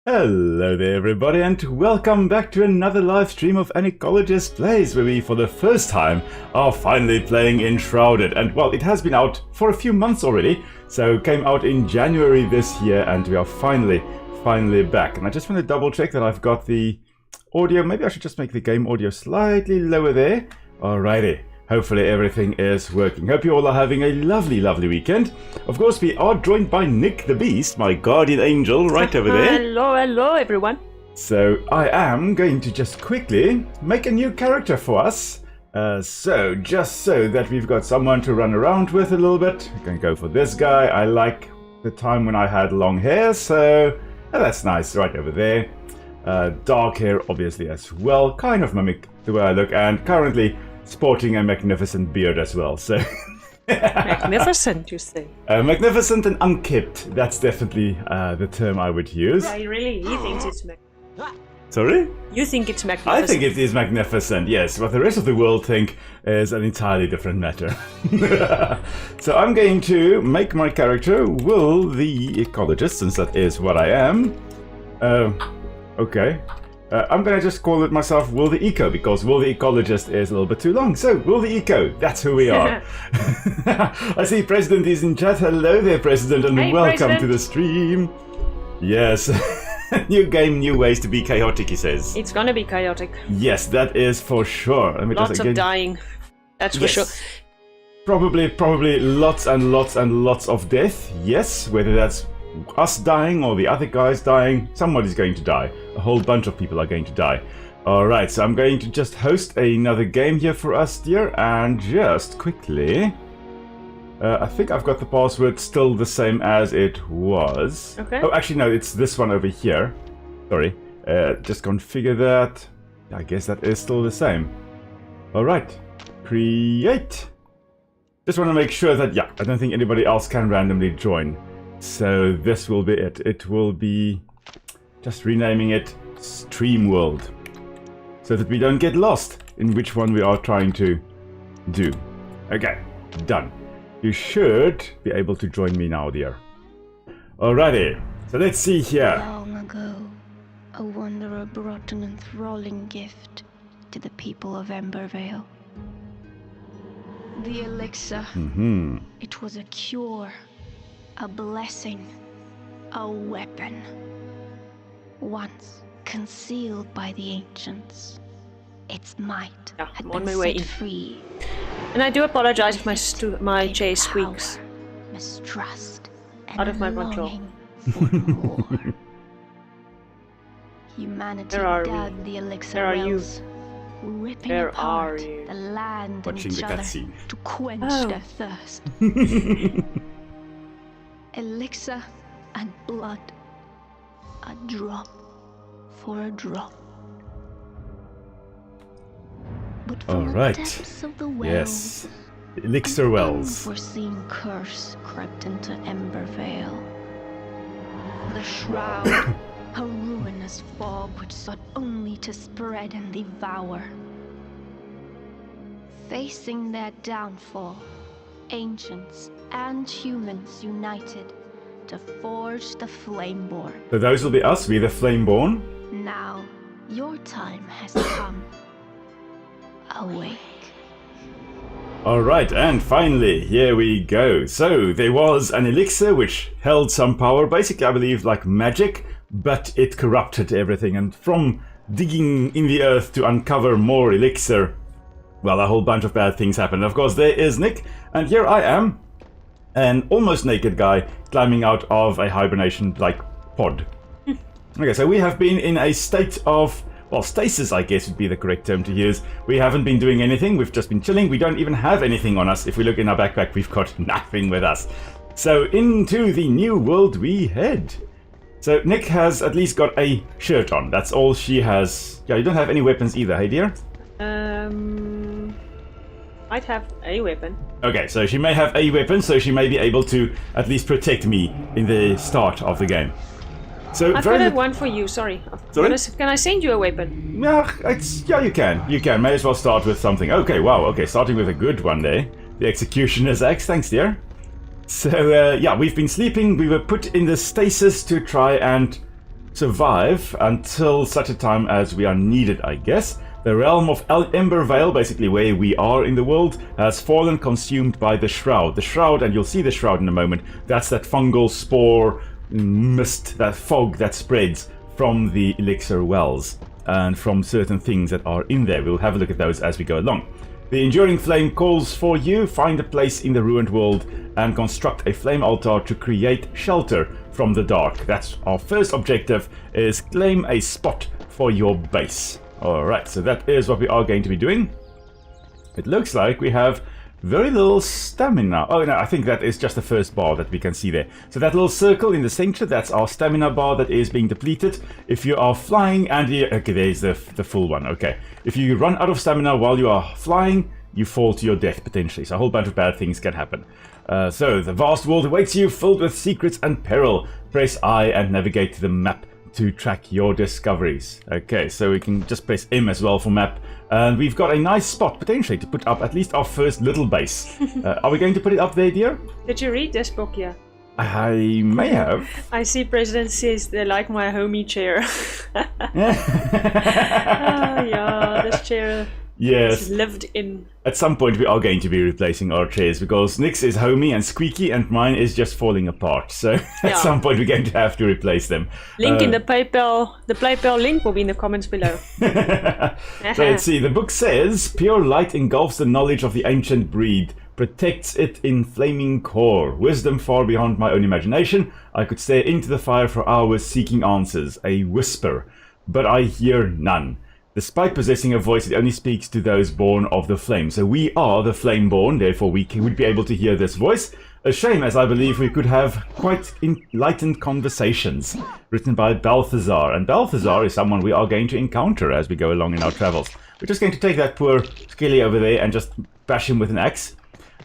Hello there everybody and welcome back to another live stream of an Ecologist Plays, where we for the first time are finally playing Enshrouded. And well, it has been out for a few months already, so it came out in January this year and we are finally back. And I just want to double check that I've got the audio. Maybe I should just make the game audio slightly lower there. Alrighty. Hopefully everything is working. Hope you all are having a lovely weekend. Of course, we are joined by Nic the Beast, my guardian angel, right over there. Hello everyone. So I am going to just quickly make a new character for us. So just so that we've got someone to run around with a little bit, I'm going to go for this guy. I like the time when I had long hair, so that's nice right over there. Dark hair obviously as well, kind of mimic the way I look, and currently sporting a magnificent beard as well, so... Magnificent, you say? Magnificent and unkempt, that's definitely the term I would use. Yeah, he thinks it's magnificent. Sorry? You think it's magnificent? I think it is magnificent, yes, but the rest of the world think is an entirely different matter. So I'm going to make my character Will the Ecologist, since that is what I am. Okay. I'm going to just call it myself Will the Eco, because Will the Ecologist is a little bit too long. So, Will the Eco, that's who we are. I see President is in chat. Hello there, President, and hey, welcome President. to the stream. Yes, new game, new ways to be chaotic, he says. It's gonna be chaotic. Yes, that is for sure. Let me Lots just of again... dying. That's for Yes. sure. Probably lots and lots of death. Yes, whether that's us dying or the other guys dying, somebody's going to die. A whole bunch of people are going to die. Alright, so I'm going to just host another game here for us, dear, and just quickly... I think I've got the password still the same as it was. Okay. Oh, actually no, it's this one over here. Sorry. Just configure that. I guess that is still the same. Alright. Create. Just want to make sure that, yeah, I don't think anybody else can randomly join. So this will be it. It will be just renaming it Stream World, so that we don't get lost in which one we are trying to do. Okay, done. You should be able to join me now, dear. Alrighty, so let's see here. Long ago, a wanderer brought an enthralling gift to the people of Embervale. The elixir. It was a cure. A blessing, a weapon. Once concealed by the ancients, its might Yeah, had I'm on been my way set in. free. And I do apologize if my chair squeaks. Power, mistrust, and Out of my control. longing for more. Humanity Where are we? dug the elixir Where are you? wells, ripping Where apart are you? the land Watching and each the other cutscene. to quench Oh. their thirst. Elixir and blood, a drop for a drop. But from the Alright. depths of the wells, Yes. Elixir an Wells. unforeseen curse crept into Embervale. The SHROUD, a ruinous fog which sought only to spread and devour. Facing their downfall, ancients and humans united to forge the Flameborn. So those will be us, we the Flameborn. Now, your time has come. Awake. Alright, and finally, here we go. So, there was an elixir which held some power, basically I believe like magic, but it corrupted everything, and from digging in the earth to uncover more elixir, well, a whole bunch of bad things happened. Of course, there is Nic, and here I am, an almost naked guy climbing out of a hibernation-like pod. Okay, so we have been in a state of, well, stasis, I guess would be the correct term to use. We haven't been doing anything, we've just been chilling. We don't even have anything on us. If we look in our backpack, we've got nothing with us. So into the new world we head. So Nic has at least got a shirt on. That's all she has. Yeah, you don't have any weapons either, hey dear? Might have a weapon. Okay, so she may have a weapon, so she may be able to at least protect me in the start of the game. So I've got one for you, sorry. Sorry? Can I send you a weapon? Yeah, you can. You can. May as well start with something. Okay, wow. Okay, starting with a good one there. The Executioner's Axe. Thanks, dear. So, yeah, we've been sleeping. We were put in the stasis to try and survive until such a time as we are needed, I guess. The realm of Embervale, basically where we are in the world, has fallen, consumed by the Shroud. The Shroud, and you'll see the Shroud in a moment, that's that fungal spore mist, that fog that spreads from the elixir wells and from certain things that are in there. We'll have a look at those as we go along. The Enduring Flame calls for you. Find a place in the ruined world and construct a flame altar to create shelter from the dark. That's our first objective, is claim a spot for your base. Alright, so that is what we are going to be doing. It looks like we have very little stamina. Oh no, I think that is just the first bar that we can see there. So that little circle in the center, that's our stamina bar that is being depleted. If you are flying and you... Okay, there's the full one, okay. If you run out of stamina while you are flying, you fall to your death potentially. So a whole bunch of bad things can happen. So the vast world awaits you, filled with secrets and peril. Press I and navigate to the map to track your discoveries. Okay, so we can just press M as well for map. And we've got a nice spot, potentially, to put up at least our first little base. Are we going to put it up there, dear? Did you read this book yet? I may have. I see President says they like my homie chair. Oh yeah, this chair yes. is lived in. At some point we are going to be replacing our chairs because Nick's is homey and squeaky and mine is just falling apart. So at some point we're going to have to replace them. Link in the PayPal link will be in the comments below. So let's see, the book says, pure light engulfs the knowledge of the ancient breed, protects it in flaming core. Wisdom far beyond my own imagination. I could stare into the fire for hours seeking answers. A whisper, but I hear none. Despite possessing a voice, it only speaks to those born of the flame. So we are the flame-born, therefore we would be able to hear this voice. A shame, as I believe we could have quite enlightened conversations. Written by Balthazar, and Balthazar is someone we are going to encounter as we go along in our travels. We're just going to take that poor Skelly over there and just bash him with an axe.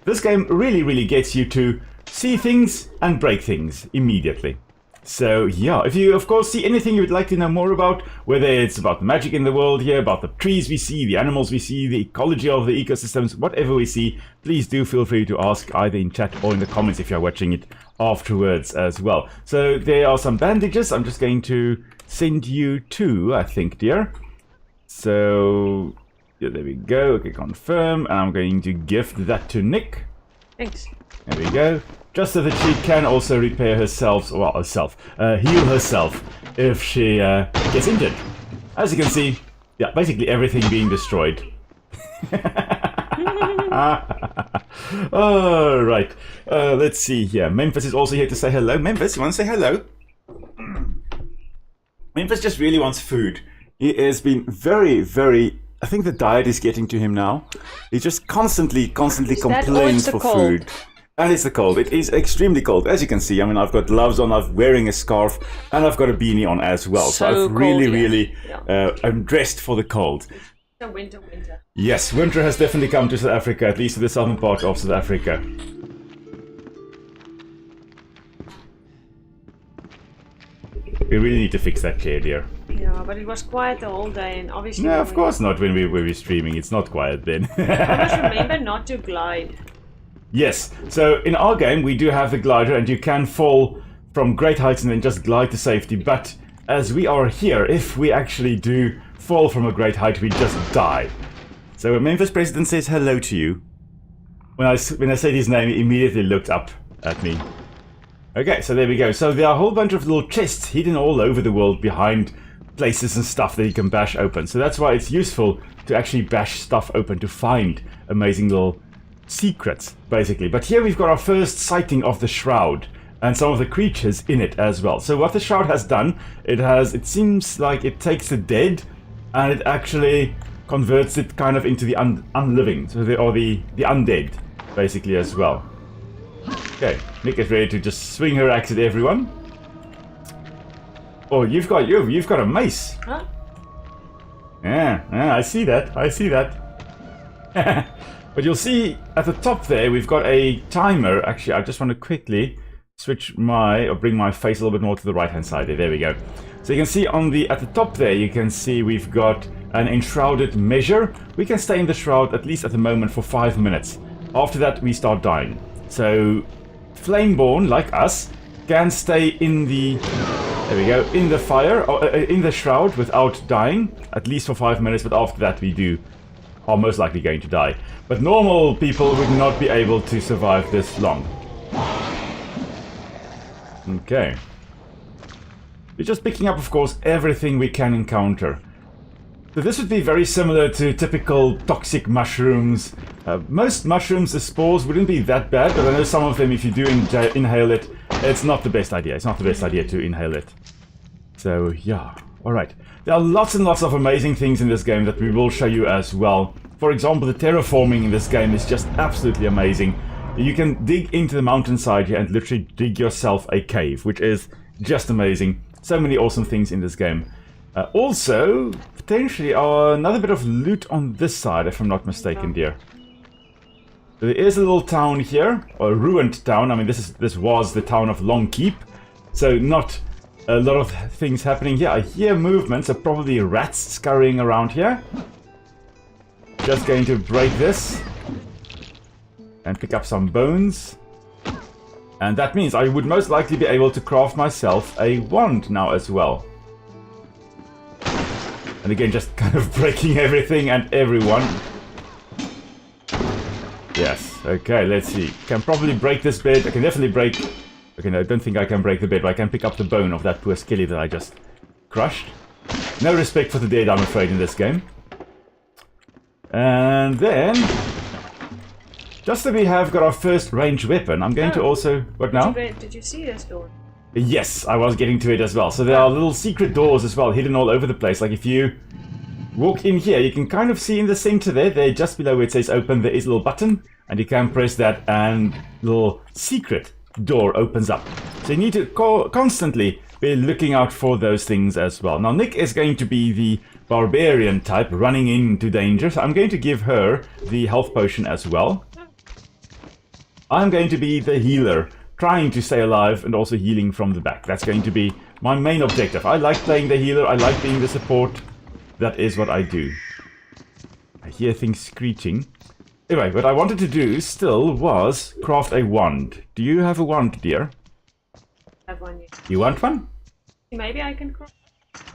This game really gets you to see things and break things immediately. So yeah, if you of course see anything you would like to know more about, whether it's about the magic in the world here, about the trees we see, the animals we see, the ecology of the ecosystems, whatever we see, please do feel free to ask either in chat or in the comments if you're watching it afterwards as well. So there are some bandages I'm just going to send you to, I think, dear. So yeah, there we go. Okay, confirm, and I'm going to gift that to Nick. Thanks. There we go. Just so that she can also repair herself, well, heal herself if she gets injured. As you can see, yeah, basically everything being destroyed. Alright, let's see here. Memphis is also here to say hello. Memphis, you want to say hello? Memphis just really wants food. He has been very... I think the diet is getting to him now. He just constantly complains for food. And it's the cold. It is extremely cold. As you can see, I mean, I've got gloves on, I'm wearing a scarf, and I've got a beanie on as well. So I've really, I'm dressed for the cold. Winter. Yes, winter has definitely come to South Africa, at least to the southern part of South Africa. We really need to fix that chair, dear. Yeah, but it was quiet the whole day, and obviously... No, of course not when we were streaming. It's not quiet then. I must remember not to glide. Yes, so in our game we do have the glider and you can fall from great heights and then just glide to safety, but as we are here, if we actually do fall from a great height, we just die. So when Memphis President says hello to you, when I said his name, he immediately looked up at me. Okay, so there we go. So there are a whole bunch of little chests hidden all over the world behind places and stuff that you can bash open. So that's why it's useful to actually bash stuff open to find amazing little secrets, basically. But here we've got our first sighting of the Shroud and some of the creatures in it as well. So what the Shroud has done, it seems like it takes the dead and it actually converts it kind of into the unliving, so the undead, basically, as well. Okay, Nick is ready to just swing her axe at everyone. Oh, you've got a mace. Huh? Yeah, I see that. But you'll see at the top there, we've got a timer. Actually, I just want to quickly bring my face a little bit more to the right-hand side there. There we go. So you can see at the top there, you can see we've got an enshrouded measure. We can stay in the shroud, at least at the moment, for 5 minutes. After that, we start dying. So, Flameborn, like us, can stay in the There we go, in the fire, or in the shroud without dying, at least for 5 minutes, but after that we are most likely going to die. But normal people would not be able to survive this long. Okay. We're just picking up, of course, everything we can encounter. So this would be very similar to typical toxic mushrooms. Most mushrooms, the spores wouldn't be that bad, but I know some of them, if you do inhale it, it's not the best idea. It's not the best idea to inhale it. So, yeah. Alright. There are lots and lots of amazing things in this game that we will show you as well. For example, the terraforming in this game is just absolutely amazing. You can dig into the mountainside here and literally dig yourself a cave, which is just amazing. So many awesome things in this game. Also, potentially another bit of loot on this side, if I'm not mistaken, dear. So there is a little town here, or a ruined town. I mean, this was the town of Long Keep, so not a lot of things happening here. I hear movements, so probably rats scurrying around here. Just going to break this and pick up some bones. And that means I would most likely be able to craft myself a wand now as well. And again, just kind of breaking everything and everyone. Yes, okay, let's see. Can probably break this bed. I can definitely break... Okay, no, I don't think I can break the bed, but I can pick up the bone of that poor skilly that I just crushed. No respect for the dead, I'm afraid, in this game. And then... just that we have got our first ranged weapon, I'm going to also... What now? Did you see this door? Yes, I was getting to it as well. So there are little secret doors as well, hidden all over the place. Like if you walk in here, you can kind of see in the center there, just below where it says open, there is a little button. And you can press that and little secret door opens up. So you need to constantly be looking out for those things as well. Now Nic is going to be the barbarian type running into danger. So I'm going to give her the health potion as well. I'm going to be the healer, trying to stay alive and also healing from the back. That's going to be my main objective. I like playing the healer, I like being the support. That is what I do. I hear things screeching. Anyway, what I wanted to do still was craft a wand. Do you have a wand, dear? I have one, yes. You want one? Maybe I can craft.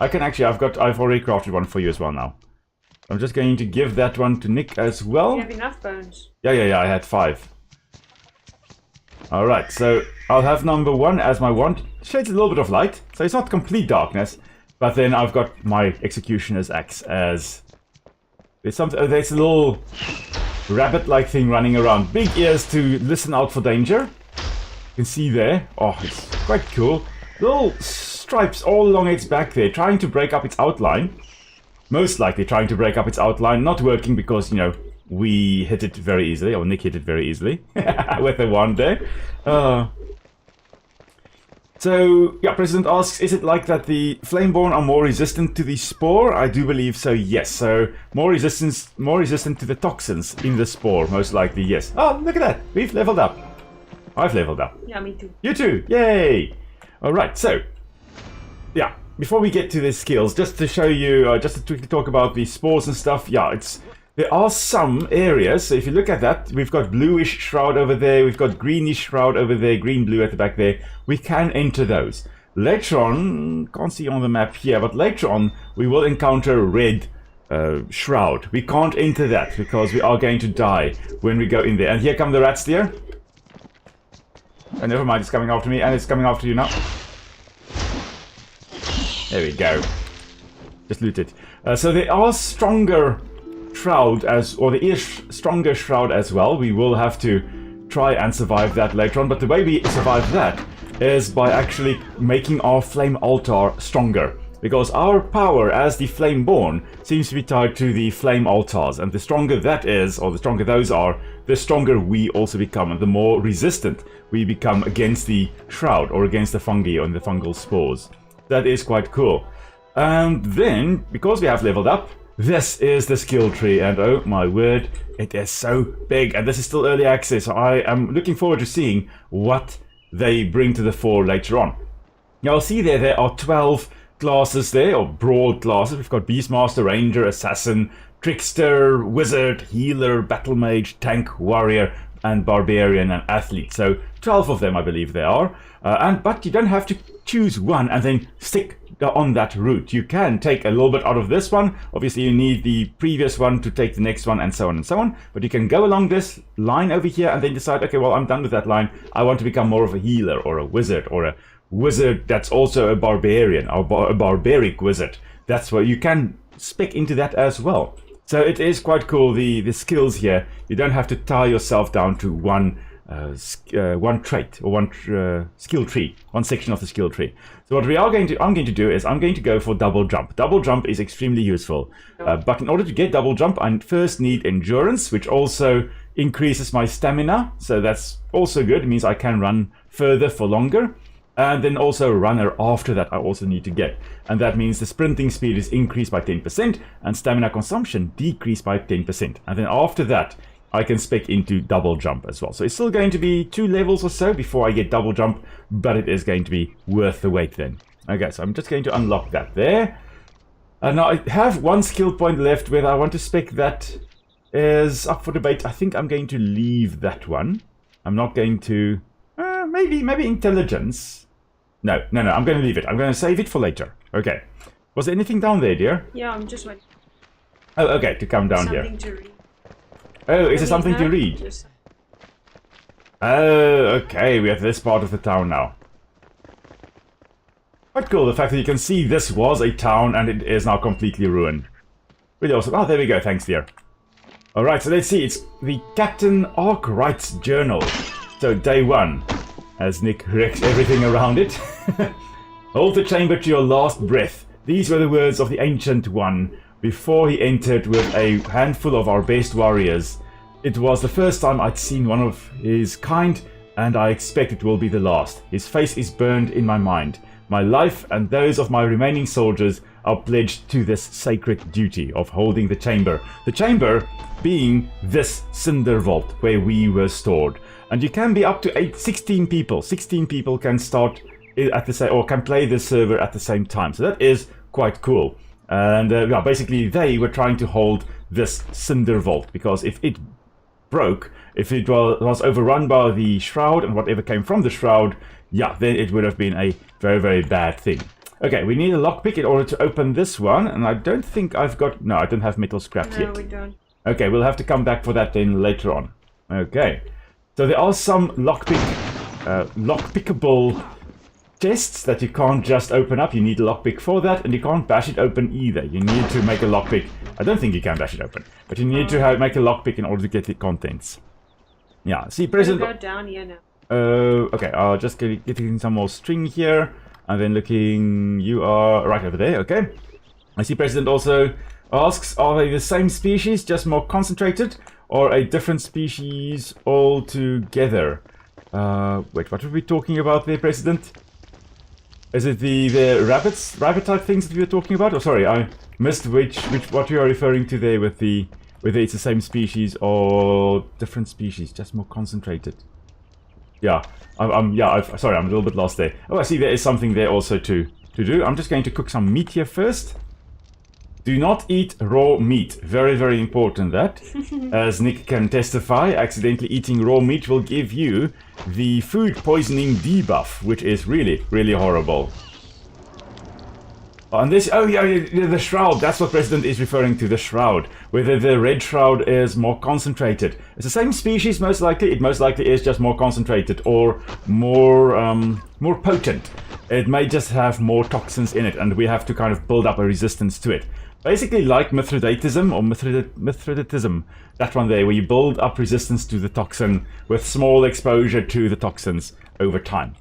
I can actually, I've already crafted one for you as well now. I'm just going to give that one to Nic as well. You have enough bones? Yeah, I had 5. Alright, so I'll have number 1 as my wand. Shades a little bit of light, so it's not complete darkness. But then I've got my executioner's axe as... There's something. Oh, there's a little rabbit-like thing running around. Big ears to listen out for danger. You can see there. Oh, it's quite cool. Little stripes all along its back there, trying to break up its outline. Most likely trying to break up its outline. Not working because, you know, we hit it very easily, or Nic hit it very easily with the wand there. So, yeah, President asks, is it like that the Flameborn are more resistant to the spore? I do believe so, yes. So, more resistant to the toxins in the spore, most likely, yes. Oh, look at that. We've leveled up. I've leveled up. Yeah, me too. You too. Yay. Alright, so, yeah, before we get to the skills, just to show you, just to quickly talk about the spores and stuff, yeah, there are some areas, so if you look at that, we've got bluish shroud over there, we've got greenish shroud over there, green-blue at the back there. We can enter those. Later on, can't see on the map here, but later on we will encounter red shroud. We can't enter that because we are going to die when we go in there. And here come the rats there. Oh, never mind, it's coming after me, and it's coming after you now. There we go. Just loot it. So there are stronger... shroud or there is stronger shroud as well. We will have to try and survive that later on, but the way we survive that is by actually making our flame altar stronger, because our power as the Flameborn seems to be tied to the flame altars, and the stronger that is, or the stronger those are, the stronger we also become, and the more resistant we become against the shroud or against the fungi or the fungal spores. That is quite cool. And then, because we have leveled up, this is the skill tree, and oh my word, it is so big, and this is still early access, so I am looking forward to seeing what they bring to the fore later on. Now, I'll see there are 12 classes there, or broad classes. We've got Beastmaster, Ranger, Assassin, Trickster, Wizard, Healer, Battle Mage, Tank, Warrior, and barbarian and athlete. So 12 of them, I believe there are. But you don't have to choose one and then stick on that route. You can take a little bit out of this one. Obviously, you need the previous one to take the next one, and so on and so on. But you can go along this line over here and then decide, okay, well, I'm done with that line. I want to become more of a healer or a wizard that's also a barbarian, or a barbaric wizard. That's where you can spec into that as well. So it is quite cool, the skills here. You don't have to tie yourself down to one trait or one skill tree, one section of the skill tree. So what I'm going to do is I'm going to go for double jump. Double jump is extremely useful, but in order to get double jump, I first need endurance, which also increases my stamina. So that's also good. It means I can run further for longer. And then also runner after that I also need to get. And that means the sprinting speed is increased by 10% and stamina consumption decreased by 10%. And then after that, I can spec into double jump as well. So it's still going to be 2 levels or so before I get double jump, but it is going to be worth the wait then. Okay, so I'm just going to unlock that there. And now I have 1 skill point left whether I want to spec that is up for debate. I think I'm going to leave that one. I'm not going to... maybe intelligence. No, I'm going to leave it. I'm going to save it for later. Okay. Was there anything down there, dear? Yeah, I'm just waiting. Oh, okay, to come down here. Something to read. Oh, is there something to read? Just... Oh, okay, we have this part of the town now. Quite cool, the fact that you can see this was a town and it is now completely ruined. Really awesome. Oh, there we go, thanks, dear. Alright, so let's see, it's the Captain Arkwright's journal. So, day 1. As Nic wrecks everything around it. Hold the chamber to your last breath. These were the words of the Ancient One before he entered with a handful of our best warriors. It was the first time I'd seen one of his kind, and I expect it will be the last. His face is burned in my mind. My life and those of my remaining soldiers are pledged to this sacred duty of holding the chamber. The chamber being this cinder vault where we were stored. And you can be up to 16 people. 16 people can start at the same, or can play this server at the same time. So that is quite cool. And yeah, basically they were trying to hold this cinder vault, because if it broke, if it was overrun by the shroud and whatever came from the shroud, yeah, then it would have been a very, very bad thing. Okay, we need a lockpick in order to open this one, and I don't think I've got... No, I don't have metal scraps yet. No, we don't. Okay, we'll have to come back for that then later on. Okay. So there are some lockpickable chests that you can't just open up. You need a lockpick for that, and you can't bash it open either. You need to make a lockpick. I don't think you can bash it open, but you need to make a lockpick in order to get the contents. Yeah, see, President... Go down here now. Okay, I'll just getting some more string here, and then looking... You are right over there, okay. I see President also asks, are they the same species, just more concentrated? Or a different species altogether. Wait, what were we talking about there, President? Is it the rabbit type things that we were talking about? Oh, sorry, I missed what you are referring to there with the whether it's the same species or different species, just more concentrated. Yeah, sorry, I'm a little bit lost there. Oh, I see there is something there also to do. I'm just going to cook some meat here first. Do not eat raw meat. Very, very important that. As Nic can testify, accidentally eating raw meat will give you the food poisoning debuff, which is really, really horrible. And this, oh yeah, the shroud, that's what President is referring to, the shroud. Whether the red shroud is more concentrated. It's the same species most likely, it most likely is just more concentrated or more potent. It may just have more toxins in it, and we have to kind of build up a resistance to it. Basically like Mithridatism or Mithridatism, that one there, where you build up resistance to the toxin with small exposure to the toxins over time.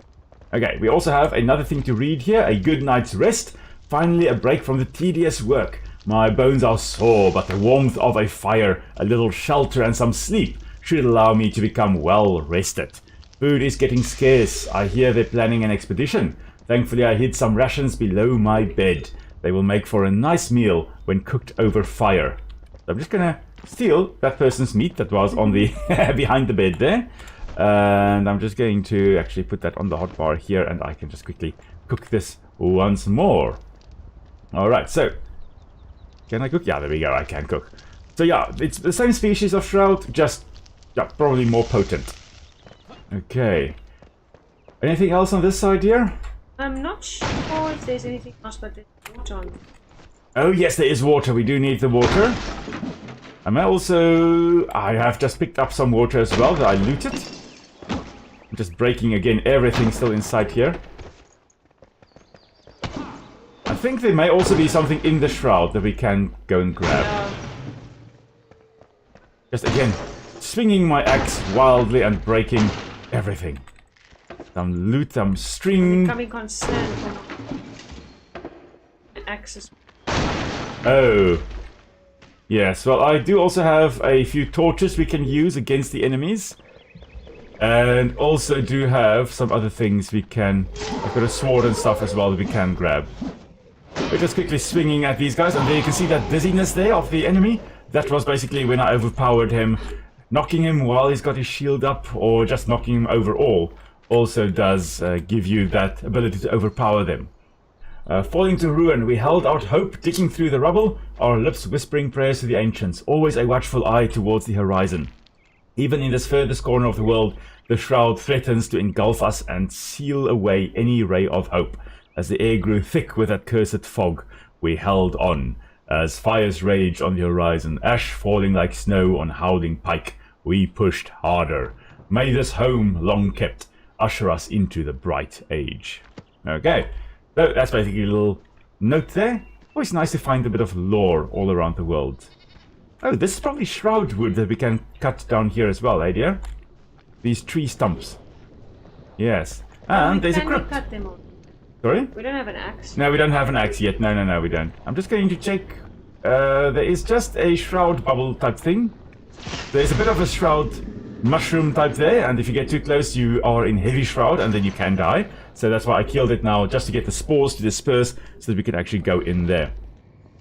Okay, we also have another thing to read here, a good night's rest. Finally a break from the tedious work. My bones are sore, but the warmth of a fire, a little shelter and some sleep should allow me to become well rested. Food is getting scarce. I hear they're planning an expedition. Thankfully I hid some rations below my bed. They will make for a nice meal when cooked over fire. So I'm just gonna steal that person's meat that was on the behind the bed there. And I'm just going to actually put that on the hotbar here, and I can just quickly cook this once more. Alright, so can I cook? Yeah, there we go, I can cook. So yeah, it's the same species of shroud, just Yeah, probably more potent. Okay. Anything else on this side here? I'm not sure if there's anything else, but there's water on. Oh yes, there is water. We do need the water. I have just picked up some water as well that I looted. I'm just breaking again everything still inside here. I think there may also be something in the shroud that we can go and grab. Just again, swinging my axe wildly and breaking everything. Some loot, some string. Becoming concerned for my axes. Oh. Yes, well, I do also have a few torches we can use against the enemies. And also do have some other things we can... I've got a sword and stuff as well that we can grab. We're just quickly swinging at these guys, and there you can see that dizziness there of the enemy. That was basically when I overpowered him. Knocking him while he's got his shield up, or just knocking him overall, also does give you that ability to overpower them. Falling to ruin, we held out hope, digging through the rubble, our lips whispering prayers to the ancients, always a watchful eye towards the horizon. Even in this furthest corner of the world, the shroud threatens to engulf us and seal away any ray of hope. As the air grew thick with that cursed fog, we held on. As fires raged on the horizon, ash falling like snow on howling pike, we pushed harder. May this home, long kept, usher us into the bright age. Okay, so that's basically a little note there. Always nice to find a bit of lore all around the world. Oh, this is probably shroud wood that we can cut down here as well, eh dear? These tree stumps. Yes. And there's a crypt. Cut them all. Sorry? We don't have an axe. No, we don't have an axe yet. No, we don't. I'm just going to check. There is just a shroud bubble type thing. There's a bit of a shroud mushroom type there, and if you get too close, you are in heavy shroud, and then you can die. So that's why I killed it now, just to get the spores to disperse, so that we can actually go in there.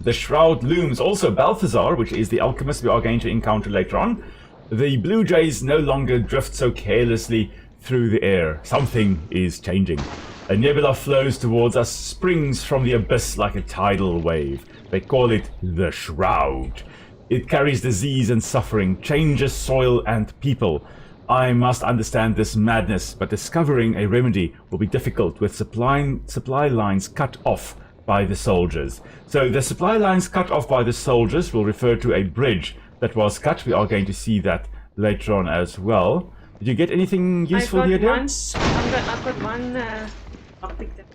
The shroud looms also Balthazar, which is the alchemist we are going to encounter later on. The blue jays no longer drift so carelessly through the air. Something is changing. A nebula flows towards us, springs from the abyss like a tidal wave. They call it the Shroud. It carries disease and suffering, changes soil and people. I must understand this madness, but discovering a remedy will be difficult with supply lines cut off by the soldiers. So the supply lines cut off by the soldiers will refer to a bridge that was cut. We are going to see that later on as well. Did you get anything useful here, dear? I've got one. I'll pick them.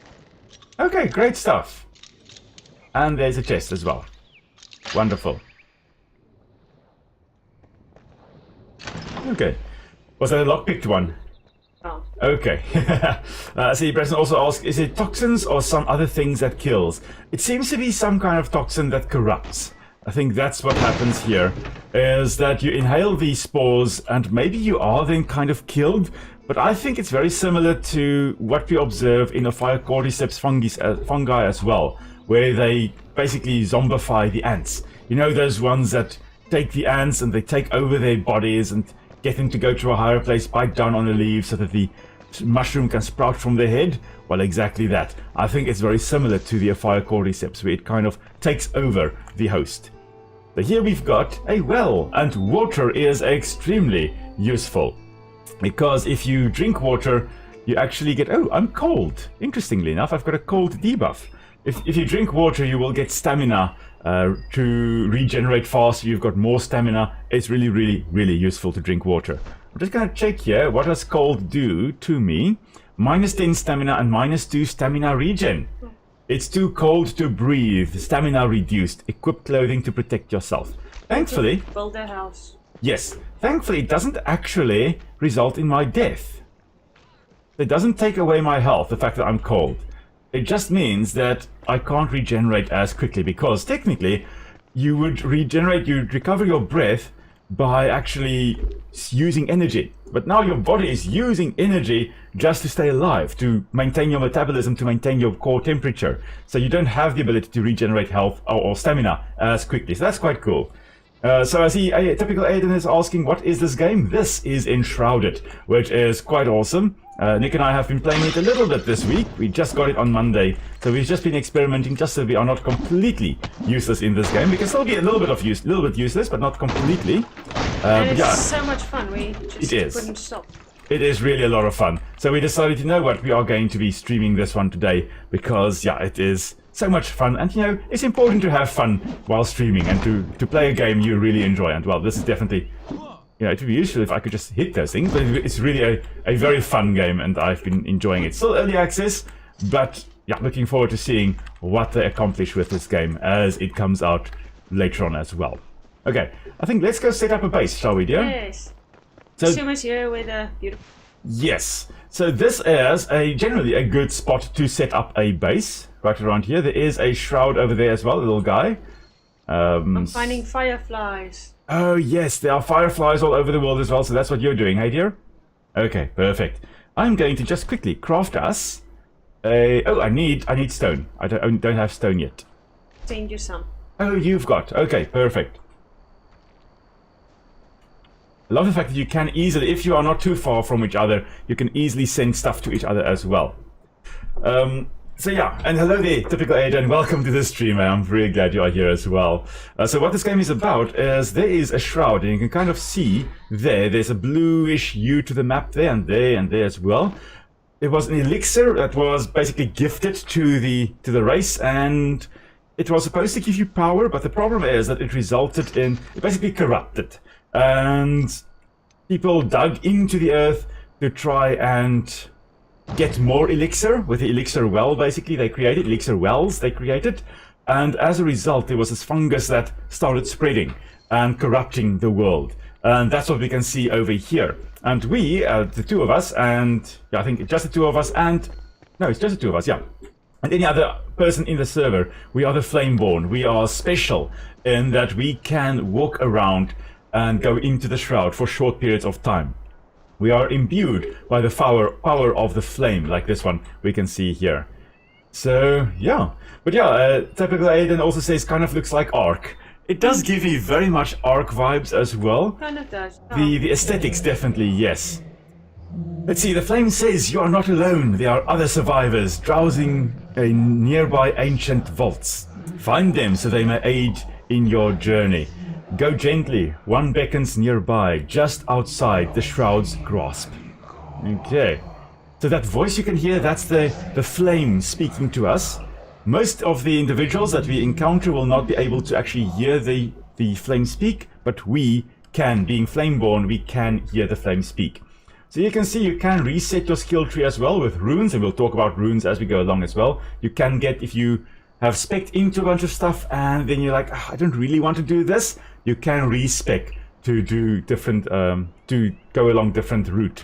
Okay, great stuff. And there's a chest as well. Wonderful. Okay. Was that a lockpicked one? Oh. Okay. See, Preston also asks, is it toxins or some other things that kills? It seems to be some kind of toxin that corrupts. I think that's what happens here, is that you inhale these spores and maybe you are then kind of killed, but I think it's very similar to what we observe in the Cordyceps fungi as well, where they basically zombify the ants. You know, those ones that take the ants and they take over their bodies and get them to go to a higher place, bite down on the leaves so that the mushroom can sprout from their head? Well, exactly that. I think it's very similar to the Cordyceps, where it kind of takes over the host. So here we've got a well, and water is extremely useful. Because if you drink water, you actually get... Oh, I'm cold. Interestingly enough, I've got a cold debuff. If you drink water, you will get stamina to regenerate faster. You've got more stamina. It's really, really, really useful to drink water. I'm just going to check here. What does cold do to me? -10 stamina and -2 stamina regen. It's too cold to breathe. Stamina reduced. Equip clothing to protect yourself. Thankfully... Build a house. Yes. Thankfully, it doesn't actually result in my death. It doesn't take away my health, the fact that I'm cold. It just means that I can't regenerate as quickly, because technically you would regenerate, you'd recover your breath by actually using energy. But now your body is using energy just to stay alive, to maintain your metabolism, to maintain your core temperature. So you don't have the ability to regenerate health or stamina as quickly. So that's quite cool. So I see a typical Aiden is asking, what is this game? This is Enshrouded, which is quite awesome. Nick and I have been playing it a little bit this week. We just got it on Monday, so we've just been experimenting just so we are not completely useless in this game. We can still be a little bit useless, but not completely. And it's yeah, so much fun. We just It is. couldn't stop. it is really a lot of fun. So we decided, you know what, we are going to be streaming this one today because, yeah, it is so much fun. And, you know, it's important to have fun while streaming and to play a game you really enjoy. And, well, this is definitely, you know, it would be useful if I could just hit those things. But it's really a very fun game, and I've been enjoying it. Still early access, but, yeah, looking forward to seeing what they accomplish with this game as it comes out later on as well. Okay, I think let's go set up a base, shall we, dear? Yes. So, Suma's here with a beautiful... yes. So this is generally a good spot to set up a base. Right around here. There is a shroud over there as well, a little guy. I'm finding fireflies. Oh yes, there are fireflies all over the world as well, so that's what you're doing, hey dear? Okay, perfect. I'm going to just quickly craft us a... Oh, I need stone. I don't have stone yet. Send you some. Oh, you've got. Okay, perfect. I love the fact that you can easily, if you are not too far from each other, you can easily send stuff to each other as well. So yeah, and hello there, Typical Ada, and welcome to the stream. I'm really glad you are here as well. So what this game is about is there is a shroud, and you can kind of see there's a bluish hue to the map there and there as well. It was an elixir that was basically gifted to the race, and it was supposed to give you power, but the problem is that it resulted in, it basically corrupted. And people dug into the earth to try and get more elixir with the elixir well, basically. They created elixir wells, and as a result there was this fungus that started spreading and corrupting the world. And that's what we can see over here. And we, the two of us, and yeah, I think just the two of us, and no, it's just the two of us, yeah. And any other person in the server, we are the Flameborn. We are special in that we can walk around and go into the shroud for short periods of time. We are imbued by the power of the flame, like this one we can see here. So, yeah. But yeah, Typical Aiden also says kind of looks like Ark. It does give me very much Ark vibes as well. Kind of does. The aesthetics, definitely, yes. Let's see, the flame says you are not alone. There are other survivors drowsing in nearby ancient vaults. Find them so they may aid in your journey. Go gently, one beckons nearby, just outside the shroud's grasp. Okay. So that voice you can hear, that's the flame speaking to us. Most of the individuals that we encounter will not be able to actually hear the flame speak, but we can, being Flameborn, we can hear the flame speak. So you can see you can reset your skill tree as well with runes, and we'll talk about runes as we go along as well. You can get, if you have spec'd into a bunch of stuff and then you're like, oh, I don't really want to do this, you can respec to do different, to go along different route.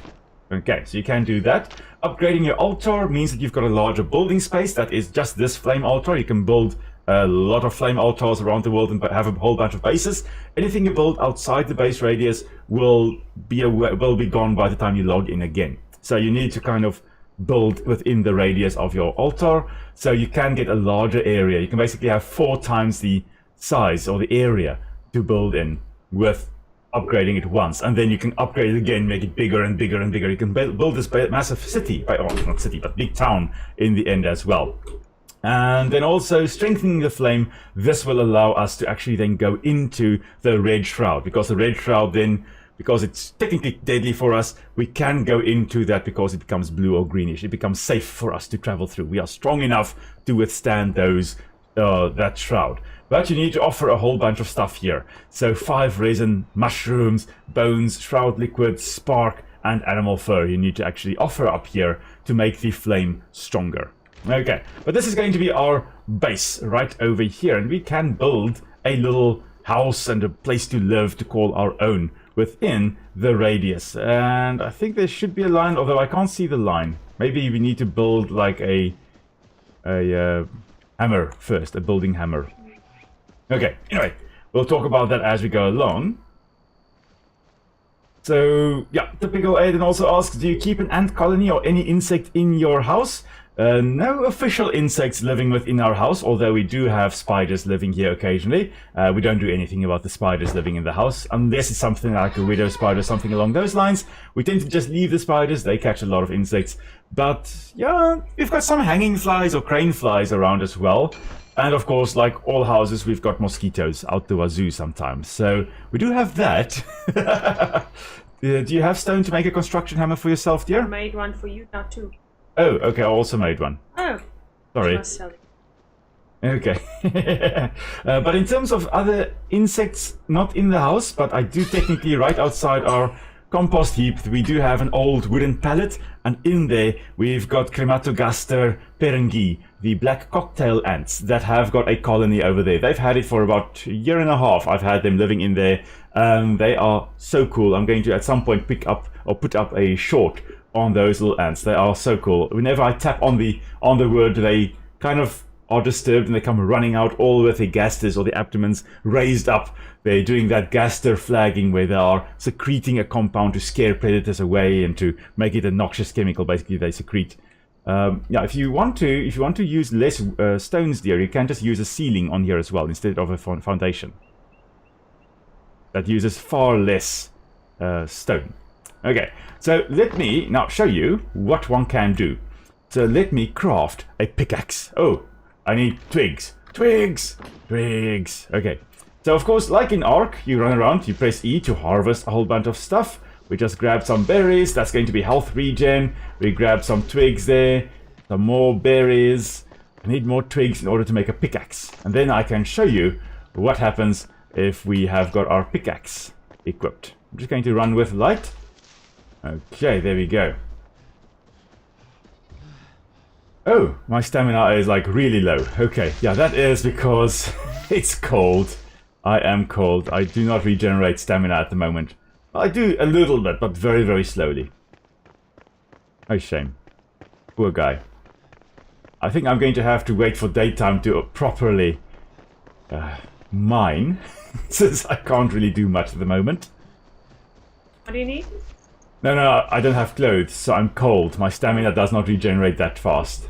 Okay, so you can do that. Upgrading your altar means that you've got a larger building space. That is just this flame altar. You can build a lot of flame altars around the world and have a whole bunch of bases. Anything you build outside the base radius will be gone by the time you log in again. So you need to kind of build within the radius of your altar, so you can get a larger area. You can basically have 4 times the size or the area to build in with upgrading it once, and then you can upgrade it again, make it bigger and bigger and bigger. You can build this massive city, not city, but big town in the end as well. And then also strengthening the flame, this will allow us to actually then go into the red shroud, because the red shroud then, because it's technically deadly for us, we can go into that because it becomes blue or greenish. It becomes safe for us to travel through. We are strong enough to withstand that shroud. But you need to offer a whole bunch of stuff here. So 5 resin, mushrooms, bones, shroud liquid, spark, and animal fur you need to actually offer up here to make the flame stronger. Okay, but this is going to be our base right over here, and we can build a little house and a place to live to call our own within the radius. And I think there should be a line, although I can't see the line. Maybe we need to build like a hammer first, a building hammer. Okay, anyway, we'll talk about that as we go along. So, yeah, Typical Aiden also asks, do you keep an ant colony or any insect in your house? No official insects living within our house, although we do have spiders living here occasionally. We don't do anything about the spiders living in the house, unless it's something like a widow spider, something along those lines. We tend to just leave the spiders, they catch a lot of insects. But, yeah, we've got some hanging flies or crane flies around as well. And of course, like all houses, we've got mosquitoes out the wazoo sometimes. So we do have that. Do you have stone to make a construction hammer for yourself, I dear? made one for you now too. Oh, okay, I also made one. Oh. Sorry. Must sell it. Okay. But in terms of other insects, not in the house, but I do technically right outside our compost heap, we do have an old wooden pallet, and in there we've got Crematogaster perengi, the black cocktail ants that have got a colony over there. They've had it for about a year and a half. I've had them living in there. They are so cool. I'm going to at some point pick up or put up a short on those little ants. They are so cool. Whenever I tap on the word, they kind of are disturbed and they come running out, all with their gasters or the abdomens raised up. They're doing that gaster flagging where they are secreting a compound to scare predators away and to make it a noxious chemical. Basically, they secrete. Yeah, if you want to use less stones, dear, you can just use a ceiling on here as well instead of a foundation. That uses far less stone. Okay, so let me now show you what one can do. So let me craft a pickaxe. Oh, I need twigs. Twigs! Twigs! Okay. So of course, like in Ark, you run around, you press E to harvest a whole bunch of stuff. We just grab some berries, that's going to be health regen. We grab some twigs there, some more berries. I need more twigs in order to make a pickaxe. And then I can show you what happens if we have got our pickaxe equipped. I'm just going to run with light. Okay, there we go. Oh, my stamina is like really low. Okay, yeah, that is because it's cold. I am cold. I do not regenerate stamina at the moment. I do a little bit, but very, very slowly. Oh, shame. Poor guy. I think I'm going to have to wait for daytime to properly mine, since I can't really do much at the moment. What do you need? No, I don't have clothes, so I'm cold. My stamina does not regenerate that fast.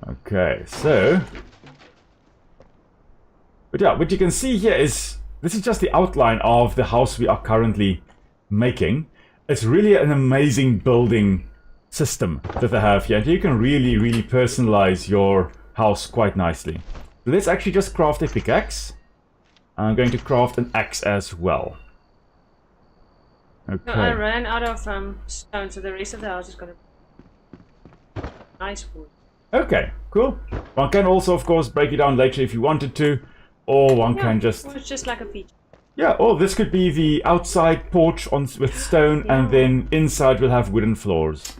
Okay, so... But yeah, what you can see here is... This is just the outline of the house we are currently making. It's really an amazing building system that they have here. And you can really, really personalize your house quite nicely. So let's actually just craft a pickaxe. I'm going to craft an axe as well. Okay. No, I ran out of stone, so the rest of the house is gonna be nice wood. Okay, cool. One can also, of course, break it down later if you wanted to, or one can just... It's just like a feature. Yeah, or this could be the outside porch with stone, and then inside we'll have wooden floors.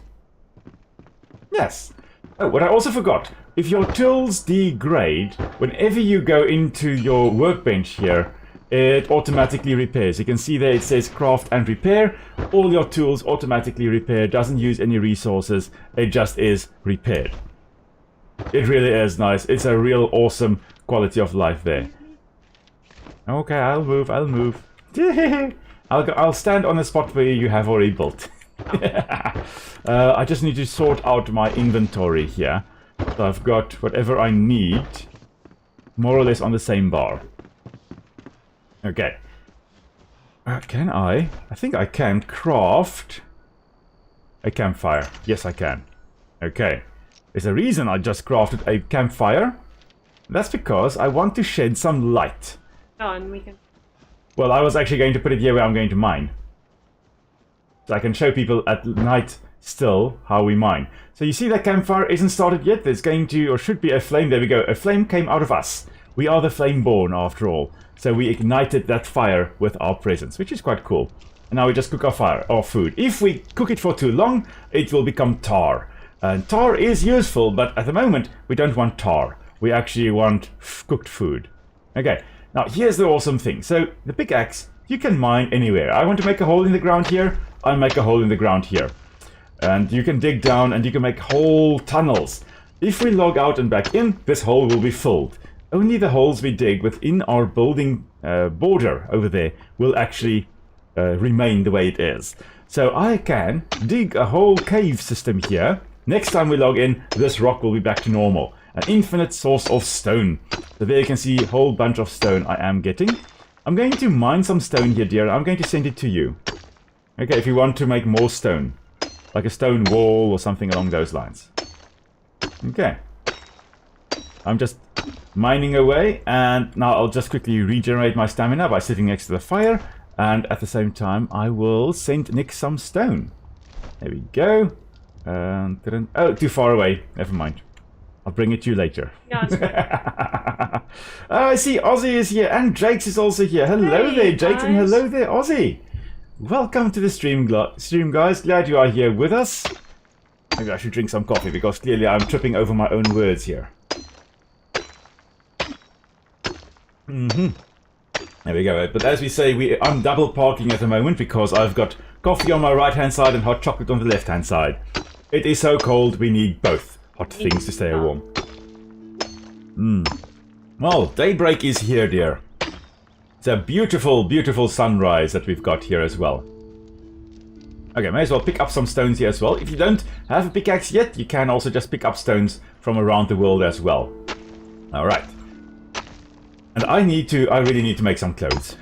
Yes. Oh, what I also forgot. If your tools degrade, whenever you go into your workbench here, it automatically repairs. You can see there it says craft and repair. All your tools automatically repair. Doesn't use any resources. It just is repaired. It really is nice. It's a real awesome quality of life there. Okay, I'll move. I'll stand on the spot where you have already built. I just need to sort out my inventory here. So I've got whatever I need, more or less on the same bar. Okay. Can I? I think I can craft a campfire. Yes, I can. Okay. There's a reason I just crafted a campfire. That's because I want to shed some light. Oh, and we can... Well, I was actually going to put it here where I'm going to mine. So I can show people at night still how we mine. So you see that campfire isn't started yet. There's going to, or should be, a flame. There we go. A flame came out of us. We are the flame born after all. So we ignited that fire with our presence, which is quite cool. And now we just cook our food. If we cook it for too long, it will become tar. And tar is useful, but at the moment we don't want tar. We actually want cooked food. Okay, now here's the awesome thing. So the pickaxe, you can mine anywhere. I want to make a hole in the ground here. I'll make a hole in the ground here. And you can dig down and you can make whole tunnels. If we log out and back in, this hole will be filled. Only the holes we dig within our building border over there will actually remain the way it is. So I can dig a whole cave system here. Next time we log in, this rock will be back to normal. An infinite source of stone. So there you can see a whole bunch of stone I am getting. I'm going to mine some stone here, dear. I'm going to send it to you. Okay, if you want to make more stone. Like a stone wall or something along those lines. Okay. I'm just mining away, and now I'll just quickly regenerate my stamina by sitting next to the fire, and at the same time I will send Nic some stone. There we go. Oh, too far away. Never mind. I'll bring it to you later. Yeah, it's fine. I see Ozzy is here, and Jakes is also here. Hello there, Jakes, and hello there, Ozzy. Welcome to the stream, guys. Glad you are here with us. Maybe I should drink some coffee, because clearly I'm tripping over my own words here. There we go. But as we say, I'm double parking at the moment because I've got coffee on my right-hand side and hot chocolate on the left-hand side. It is so cold, we need both hot things to stay warm. Well, daybreak is here, dear. It's a beautiful, beautiful sunrise that we've got here as well. Okay, may as well pick up some stones here as well. If you don't have a pickaxe yet, you can also just pick up stones from around the world as well. Alright. And I really need to make some clothes.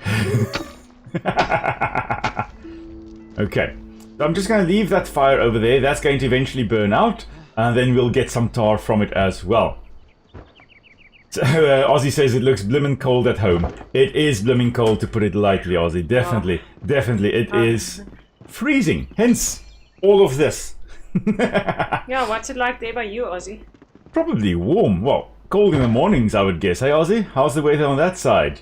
Okay. So I'm just going to leave that fire over there. That's going to eventually burn out. And then we'll get some tar from it as well. So, Ozzy says it looks blimmin' cold at home. It is blimmin' cold, to put it lightly, Ozzy. Definitely. Definitely. It is freezing. Hence, all of this. Yeah, what's it like there by you, Ozzy? Probably warm. Well, cold in the mornings, I would guess. Hey, Ozzy? How's the weather on that side?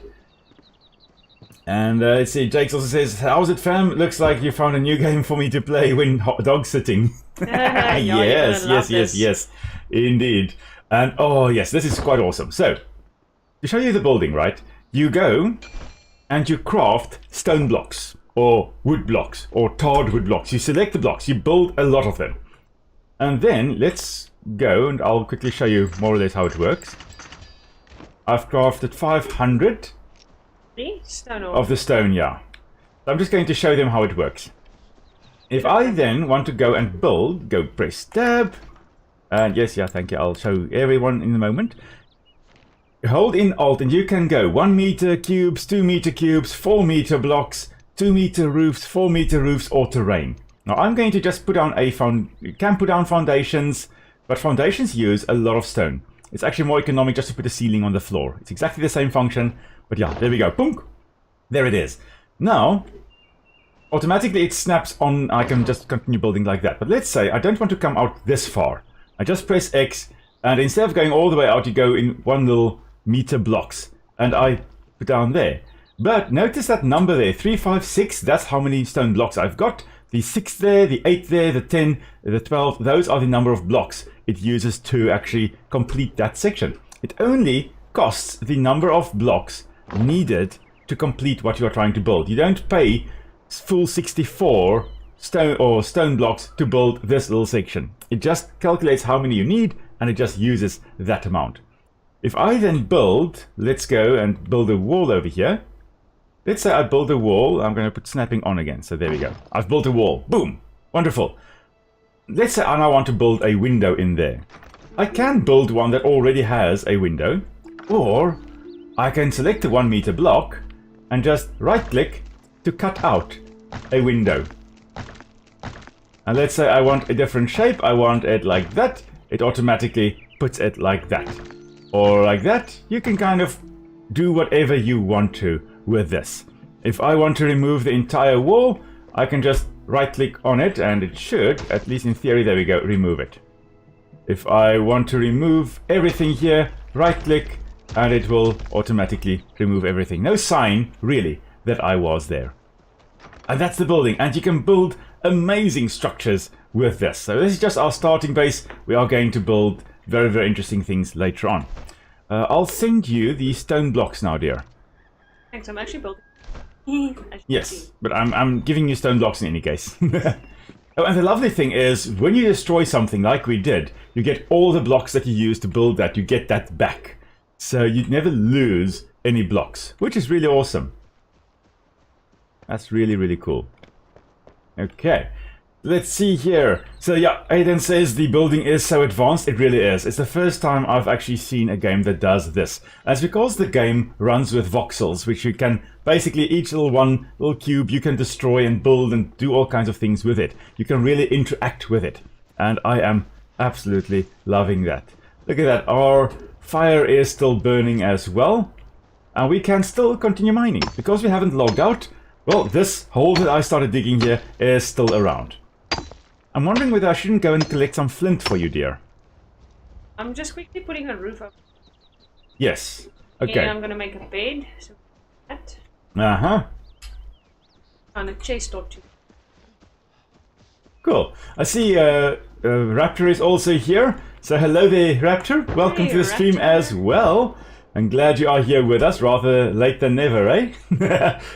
And let's see, Jakes also says, how's it, fam? Looks like you found a new game for me to play when dog sitting. Yes. Indeed. And, oh, yes, this is quite awesome. So, to show you the building, right? You go and you craft stone blocks, or wood blocks, or tarred wood blocks. You select the blocks. You build a lot of them. And then, let's go, and I'll quickly show you more or less how it works. I've crafted 500 stone of the stone, yeah. So I'm just going to show them how it works. If I then want to go and build, go press tab, and yes, yeah, thank you, I'll show everyone in a moment. Hold in Alt and you can go 1 meter cubes, 2 meter cubes, 4 meter blocks, 2 meter roofs, 4 meter roofs, or terrain. Now I'm going to just put down you can put down foundations, but foundations use a lot of stone. It's actually more economic just to put a ceiling on the floor. It's exactly the same function, but yeah, there we go. Boom! There it is. Now, automatically it snaps on. I can just continue building like that. But let's say I don't want to come out this far. I just press X, and instead of going all the way out, you go in 1 little meter blocks. And I put down there. But notice that number there, 356, that's how many stone blocks I've got. The 6 there, the 8 there, the 10, the 12, those are the number of blocks it uses to actually complete that section. It only costs the number of blocks needed to complete what you are trying to build. You don't pay full 64 stone blocks to build this little section. It just calculates how many you need, and it just uses that amount. If I then build, let's go and build a wall over here. Let's say I build a wall. I'm going to put snapping on again. So there we go. I've built a wall. Boom. Wonderful. Let's say I now want to build a window in there. I can build one that already has a window. Or I can select the 1 meter block and just right click to cut out a window. And let's say I want a different shape. I want it like that. It automatically puts it like that. Or like that. You can kind of do whatever you want to with this. If I want to remove the entire wall, I can just right click on it and it should, at least in theory, there we go, remove it. If I want to remove everything here, right click and it will automatically remove everything. No sign, really, that I was there. And that's the building, and you can build amazing structures with this. So this is just our starting base. We are going to build very, very interesting things later on. I'll send you the stone blocks now, dear. Thanks, I'm actually building. Yes, but I'm giving you stone blocks in any case. Oh, and the lovely thing is, when you destroy something like we did, you get all the blocks that you used to build that, you get that back. So you never lose any blocks, which is really awesome. That's really, really cool. Okay, let's see here. So yeah, Aiden says the building is so advanced. It really is. It's the first time I've actually seen a game that does this. That's because the game runs with voxels, which you can basically, each little cube you can destroy and build and do all kinds of things with it. You can really interact with it. And I am Absolutely loving that. Look at that, our fire is still burning as well. And we can still continue mining. Because we haven't logged out, well, this hole that I started digging here is still around. I'm wondering whether I shouldn't go and collect some flint for you, dear. I'm just quickly putting a roof up. Yes. Okay. And I'm gonna make a bed. So that. Uh-huh. And a chest or two. Cool. I see Raptor is also here. So hello there, Raptor. Welcome Hey, to the stream Raptor. as well. I'm glad you are here with us. Rather late than never, eh?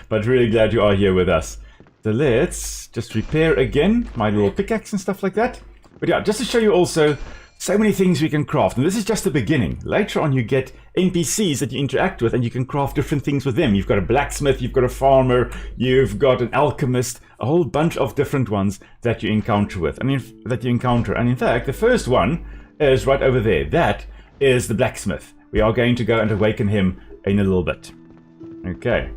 But really glad you are here with us. So let's just repair again my little pickaxe and stuff like that. But yeah, just to show you also so many things we can craft. And this is just the beginning. Later on you get NPCs that you interact with and you can craft different things with them. You've got a blacksmith, you've got a farmer, you've got an alchemist, a whole bunch of different ones that you encounter with. And in fact, the first one is right over there. That is the blacksmith. We are going to go and awaken him in a little bit. Okay.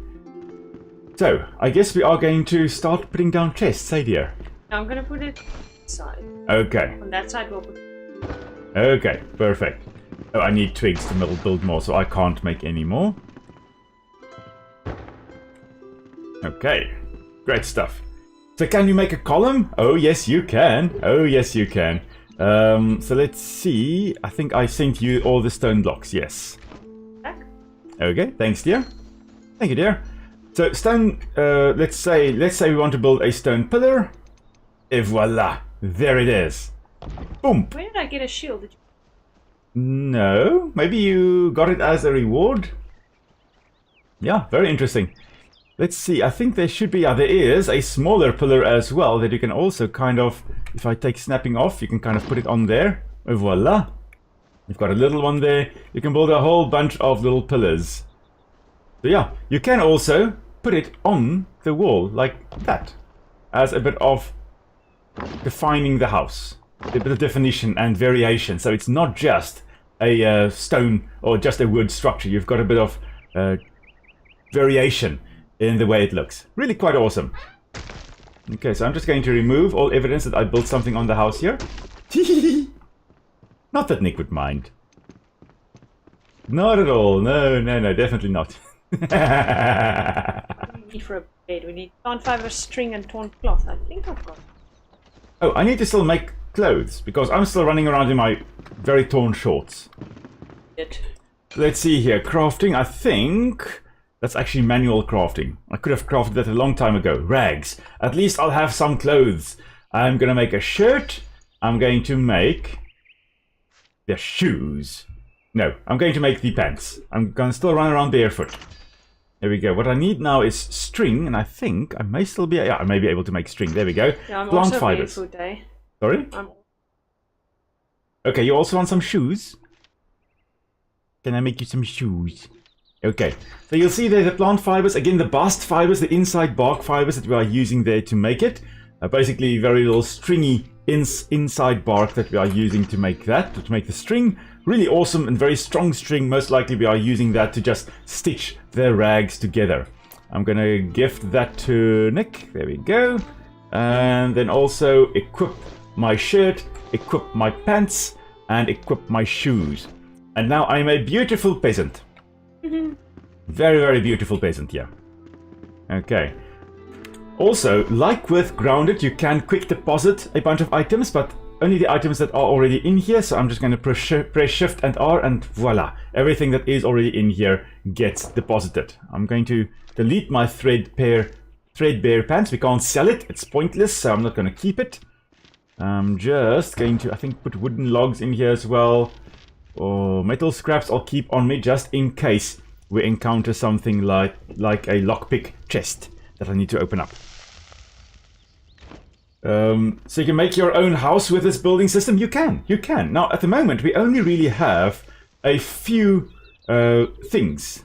So, I guess we are going to start putting down chests, hey dear? Now I'm gonna put it on this side. Okay. On that side we'll put. Okay, perfect. Oh, I need twigs to build more, so I can't make any more. Okay, great stuff. So can you make a column? Oh, yes, you can. Oh, yes, you can. So let's see. I think I sent you all the stone blocks, yes. Back. Okay, thanks, dear. Thank you, dear. So stone, let's say we want to build a stone pillar. Et voila, there it is. Boom. Where did I get a shield? Did you... No, maybe you got it as a reward. Yeah, very interesting. Let's see, I think there should be, there is a smaller pillar as well that you can also kind of, if I take snapping off, you can kind of put it on there. Et voila. You've got a little one there. You can build a whole bunch of little pillars. So yeah, you can also put it on the wall like that, as a bit of defining the house. A bit of definition and variation. So it's not just a stone or just a wood structure. You've got a bit of variation in the way it looks. Really quite awesome. Okay, so I'm just going to remove all evidence that I built something on the house here. Not that Nick would mind. Not at all. No, definitely not. We need for a bed. We need torn fiber, string, and torn cloth. I think I've got. Oh, I need to still make clothes because I'm still running around in my very torn shorts. It. Let's see here. Crafting, I think that's actually manual crafting. I could have crafted that a long time ago. Rags. At least I'll have some clothes. I'm going to make a shirt. I'm going to make the shoes. No, I'm going to make the pants. I'm going to still run around barefoot. There we go. What I need now is string, and I think I may still be... Yeah, I may be able to make string. There we go. Yeah, I'm Plant also fibers. barefoot, eh? Sorry? Okay, you also want some shoes? Can I make you some shoes? Okay, so you'll see there the plant fibers. Again, the bast fibers, the inside bark fibers that we are using there to make it. Basically, very little stringy inside bark that we are using to make that, to make the string. Really awesome and very strong string. Most likely we are using that to just stitch the rags together. I'm going to gift that to Nick. There we go. And then also equip my shirt, equip my pants, and equip my shoes. And now I'm a beautiful peasant. Very, very beautiful peasant, yeah. Okay. Also, like with Grounded, you can quick deposit a bunch of items, but only the items that are already in here. So I'm just going to press Shift and R, and voila. Everything that is already in here gets deposited. I'm going to delete my threadbare pants. We can't sell it. It's pointless, so I'm not going to keep it. I'm just going to, I think, put wooden logs in here as well. Or metal scraps I'll keep on me just in case we encounter something like a lockpick chest that I need to open up. So you can make your own house with this building system. You can. Now, at the moment, we only really have a few things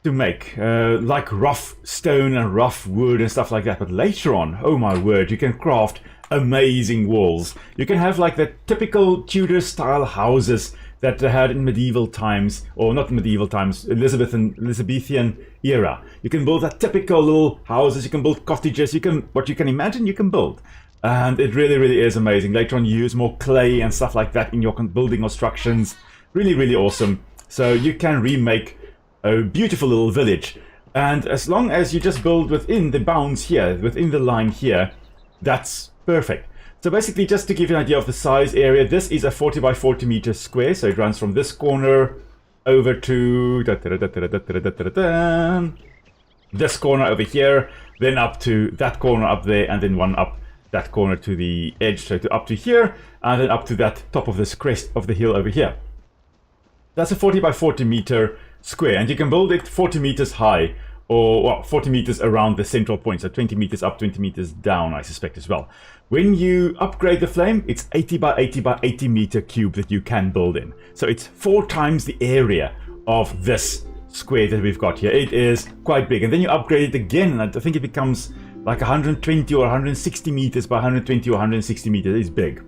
to make, like rough stone and rough wood and stuff like that. But later on, oh my word, you can craft amazing walls. You can have like the typical Tudor-style houses that they had in medieval times, or not medieval times, Elizabethan era. You can build that typical little houses. You can build cottages. What you can imagine, you can build. And it really, really is amazing. Later on, you use more clay and stuff like that in your building constructions. Really, really awesome. So you can remake a beautiful little village. And as long as you just build within the bounds here, within the line here, that's perfect. So basically, just to give you an idea of the size area, this is a 40 by 40 meter square. So it runs from this corner over to this corner over here, then up to that corner up there, and then one up that corner to the edge, so up to here, and then up to that top of this crest of the hill over here. That's a 40 by 40 meter square, and you can build it 40 meters high, or well, 40 meters around the central point, so 20 meters up, 20 meters down, I suspect as well. When you upgrade the flame, it's 80 by 80 by 80 meter cube that you can build in. So it's 4 times the area of this square that we've got here. It is quite big, and then you upgrade it again, and I think it becomes like 120 or 160 meters by 120 or 160 meters. It's big,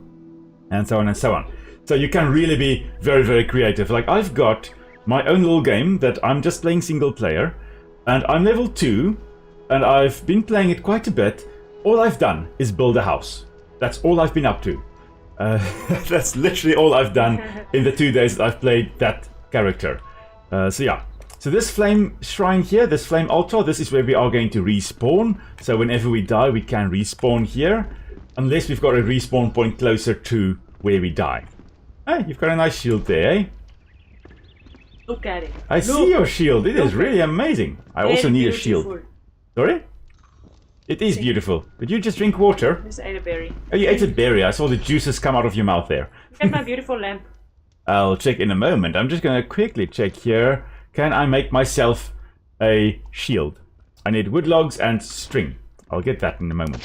and so on and so on. So you can really be very, very creative. Like, I've got my own little game that I'm just playing single player, and I'm level 2, and I've been playing it quite a bit. All I've done is build a house. That's all I've been up to. That's literally all I've done in the 2 days that I've played that character. So yeah. So this flame shrine here, this flame altar, this is where we are going to respawn. So whenever we die, we can respawn here. Unless we've got a respawn point closer to where we die. Hey, you've got a nice shield there, eh? Look at it. I see your shield. It is really amazing. I also need a shield. Sorry? It is beautiful. Did you just drink water? Just ate a berry. Oh, you ate a berry. I saw the juices come out of your mouth there. Look at my beautiful lamp. I'll check in a moment. I'm just going to quickly check here. Can I make myself a shield? I need wood logs and string. I'll get that in a moment.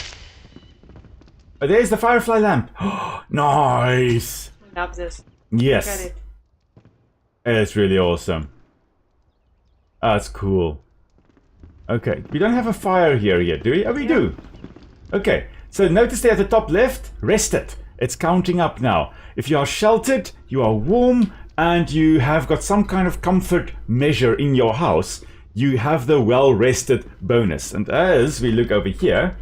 Oh, there's the firefly lamp. Nice. I love this. Yes. Look at it. It's really awesome. That's cool. Okay, we don't have a fire here yet, do we? Oh, we do. Okay, so notice there at the top left, rest it. It's counting up now. If you are sheltered, you are warm, and you have got some kind of comfort measure in your house, you have the well-rested bonus. And as we look over here,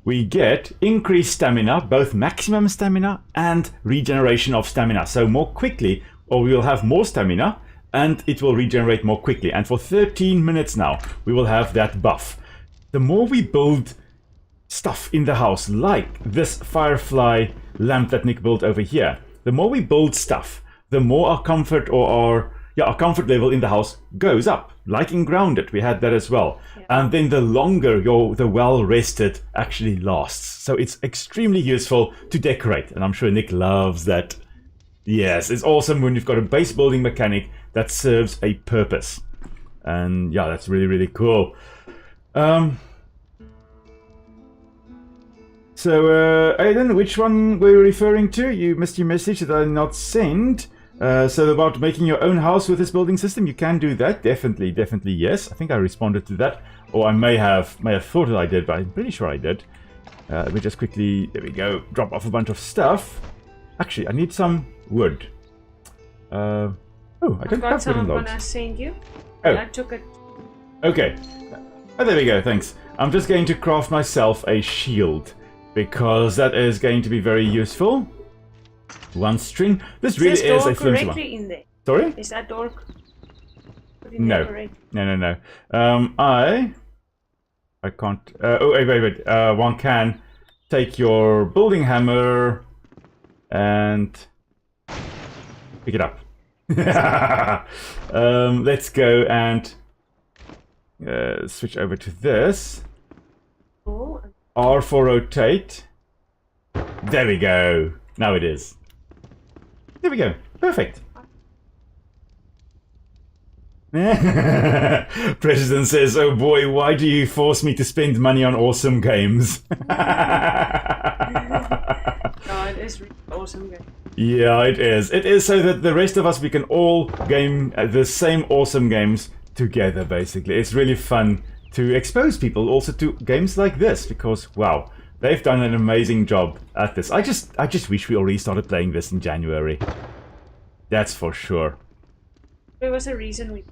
we get increased stamina, both maximum stamina and regeneration of stamina. So more quickly, or we will have more stamina, and it will regenerate more quickly. And for 13 minutes now, we will have that buff. The more we build stuff in the house, like this firefly lamp that Nic built over here, the more we build stuff, the more our comfort or our comfort level in the house goes up. Like in Grounded, we had that as well. Yeah. And then the longer the well-rested actually lasts. So it's extremely useful to decorate, and I'm sure Nic loves that. Yes, it's awesome when you've got a base building mechanic that serves a purpose. And yeah, that's really, really cool. So, Aidan, which one were you referring to? You missed your message that I did not send. So about making your own house with this building system, you can do that. Definitely, definitely, yes. I think I responded to that. Or I may have thought that I did, but I'm pretty sure I did. Let me just quickly, there we go, drop off a bunch of stuff. Actually, I need some wood. Oh, I don't have wooden logs. I sent you. Oh. I took it. Okay. Oh, there we go, thanks. I'm just going to craft myself a shield, because that is going to be very useful. One string. This really is a flimsy one. In there? Sorry? Is that door? No. No. I can't. Oh, wait. One can take your building hammer and pick it up. Let's go and switch over to this. Oh. R for rotate. There we go. Now it is. There we go. Perfect. President says, "Oh boy, why do you force me to spend money on awesome games?" No, it is really awesome game. Yeah, it is. It is so that the rest of us, we can all game the same awesome games together, basically. It's really fun to expose people also to games like this, because, wow, they've done an amazing job at this. I just wish we already started playing this in January. That's for sure. There was a reason we...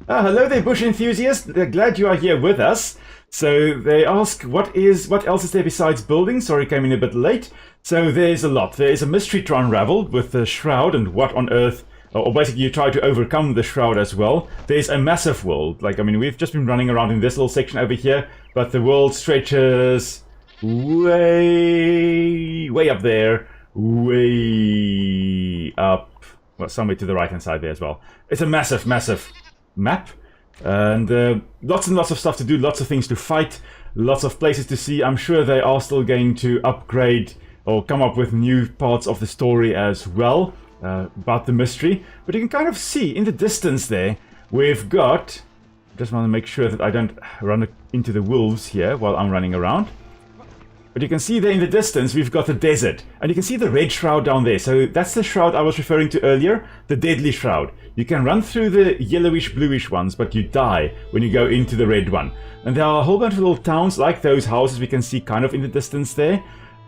Hello there, bush enthusiast. They're glad you are here with us. So they ask, what else is there besides buildings? Sorry, came in a bit late. So there's a lot. There is a mystery to unravel with the Shroud and what on earth, or basically you try to overcome the Shroud as well. There's a massive world. Like, I mean, we've just been running around in this little section over here, but the world stretches way up there, way up, well, somewhere to the right-hand side there as well. It's a massive, massive map. And lots of stuff to do, lots of things to fight, lots of places to see. I'm sure they are still going to upgrade or come up with new parts of the story as well about the mystery. But you can kind of see in the distance there, we've got... Just want to make sure that I don't run into the wolves here while I'm running around. But you can see there in the distance, we've got the desert. And you can see the red shroud down there. So that's the shroud I was referring to earlier, the deadly shroud. You can run through the yellowish, bluish ones, but you die when you go into the red one. And there are a whole bunch of little towns like those houses we can see kind of in the distance there.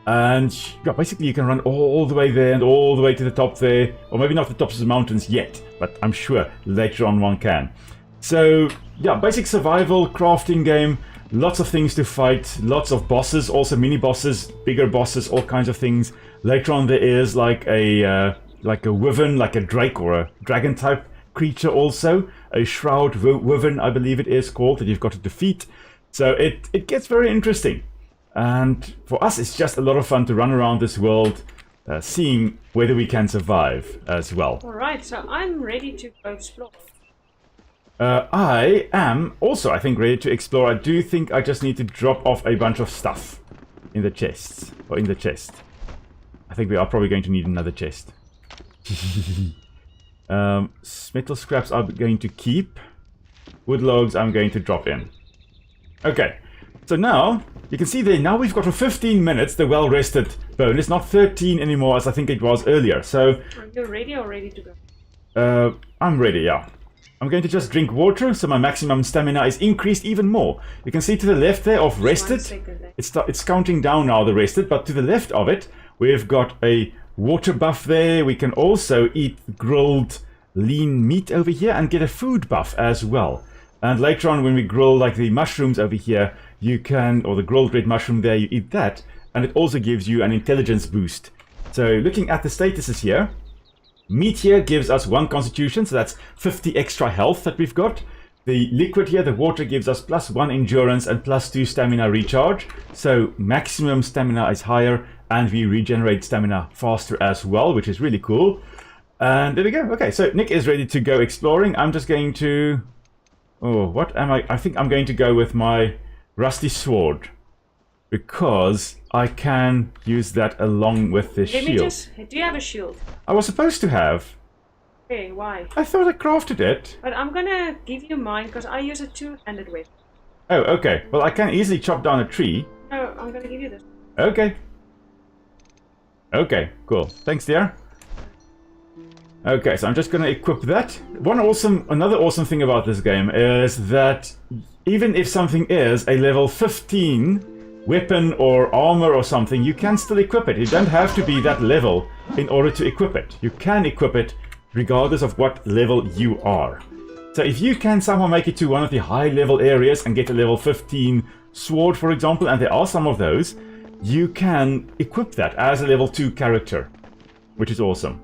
And yeah, basically you can run all the way there and all the way to the top there. Or maybe not the tops of the mountains yet, but I'm sure later on one can. So yeah, basic survival crafting game. Lots of things to fight, lots of bosses, also mini bosses, bigger bosses, all kinds of things. Later on there is like a wyvern, like a drake or a dragon type creature also. A shroud wyvern, I believe it is called, that you've got to defeat. So it gets very interesting. And for us it's just a lot of fun to run around this world, seeing whether we can survive as well. Alright, so I'm ready to go explore. I am also, I think, ready to explore. I do think I just need to drop off a bunch of stuff in the chests, or in the chest. I think we are probably going to need another chest. Metal scraps I'm going to keep. Wood logs I'm going to drop in. Okay, so now, you can see there, now we've got for 15 minutes the well-rested bonus, not 13 anymore as I think it was earlier. So, are you ready or ready to go? I'm ready, yeah. I'm going to just drink water, so my maximum stamina is increased even more. You can see to the left there of rested, it's counting down now the rested, but to the left of it, we've got a water buff there. We can also eat grilled lean meat over here and get a food buff as well. And later on when we grill like the mushrooms over here, you can, or the grilled red mushroom there, you eat that, and it also gives you an intelligence boost. So looking at the statuses here, meat here gives us 1 constitution, so that's 50 extra health that we've got. The liquid here, the water, gives us +1 endurance and +2 stamina recharge. So maximum stamina is higher and we regenerate stamina faster as well, which is really cool. And there we go. Okay, so Nick is ready to go exploring. I'm just going to... Oh, what am I? I think I'm going to go with my rusty sword, because I can use that along with the shield. Do you have a shield? I was supposed to have. Okay, why? I thought I crafted it. But I'm gonna give you mine, because I use a two-handed weapon. Oh, okay. Well, I can easily chop down a tree. No, I'm gonna give you this. Okay. Okay, cool. Thanks, dear. Okay, so I'm just gonna equip that. Another awesome thing about this game is that even if something is a level 15 weapon or armor or something, you can still equip it. You don't have to be that level in order to equip it. You can equip it regardless of what level you are. So if you can somehow make it to one of the high level areas and get a level 15 sword, for example, and there are some of those, you can equip that as a level 2 character, which is awesome.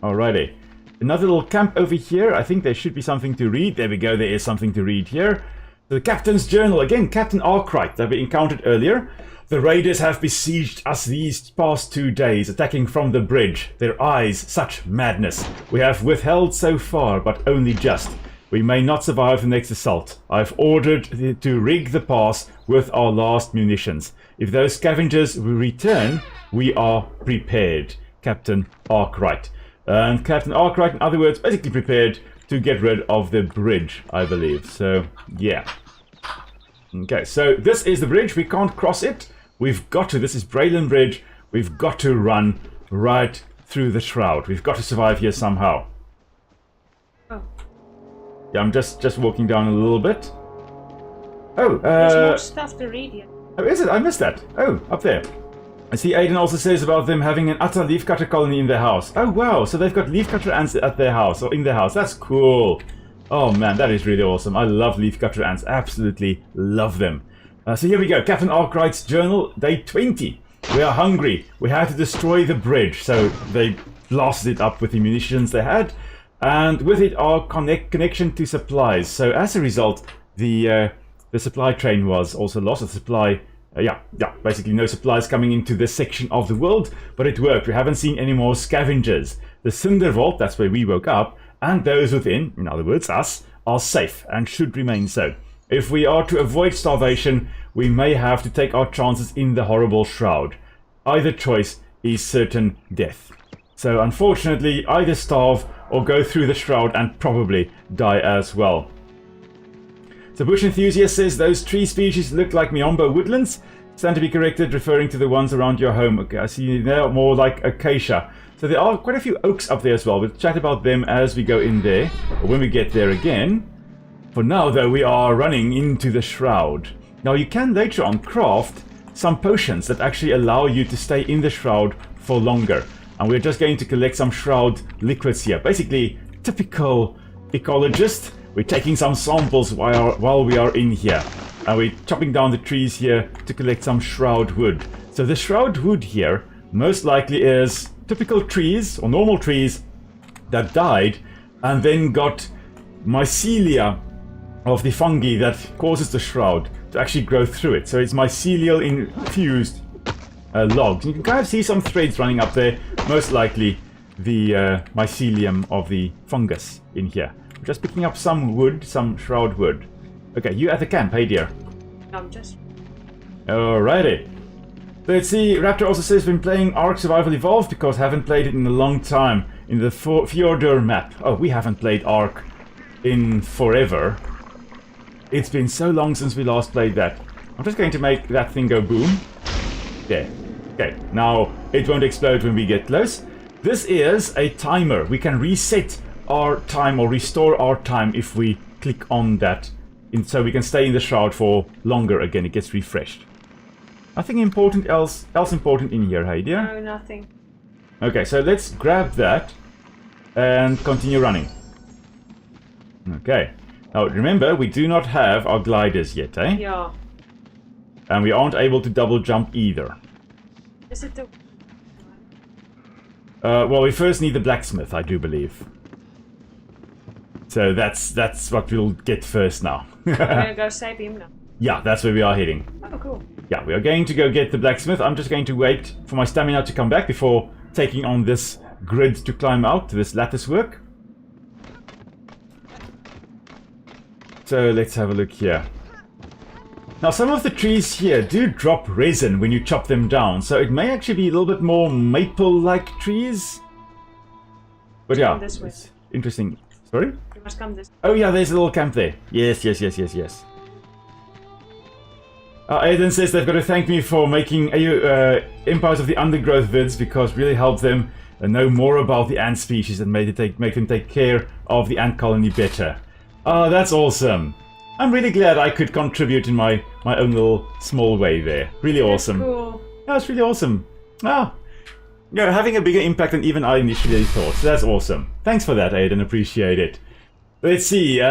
Alrighty. Another little camp over here. I think there should be something to read. There we go, there is something to read here. The Captain's Journal. Again, Captain Arkwright that we encountered earlier. The raiders have besieged us these past 2 days, attacking from the bridge. Their eyes, such madness. We have withheld so far, but only just. We may not survive the next assault. I've ordered to rig the pass with our last munitions. If those scavengers return, we are prepared. Captain Arkwright. And Captain Arkwright, in other words, basically prepared to get rid of the bridge, I believe. So, yeah. Okay, so this is the bridge. We can't cross it. We've got to. This is Braylon Bridge. We've got to run right through the Shroud. We've got to survive here somehow. Oh. Yeah, I'm just walking down a little bit. Oh, there's more stuff to read here. Oh, is it? I missed that. Oh, up there. I see Aiden also says about them having an utter leafcutter colony in their house. Oh, wow. So they've got leafcutter ants at their house, or in their house. That's cool. Oh man, that is really awesome. I love leafcutter ants. Absolutely love them. So here we go. Captain Arkwright's journal, day 20. We are hungry. We had to destroy the bridge. So they blasted it up with the munitions they had. And with it our connection to supplies. So as a result, the supply train was also lost. The supply, basically no supplies coming into this section of the world. But it worked. We haven't seen any more scavengers. The Cinder Vault, that's where we woke up, and those within, in other words us, are safe and should remain so. If we are to avoid starvation, we may have to take our chances in the horrible shroud. Either choice is certain death. So unfortunately, either starve or go through the shroud and probably die as well. So Bush Enthusiast says those tree species look like Miombo woodlands. Stand to be corrected, referring to the ones around your home. Okay, I see they're more like acacia. So there are quite a few oaks up there as well. We'll chat about them as we go in there, or when we get there again. For now, though, we are running into the shroud. Now, you can later on craft some potions that actually allow you to stay in the shroud for longer. And we're just going to collect some shroud liquids here. Basically, typical ecologist. We're taking some samples while we are in here. And we're chopping down the trees here to collect some shroud wood. So the shroud wood here most likely is typical trees or normal trees that died and then got mycelia of the fungi that causes the shroud to actually grow through it. So it's mycelial infused logs. You can kind of see some threads running up there, most likely the mycelium of the fungus in here. I'm just picking up some wood, some shroud wood. Okay, you at the camp, hey dear. I'm just... Alrighty. Let's see, Raptor also says been playing Ark Survival Evolved because haven't played it in a long time in the Fjordur map. Oh, we haven't played Ark in forever. It's been so long since we last played that. I'm just going to make that thing go boom. There. Okay, now it won't explode when we get close. This is a timer. We can reset our time or restore our time if we click on that. So we can stay in the shroud for longer again. It gets refreshed. Nothing important else important in here, hey dear? No, nothing. Okay, so let's grab that and continue running. Okay. Now remember, we do not have our gliders yet, eh? Yeah. And we aren't able to double jump either. Is it the... Well, we first need the blacksmith, I do believe. So that's what we'll get first now. We're gonna go save him now. Yeah, that's where we are heading. Oh, cool. Yeah, we are going to go get the blacksmith. I'm just going to wait for my stamina to come back before taking on this grid to climb out to this lattice work. So let's have a look here. Now some of the trees here do drop resin when you chop them down, so it may actually be a little bit more maple-like trees. But yeah, This way. it's interesting. Sorry? You must come this... Oh yeah, there's a little camp there. Yes. Aiden says they've got to thank me for making Empires of the Undergrowth vids because really helped them know more about the ant species and make them take care of the ant colony better. Oh, that's awesome. I'm really glad I could contribute in my own little small way there. Really awesome. Cool. That's really awesome. Ah, yeah, having a bigger impact than even I initially thought. So that's awesome. Thanks for that, Aiden. Appreciate it. Let's see.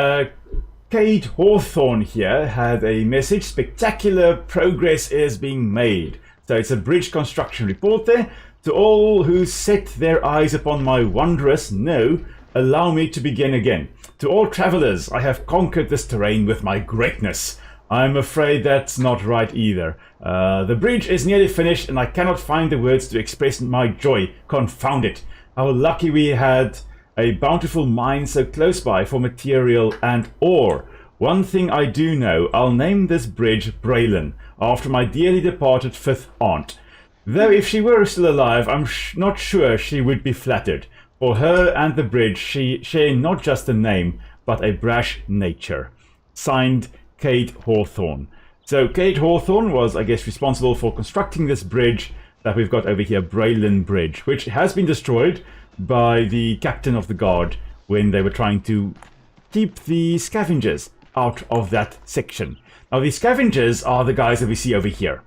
Kate Hawthorne here had a message. Spectacular progress is being made. So it's a bridge construction report there. To all who set their eyes upon my wondrous no, allow me to begin again. To all travelers, I have conquered this terrain with my greatness. I'm afraid that's not right either. The bridge is nearly finished and I cannot find the words to express my joy. Confound it. How lucky we had a bountiful mine so close by for material and ore. One thing I do know, I'll name this bridge Braylon, after my dearly departed fifth aunt. Though if she were still alive, I'm not sure she would be flattered. For her and the bridge, she share not just a name, but a brash nature. Signed, Kate Hawthorne. So Kate Hawthorne was, I guess, responsible for constructing this bridge that we've got over here, Braylon Bridge, which has been destroyed by the captain of the guard when they were trying to keep the scavengers out of that section. Now, the scavengers are the guys that we see over here.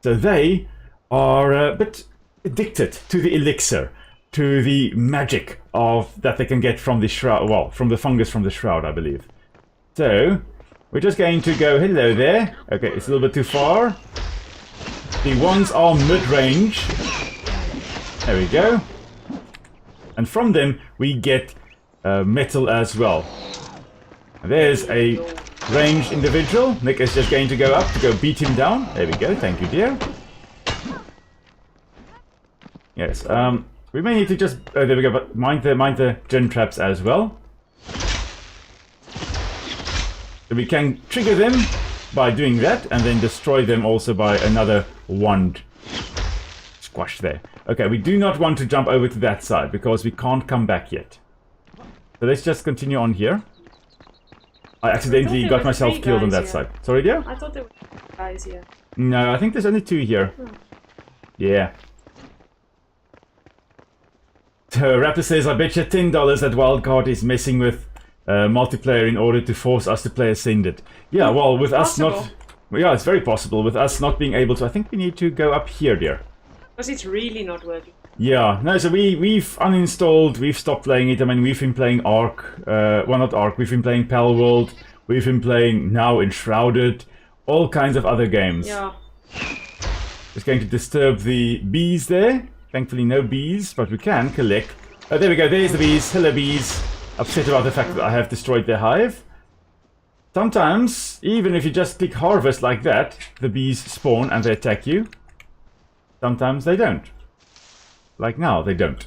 So they are a bit addicted to the elixir. to the magic of that they can get from the shroud. Well, from the fungus from the shroud, I believe. So we're just going to go hello there. Okay, it's a little bit too far. The ones are mid-range. There we go. And from them we get metal as well. There's a ranged individual. Nick is just going to go up to go beat him down. There we go. Thank you, dear. Yes. We may need to just. Oh, there we go. But mind the gen traps as well. So we can trigger them by doing that, and then destroy them also by another wand. Squash there. Okay, we do not want to jump over to that side because we can't come back yet. So let's just continue on here. I accidentally got myself killed on that side. Sorry, dear? I thought there were guys here. No, I think there's only 2 here. Yeah. So Raptor says, I bet you $10 that Wildcard is messing with multiplayer in order to force us to play Ascended. Yeah, well, with us not... Well, yeah, it's very possible. With us not being able to... I think we need to go up here, dear. Because it's really not working. Yeah, no, so we've uninstalled, we've stopped playing it. I mean, we've been playing Ark, well, not Ark, we've been playing Pal World, we've been playing now Enshrouded, all kinds of other games. Yeah. Just going to disturb the bees there. Thankfully no bees, but we can collect. Oh, there we go, there's the bees. Hello, bees. Upset about the fact that I have destroyed their hive. Sometimes, even if you just click harvest like that, the bees spawn and they attack you. Sometimes they don't. Like now, they don't.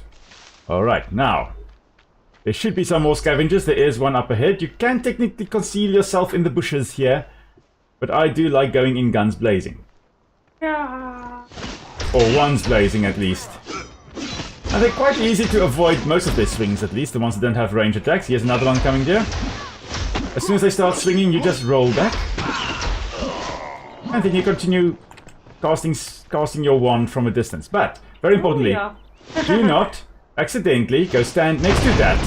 Alright, now. There should be some more scavengers. There is one up ahead. You can technically conceal yourself in the bushes here. But I do like going in guns blazing. Yeah. Or ones blazing, at least. And they're quite easy to avoid most of their swings, at least. The ones that don't have range attacks. Here's another one coming there. As soon as they start swinging, you just roll back. And then you continue casting your wand from a distance. But, very importantly, do not accidentally go stand next to that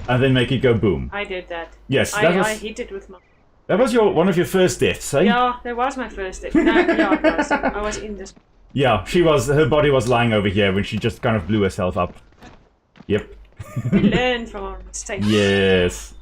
and then make it go boom. I did that. Yes, I hit it with my... That was one of your first deaths, eh? Yeah, that was my first death. No, yeah, it was. I was in this... Yeah, her body was lying over here when she just kind of blew herself up. Yep. We learned from our mistakes. Yes.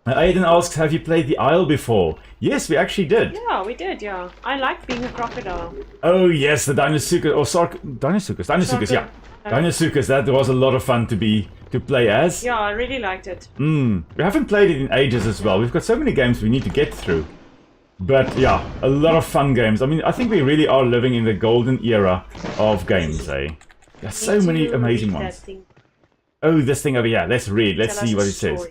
Aiden asks, have you played the Isle before? Yes, we actually did. Yeah, we did, yeah. I like being a crocodile. Oh yes, the Dinosuchus, or Dinosuchus, yeah. Dinosuchus, that was a lot of fun to play as. Yeah, I really liked it. We haven't played it in ages as well. We've got so many games we need to get through. But yeah, a lot of fun games. I mean, I think we really are living in the golden era of games, eh? There's so many amazing ones. Oh, this thing over here. Let's read. Let's see what it says.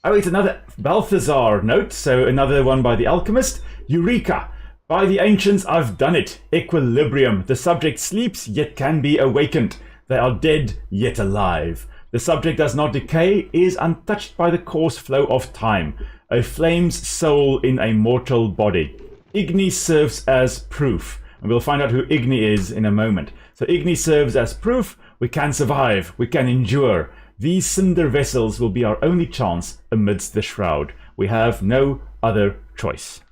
Oh, it's another Balthazar note, so another one by the Alchemist. Eureka! By the ancients, I've done it. Equilibrium. The subject sleeps, yet can be awakened. They are dead, yet alive. The subject does not decay, is untouched by the course flow of time. A flame's soul in a mortal body. Igni serves as proof. And we'll find out who Igni is in a moment. So Igni serves as proof. We can survive. We can endure. These cinder vessels will be our only chance amidst the shroud. We have no other choice.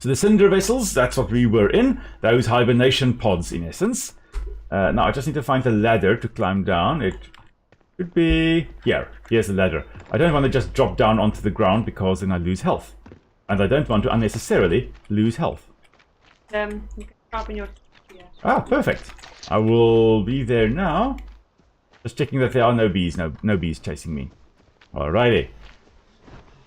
So the cinder vessels, that's what we were in. Those hibernation pods, in essence. Now I just need to find the ladder to climb down. It should be... here. Here's the ladder. I don't want to just drop down onto the ground because then I lose health. And I don't want to unnecessarily lose health. You can sharpen your... Yeah. Ah, perfect. I will be there now. Just checking that there are no bees. No bees chasing me. Alrighty.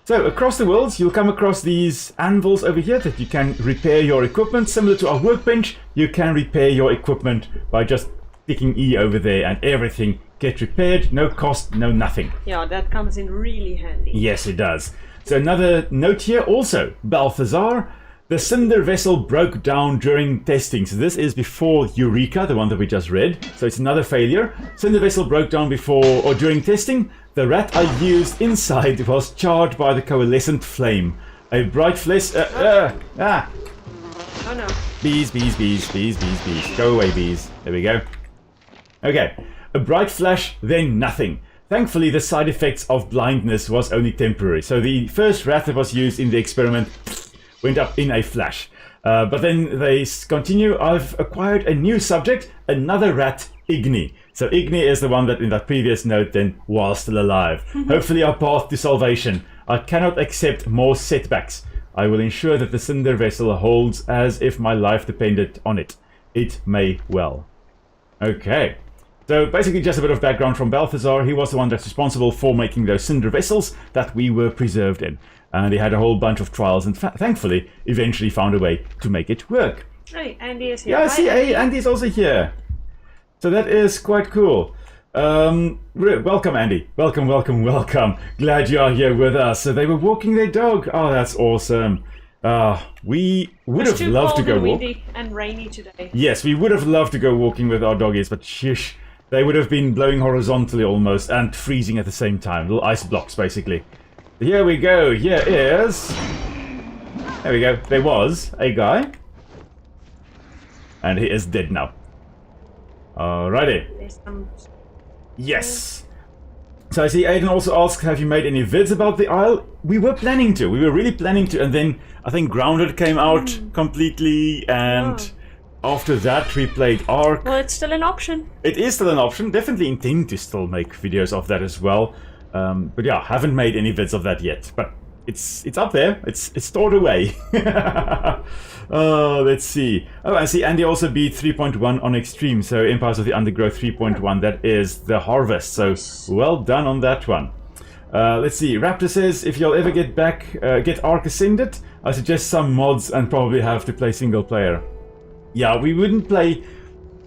So, across the worlds, you'll come across these anvils over here that you can repair your equipment. Similar to our workbench, you can repair your equipment by just sticking E over there and everything gets repaired. No cost, no nothing. Yeah, that comes in really handy. Yes, it does. So another note here also. Balthazar. The cinder vessel broke down during testing. So this is before Eureka, the one that we just read. So it's another failure. Cinder vessel broke down before or during testing. The rat I used inside was charged by the coalescent flame. A bright flash... Oh no. Bees. Go away, bees. There we go. Okay. A bright flash, then nothing. Thankfully, the side effects of blindness was only temporary. So the first rat that was used in the experiment went up in a flash. But then they continue, I've acquired a new subject, another rat, Igni. So Igni is the one that in that previous note then was still alive. Hopefully our path to salvation. I cannot accept more setbacks. I will ensure that the cinder vessel holds as if my life depended on it. It may well. Okay. So basically just a bit of background from Balthazar. He was the one that's responsible for making those cinder vessels that we were preserved in. And he had a whole bunch of trials and thankfully eventually found a way to make it work. Hey, Andy is here. Yeah, Hi, see, Andy. Andy's also here. So that is quite cool. Welcome, Andy. Welcome, welcome, welcome. Glad you are here with us. So they were walking their dog. Oh, that's awesome. We would have loved to go walk. Windy and rainy today. Yes, we would have loved to go walking with our doggies, but shush, they would have been blowing horizontally almost and freezing at the same time. Little ice blocks, basically. Here we go. Here is... There we go. There was a guy. And he is dead now. Alrighty. There's some... Yes. So I see Aiden also asks, have you made any vids about the Isle? We were planning to. We were really planning to. And then I think Grounded came out completely. And after that we played Ark. Well, it's still an option. It is still an option. Definitely intend to still make videos of that as well. But yeah, haven't made any vids of that yet. But it's up there. It's stored away. Oh, let's see. Oh, I see Andy also beat 3.1 on Extreme. So Empires of the Undergrowth 3.1. That is the Harvest. So well done on that one. Let's see. Raptor says, if you'll ever get Ark Ascended, I suggest some mods and probably have to play single player. Yeah, we wouldn't play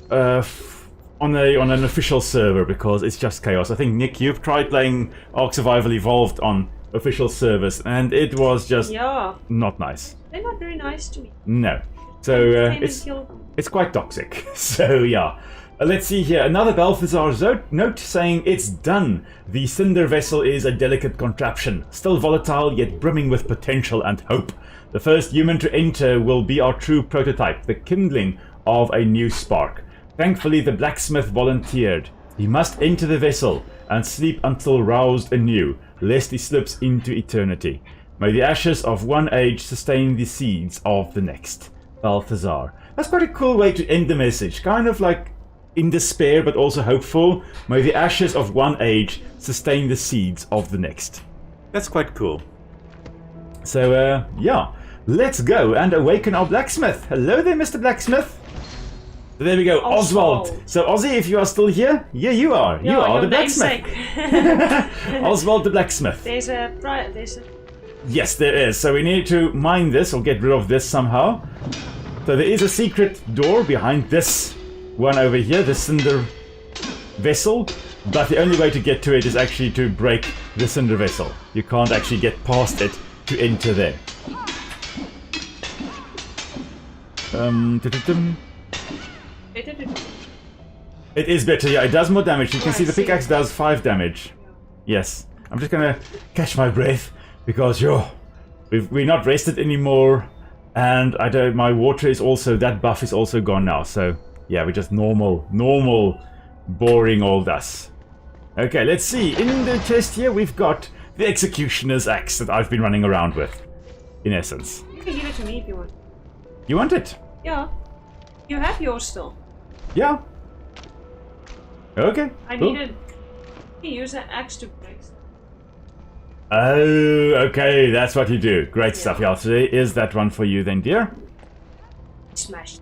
on an official server because it's just chaos. I think, Nick, you've tried playing Ark Survival Evolved on official servers and it was just not nice. They're not very nice to me. No. So it's quite toxic. So yeah. Let's see here. Another Balthazar note saying it's done. The cinder vessel is a delicate contraption, still volatile yet brimming with potential and hope. The first human to enter will be our true prototype, the kindling of a new spark. Thankfully, the blacksmith volunteered. He must enter the vessel and sleep until roused anew, lest he slips into eternity. May the ashes of one age sustain the seeds of the next. Balthazar. That's quite a cool way to end the message. Kind of like in despair, but also hopeful. May the ashes of one age sustain the seeds of the next. That's quite cool. So, yeah. Let's go and awaken our blacksmith. Hello there, Mr. Blacksmith. There we go, Oswald. So, Ozzy, if you are still here, yeah, you are. You are the blacksmith. Oswald the blacksmith. There's a... Yes, there is. So we need to mine this or get rid of this somehow. So there is a secret door behind this one over here, the cinder vessel. But the only way to get to it is actually to break the cinder vessel. You can't actually get past it to enter there. It is better, yeah, it does more damage. You can see the pickaxe does 5 damage. Yes. I'm just gonna catch my breath because we're not rested anymore, and my water is also, that buff is also gone now. So yeah, we're just normal, boring old us. Okay, let's see. In the chest here, we've got the Executioner's Axe that I've been running around with, in essence. You can give it to me if you want. You want it? Yeah. You have yours still. Yeah. Okay. I cool. needed to use an axe to break. Oh, okay, that's what you do. Great stuff. Yeah, so is that one for you then, dear? Smash.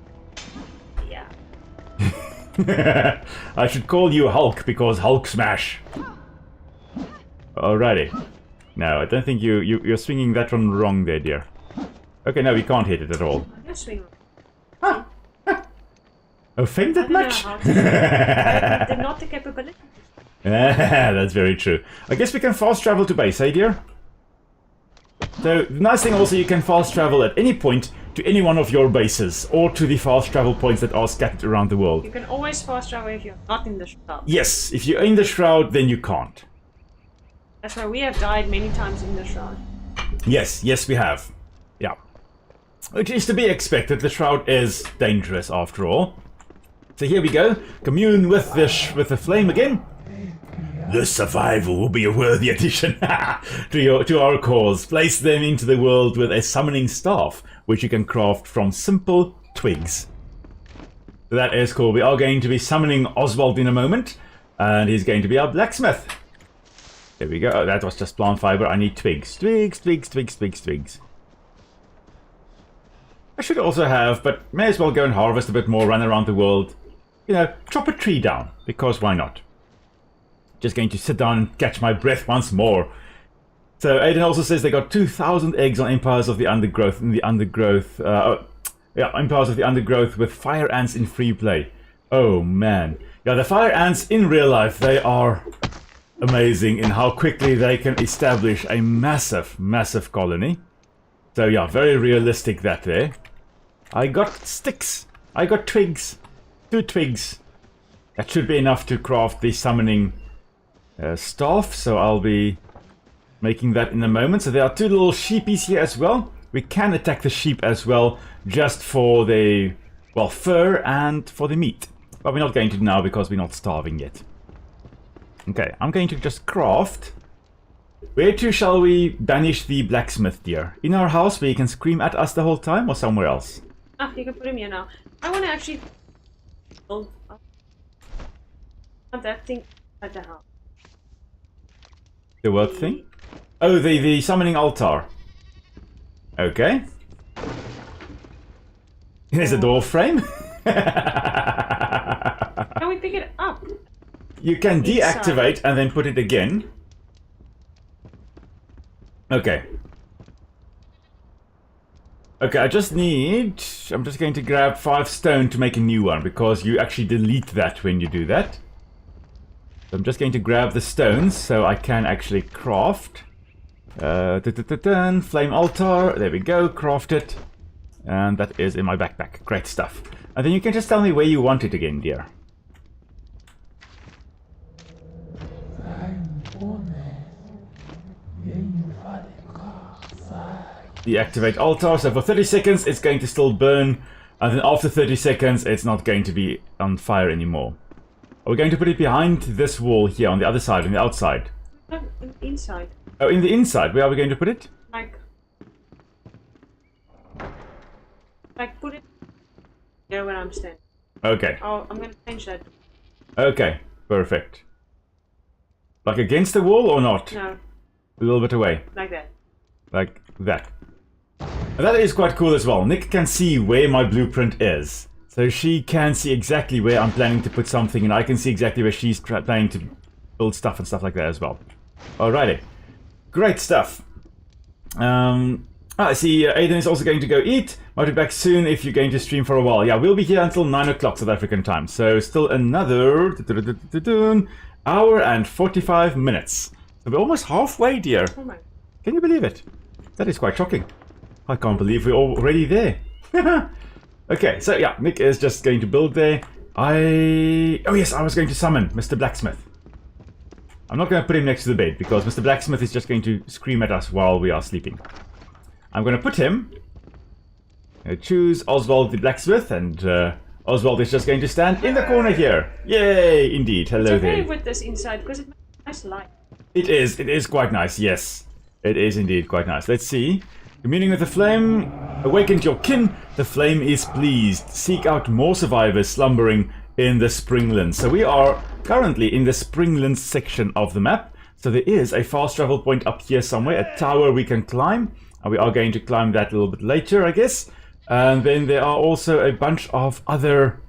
Yeah. I should call you Hulk because Hulk smash. Alrighty. No, I don't think you're swinging that one wrong there, dear. Okay, no, we can't hit it at all. You're swinging. Huh. Offended much? They're not the capability. That's very true. I guess we can fast travel to base, eh, dear? So, the nice thing also, you can fast travel at any point to any one of your bases, or to the fast travel points that are scattered around the world. You can always fast travel if you're not in the Shroud. Yes, if you're in the Shroud, then you can't. That's why we have died many times in the Shroud. Yes, we have. Yeah. Which is to be expected, the Shroud is dangerous after all. So here we go, commune with the flame again. The survival will be a worthy addition to our cause. Place them into the world with a summoning staff, which you can craft from simple twigs. So that is cool. We are going to be summoning Oswald in a moment, and he's going to be our blacksmith. There we go. Oh, that was just plant fiber. I need twigs. Twigs. I should also have, but may as well go and harvest a bit more, run around the world. You know, chop a tree down, because why not? Just going to sit down and catch my breath once more. So Aiden also says they got 2,000 eggs on Empires of the Undergrowth Empires of the Undergrowth with fire ants in free play. Oh man. Yeah, the fire ants in real life, they are amazing in how quickly they can establish a massive colony. So yeah, very realistic that there. I got sticks. I got twigs. 2 twigs. That should be enough to craft the summoning staff, so I'll be making that in a moment. So there are 2 little sheepies here as well. We can attack the sheep as well, just for the, well, fur and for the meat. But we're not going to now because we're not starving yet. Okay, I'm going to just craft. Where to shall we banish the blacksmith, dear? In our house where he can scream at us the whole time, or somewhere else? Ah, you can put him here now. I want to actually build that thing at the house. The what thing? Oh, the summoning altar. Okay. There's a door frame. Can we pick it up? You can deactivate and then put it again. Okay. Okay, I'm just going to grab 5 stone to make a new one, because you actually delete that when you do that. So I'm just going to grab the stones so I can actually craft. Flame altar, there we go, craft it. And that is in my backpack, great stuff. And then you can just tell me where you want it again, dear. Deactivate altar, so for 30 seconds it's going to still burn, and then after 30 seconds it's not going to be on fire anymore. Are we going to put it behind this wall here on the other side, on the outside? No, inside. Oh, in the inside, where are we going to put it? Like put it there where I'm standing. Okay. Oh, I'm going to change that. Okay, perfect. Like against the wall or not? No. A little bit away. Like that. Like that. And that is quite cool as well. Nic can see where my blueprint is. So she can see exactly where I'm planning to put something, and I can see exactly where she's planning to build stuff and stuff like that as well. Alrighty. Great stuff. I see Aiden is also going to go eat. Might be back soon if you're going to stream for a while. Yeah, we'll be here until 9 o'clock South African time. So still another hour and 45 minutes. So we're almost halfway, dear. Oh my. Can you believe it? That is quite shocking. I can't believe we're already there. Okay, so yeah, Nic is just going to build there. Oh yes, I was going to summon Mr. Blacksmith. I'm not going to put him next to the bed, because Mr. Blacksmith is just going to scream at us while we are sleeping. I'm going to put him... choose Oswald the Blacksmith, and Oswald is just going to stand in the corner here. Yay, indeed. Hello it's okay there. with this inside, because it makes a nice light. It is quite nice, yes. It is indeed quite nice. Let's see. Communing with the flame, awakened your kin, the flame is pleased. Seek out more survivors slumbering in the Springlands. So we are currently in the Springlands section of the map. So there is a fast travel point up here somewhere, a tower we can climb. And we are going to climb that a little bit later, I guess. And then there are also a bunch of other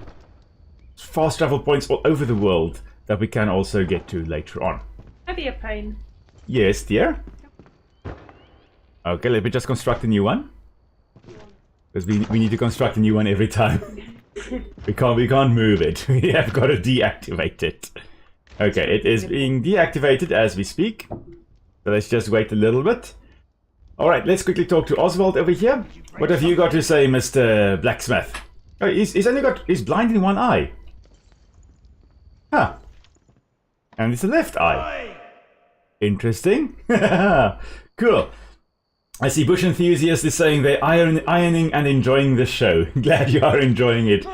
fast travel points all over the world that we can also get to later on. That'd be a pain. Yes, dear. Okay, let me just construct a new one. Because we need to construct a new one every time. we can't move it. We have got to deactivate it. Okay, it is being deactivated as we speak. So let's just wait a little bit. Alright, let's quickly talk to Oswald over here. What have you got to say, Mr. Blacksmith? Oh, he's blind in one eye. Huh. And it's the left eye. Interesting. Cool. I see Bush Enthusiast is saying they're ironing and enjoying the show. Glad you are enjoying it.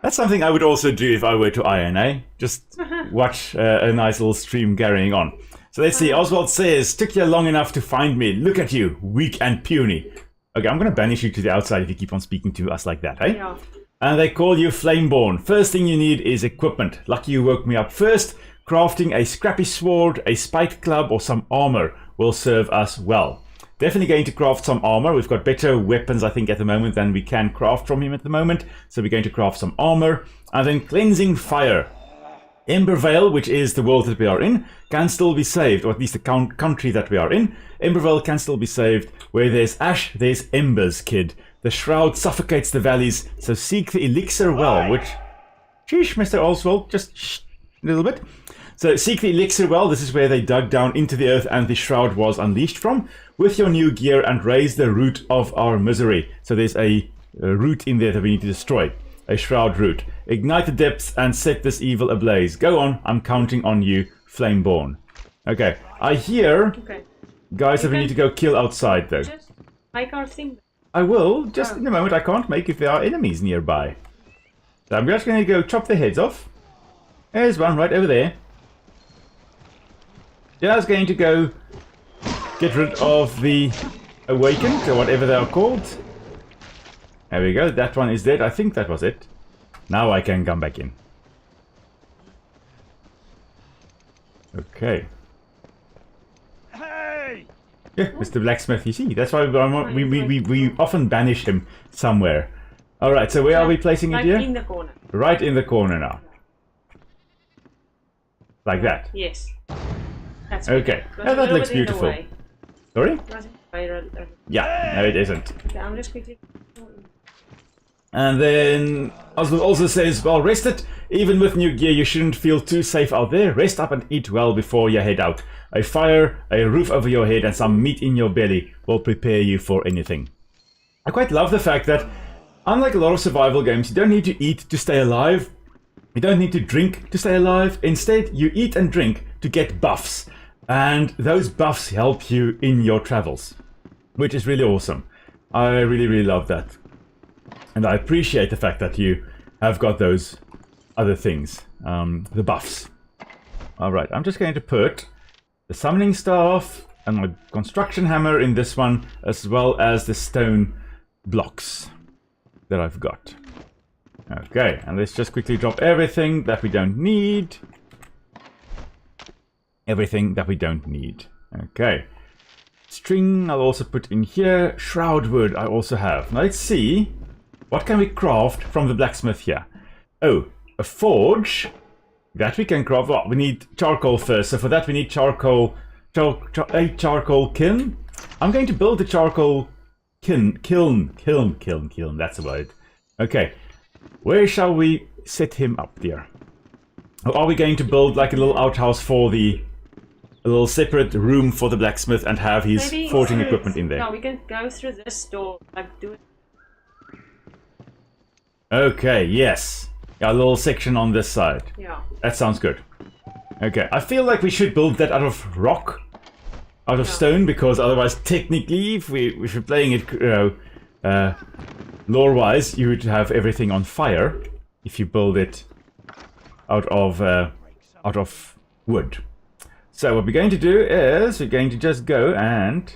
That's something I would also do if I were to iron, eh? Just watch a nice little stream carrying on. So let's see. Oswald says, took you long enough to find me. Look at you, weak and puny. Okay, I'm going to banish you to the outside if you keep on speaking to us like that, hey? Yeah. And they call you Flameborn. First thing you need is equipment. Lucky you woke me up first. Crafting a scrappy sword, a spiked club, or some armor will serve us well. Definitely going to craft some armor. We've got better weapons, I think, at the moment than we can craft from him at the moment. So we're going to craft some armor. And then cleansing fire. Embervale, which is the world that we are in, can still be saved, or at least the country that we are in. Embervale can still be saved. Where there's ash, there's embers, kid. The shroud suffocates the valleys, so seek the elixir well, which... Sheesh, Mr. Oswald, just shh, a little bit. So seek the elixir well. This is where they dug down into the earth and the shroud was unleashed from. With your new gear and raise the root of our misery. So there's a root in there that we need to destroy. A shroud root. Ignite the depths and set this evil ablaze. Go on, I'm counting on you, Flameborn. Okay, I hear guys that we need to go kill outside though. Just make our thing. I will, just in a moment. I can't make if there are enemies nearby. So I'm just going to go chop their heads off. There's one right over there. Just going to go get rid of the awakened, or whatever they are called. There we go, that one is dead. I think that was it. Now I can come back in. Okay. Hey! Yeah, Mr. Blacksmith, you see, that's why we often banish him somewhere. Alright, so where are we placing it here? In the corner. Right in the corner now. Like that. Yes. That's okay. Now that looks beautiful. Sorry? Yeah, no it isn't. Okay, I'm just quickly... And then Oswald also says, well rested. Even with new gear, you shouldn't feel too safe out there. Rest up and eat well before you head out. A fire, a roof over your head, and some meat in your belly will prepare you for anything. I quite love the fact that, unlike a lot of survival games, you don't need to eat to stay alive. You don't need to drink to stay alive. Instead, you eat and drink to get buffs. And those buffs help you in your travels. Which is really awesome. I really, really love that. And I appreciate the fact that you have got those other things. The buffs. Alright, I'm just going to put the summoning staff and my construction hammer in this one, as well as the stone blocks that I've got. Okay, and let's just quickly drop everything that we don't need. Everything that we don't need. Okay. String I'll also put in here. Shroud wood I also have. Now let's see. What can we craft from the blacksmith here? Oh, a forge. That we can craft. Well, we need charcoal first. So for that we need charcoal. A charcoal kiln. I'm going to build a charcoal kiln. That's the word. Okay. Where shall we set him up, dear? Or are we going to build like a little outhouse for a little separate room for the blacksmith and have his forging equipment in there? No, we can go through this door. Like do it. Okay, yes. Yeah, a little section on this side. Yeah. That sounds good. Okay, I feel like we should build that out of rock, out of stone, because otherwise, technically, if we're playing it, lore-wise, you would have everything on fire if you build it out of wood. So what we're going to do is we're going to just go and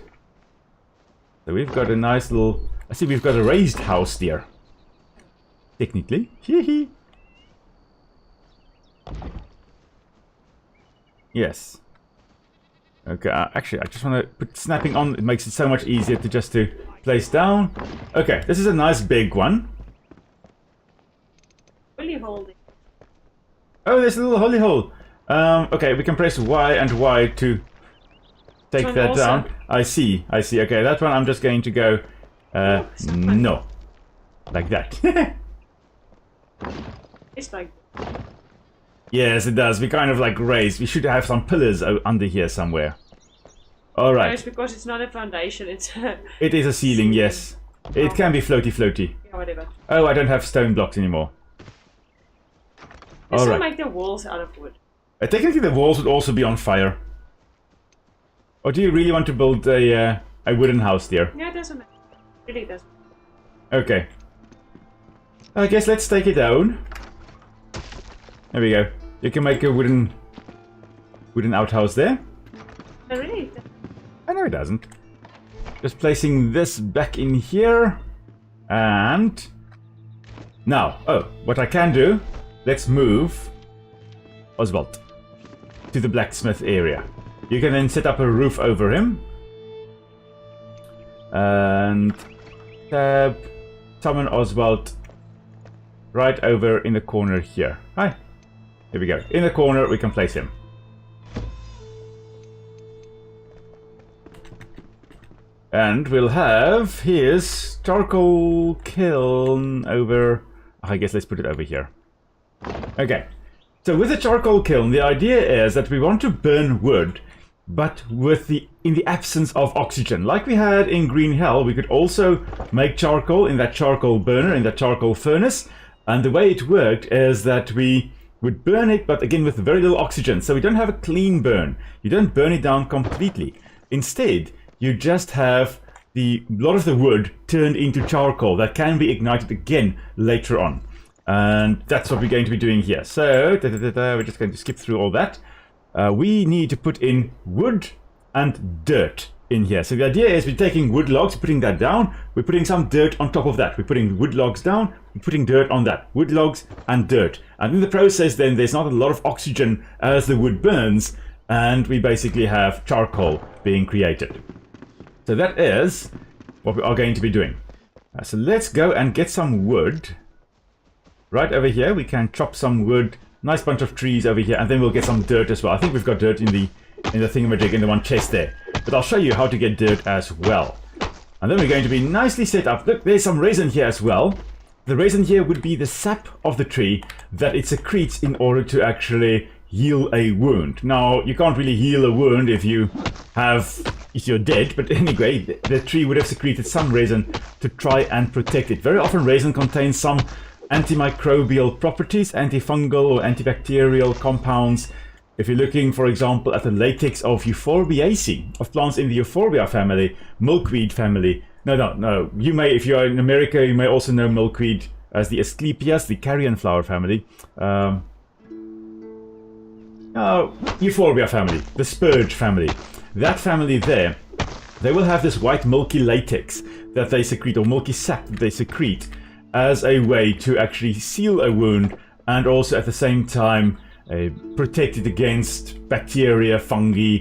so we've got a nice little. I see we've got a raised house there. Technically. Yes. Okay, actually, I just want to put snapping on. It makes it so much easier to just to place down. Okay, this is a nice big one. Really holding. Oh, there's a little holy hole. Okay, we can press Y and Y to take that down. I see. Okay, that one I'm just going to go, no. Like that. It's like... Yes, it does. We kind of like raised. We should have some pillars under here somewhere. Alright. No, it's because it's not a foundation, it's a... It is a ceiling, yes. It can be floaty. Yeah, whatever. Oh, I don't have stone blocks anymore. Let's not make the walls out of wood. Technically the walls would also be on fire. Or do you really want to build a wooden house there? Yeah, it doesn't matter. It really doesn't. Okay. I guess let's take it down. There we go. You can make a wooden outhouse there. Oh, really? I know it doesn't. Just placing this back in here. And now, oh, what I can do, let's move Oswald to the blacksmith area. You can then set up a roof over him. And tab, summon Oswald right over in the corner here. Hi. Here we go. In the corner, we can place him. And we'll have his charcoal kiln over... I guess let's put it over here. Okay. So with the charcoal kiln, the idea is that we want to burn wood, but in the absence of oxygen. Like we had in Green Hell, we could also make charcoal in that charcoal burner, in that charcoal furnace. And the way it worked is that we would burn it, but again with very little oxygen. So we don't have a clean burn. You don't burn it down completely. Instead, you just have a lot of the wood turned into charcoal that can be ignited again later on. And that's what we're going to be doing here. So, we're just going to skip through all that. We need to put in wood and dirt in here. So the idea is we're taking wood logs, putting that down, we're putting some dirt on top of that. We're putting wood logs down, we're putting dirt on that. Wood logs and dirt. And in the process then there's not a lot of oxygen as the wood burns, and we basically have charcoal being created. So that is what we are going to be doing. So let's go and get some wood. Right over here we can chop some wood. Nice bunch of trees over here, and then we'll get some dirt as well. I think we've got dirt in the thingamajig, in the one chest there. But I'll show you how to get dirt as well. And then we're going to be nicely set up. Look, there's some resin here as well. The resin here would be the sap of the tree that it secretes in order to actually heal a wound. Now, you can't really heal a wound if you're dead, but anyway, the tree would have secreted some resin to try and protect it. Very often resin contains some antimicrobial properties, antifungal or antibacterial compounds. If you're looking, for example, at the latex of Euphorbiaceae, of plants in the Euphorbia family, milkweed family. No. You may, if you are in America, you may also know milkweed as the Asclepias, the carrion flower family. Euphorbia family, the spurge family. That family there, they will have this white milky latex that they secrete, or milky sap that they secrete, as a way to actually seal a wound and also at the same time protect it against bacteria, fungi,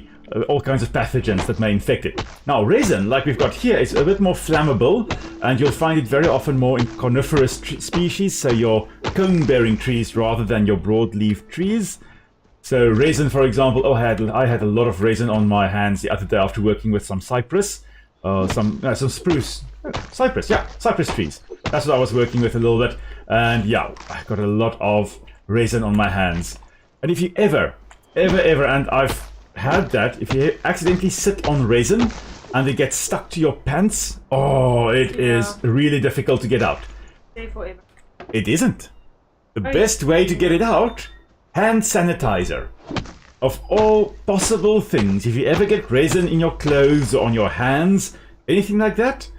all kinds of pathogens that may infect it. Now resin, like we've got here, is a bit more flammable, and you'll find it very often more in coniferous species, so your cone-bearing trees rather than your broadleaf trees. So resin, for example, I had a lot of resin on my hands the other day after working with some cypress, some spruce, cypress trees. That's what I was working with a little bit, and yeah, I got a lot of resin on my hands. And if you ever, and I've had that, if you accidentally sit on resin and it gets stuck to your pants, it is really difficult to get out. Stay forever. It isn't. The best way to get it out, hand sanitizer. Of all possible things, if you ever get resin in your clothes or on your hands, anything like that,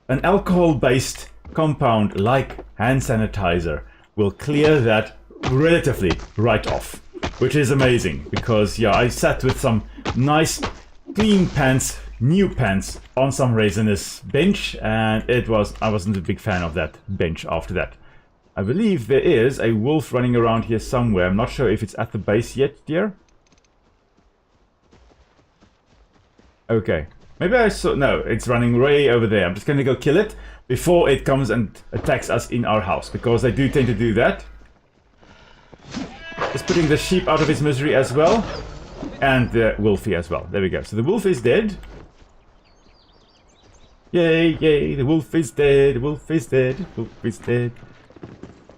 an alcohol-based compound like hand sanitizer will clear that relatively right off, which is amazing because I sat with some nice clean pants, new pants on some resinous bench, and I wasn't a big fan of that bench after that. I believe there is a wolf running around here somewhere. I'm not sure if it's at the base yet, dear. Okay. Maybe I saw... No, it's running way over there. I'm just going to go kill it before it comes and attacks us in our house, because they do tend to do that. Just putting the sheep out of his misery as well. And the wolfie as well. There we go. So the wolf is dead. Yay, the wolf is dead, the wolf is dead, the wolf is dead.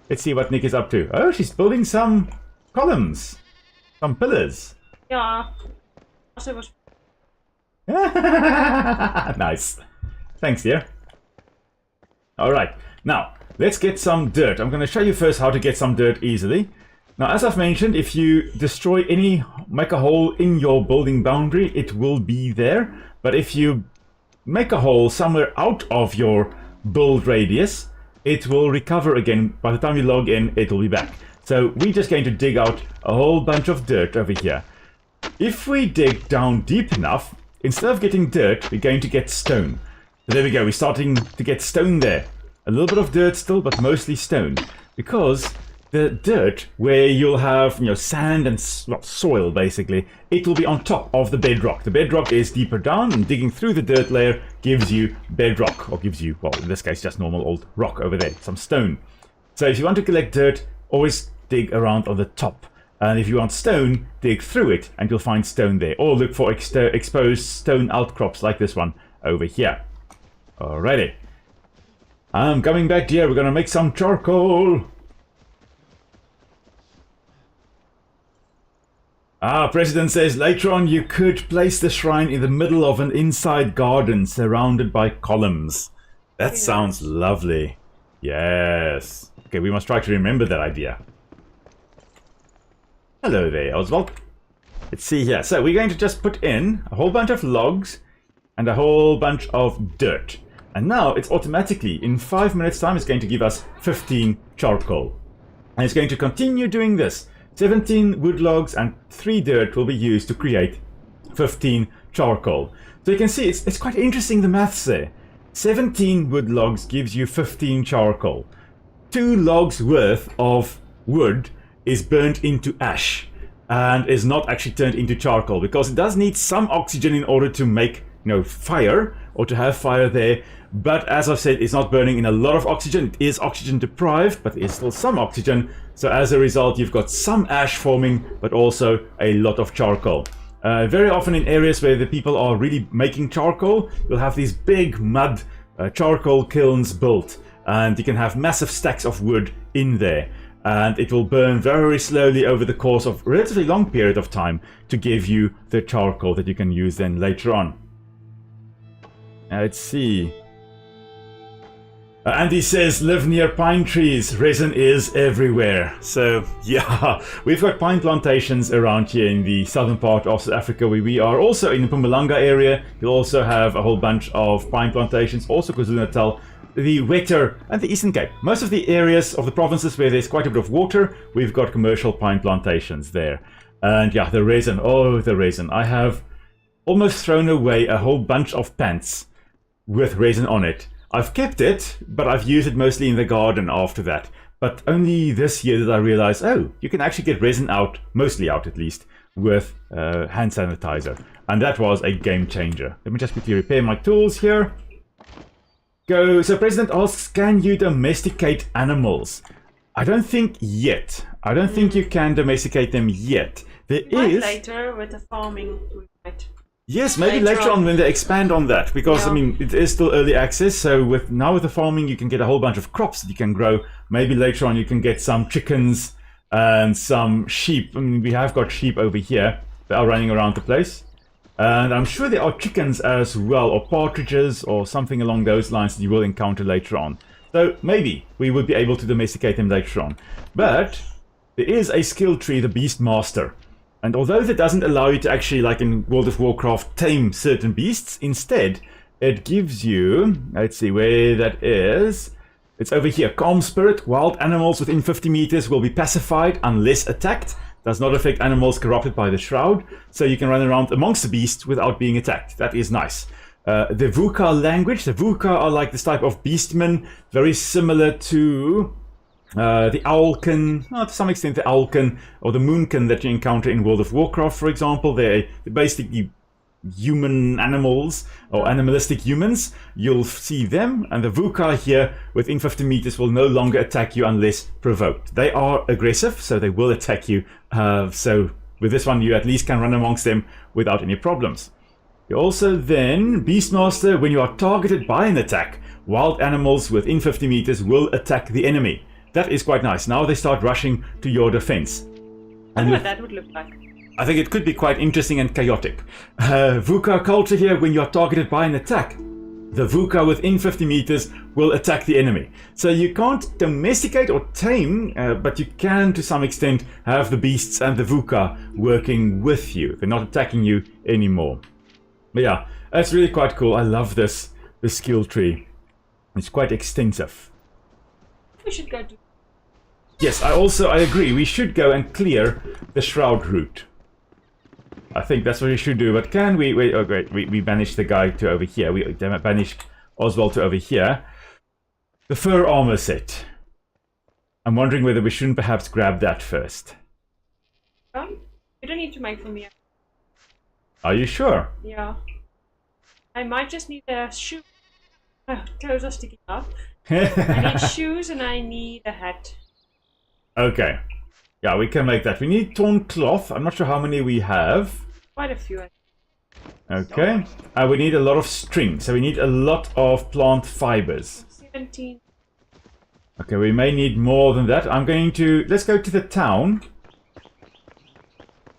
Let's see what Nic is up to. Oh, she's building some columns. Some pillars. Yeah. Also was... Nice. Thanks, dear. Alright, now, let's get some dirt. I'm going to show you first how to get some dirt easily. Now, as I've mentioned, if you destroy make a hole in your building boundary, it will be there. But if you make a hole somewhere out of your build radius, it will recover again. By the time you log in, it will be back. So we're just going to dig out a whole bunch of dirt over here. If we dig down deep enough, instead of getting dirt, we're going to get stone. So there we go, we're starting to get stone there. A little bit of dirt still, but mostly stone. Because the dirt, where you'll have, sand and soil, basically, it will be on top of the bedrock. The bedrock is deeper down, and digging through the dirt layer gives you bedrock, or gives you, well, in this case, just normal old rock over there, some stone. So if you want to collect dirt, always dig around on the top. And if you want stone, dig through it, and you'll find stone there. Or look for exposed stone outcrops like this one over here. Alrighty. I'm coming back here. We're going to make some charcoal. President says later on you could place the shrine in the middle of an inside garden surrounded by columns. That sounds lovely. Yes. Okay, we must try to remember that idea. Hello there, Oswald. Let's see here. So we're going to just put in a whole bunch of logs and a whole bunch of dirt. And now it's automatically, in 5 minutes time, it's going to give us 15 charcoal. And it's going to continue doing this. 17 wood logs and 3 dirt will be used to create 15 charcoal. So you can see it's quite interesting, the maths there. 17 wood logs gives you 15 charcoal. 2 logs worth of wood is burnt into ash and is not actually turned into charcoal, because it does need some oxygen in order to make fire, or to have fire there. But as I've said, it's not burning in a lot of oxygen. It is oxygen deprived, but there is still some oxygen. So as a result, you've got some ash forming, but also a lot of charcoal. Very often in areas where the people are really making charcoal, you'll have these big mud charcoal kilns built, and you can have massive stacks of wood in there. And it will burn very slowly over the course of a relatively long period of time to give you the charcoal that you can use then later on. Let's see. Andy says, live near pine trees. Resin is everywhere. So, yeah, we've got pine plantations around here in the southern part of South Africa where we are. Also in the Mpumalanga area, you'll also have a whole bunch of pine plantations. Also KwaZulu-Natal, the wetter, and the Eastern Cape. Most of the areas of the provinces where there's quite a bit of water, we've got commercial pine plantations there. And yeah, the resin. Oh, the resin. I have almost thrown away a whole bunch of pants with resin on it. I've kept it, but I've used it mostly in the garden after that. But only this year did I realize, oh, you can actually get resin out, mostly out at least, with hand sanitizer. And that was a game changer. Let me just quickly repair my tools here. Go. So President asks, can you domesticate animals? I don't think yet. I don't think you can domesticate them yet. There is... later with the farming, we might... Yes, maybe later on when they expand on that, because I mean it is still early access. So with the farming, you can get a whole bunch of crops that you can grow. Maybe later on you can get some chickens and some sheep. I mean, we have got sheep over here that are running around the place, and I'm sure there are chickens as well, or partridges, or something along those lines that you will encounter later on. So maybe we would be able to domesticate them later on. But there is a skill tree, the Beast Master. And although that doesn't allow you to actually, like in World of Warcraft, tame certain beasts, instead it gives you, let's see where that is, it's over here, Calm Spirit. Wild animals within 50 meters will be pacified unless attacked. Does not affect animals corrupted by the Shroud, so you can run around amongst the beasts without being attacked. That is nice. The Vuka language, the Vuka are like this type of beastmen, very similar to... the Owlkin, to some extent the Owlkin or the Moonkin that you encounter in World of Warcraft, for example. They're basically human animals, or animalistic humans. You'll see them, and the Vuka here within 50 meters will no longer attack you unless provoked. They are aggressive, so they will attack you. So with this one, you at least can run amongst them without any problems. You also then, Beastmaster, when you are targeted by an attack, wild animals within 50 meters will attack the enemy. That is quite nice. Now they start rushing to your defense. I wonder what that would look like. I think it could be quite interesting and chaotic. Vuka culture here, when you are targeted by an attack, the Vuka within 50 meters will attack the enemy. So you can't domesticate or tame, but you can to some extent have the beasts and the Vuka working with you. They're not attacking you anymore. But yeah, that's really quite cool. I love this skill tree. It's quite extensive. We should go do... Yes, I agree. We should go and clear the Shroud route. I think that's what we should do. But can we... Wait, oh great. We banished the guy to over here. We banished Oswald to over here. The fur armor set. I'm wondering whether we shouldn't perhaps grab that first. You don't need to make for me. Are you sure? Yeah. I might just need a shoe. Clothes are sticking up. I need shoes and I need a hat. Okay. Yeah, we can make that. We need torn cloth. I'm not sure how many we have. Quite a few. Okay. We need a lot of string. So we need a lot of plant fibers. 17. Okay, we may need more than that. I'm going to... Let's go to the town.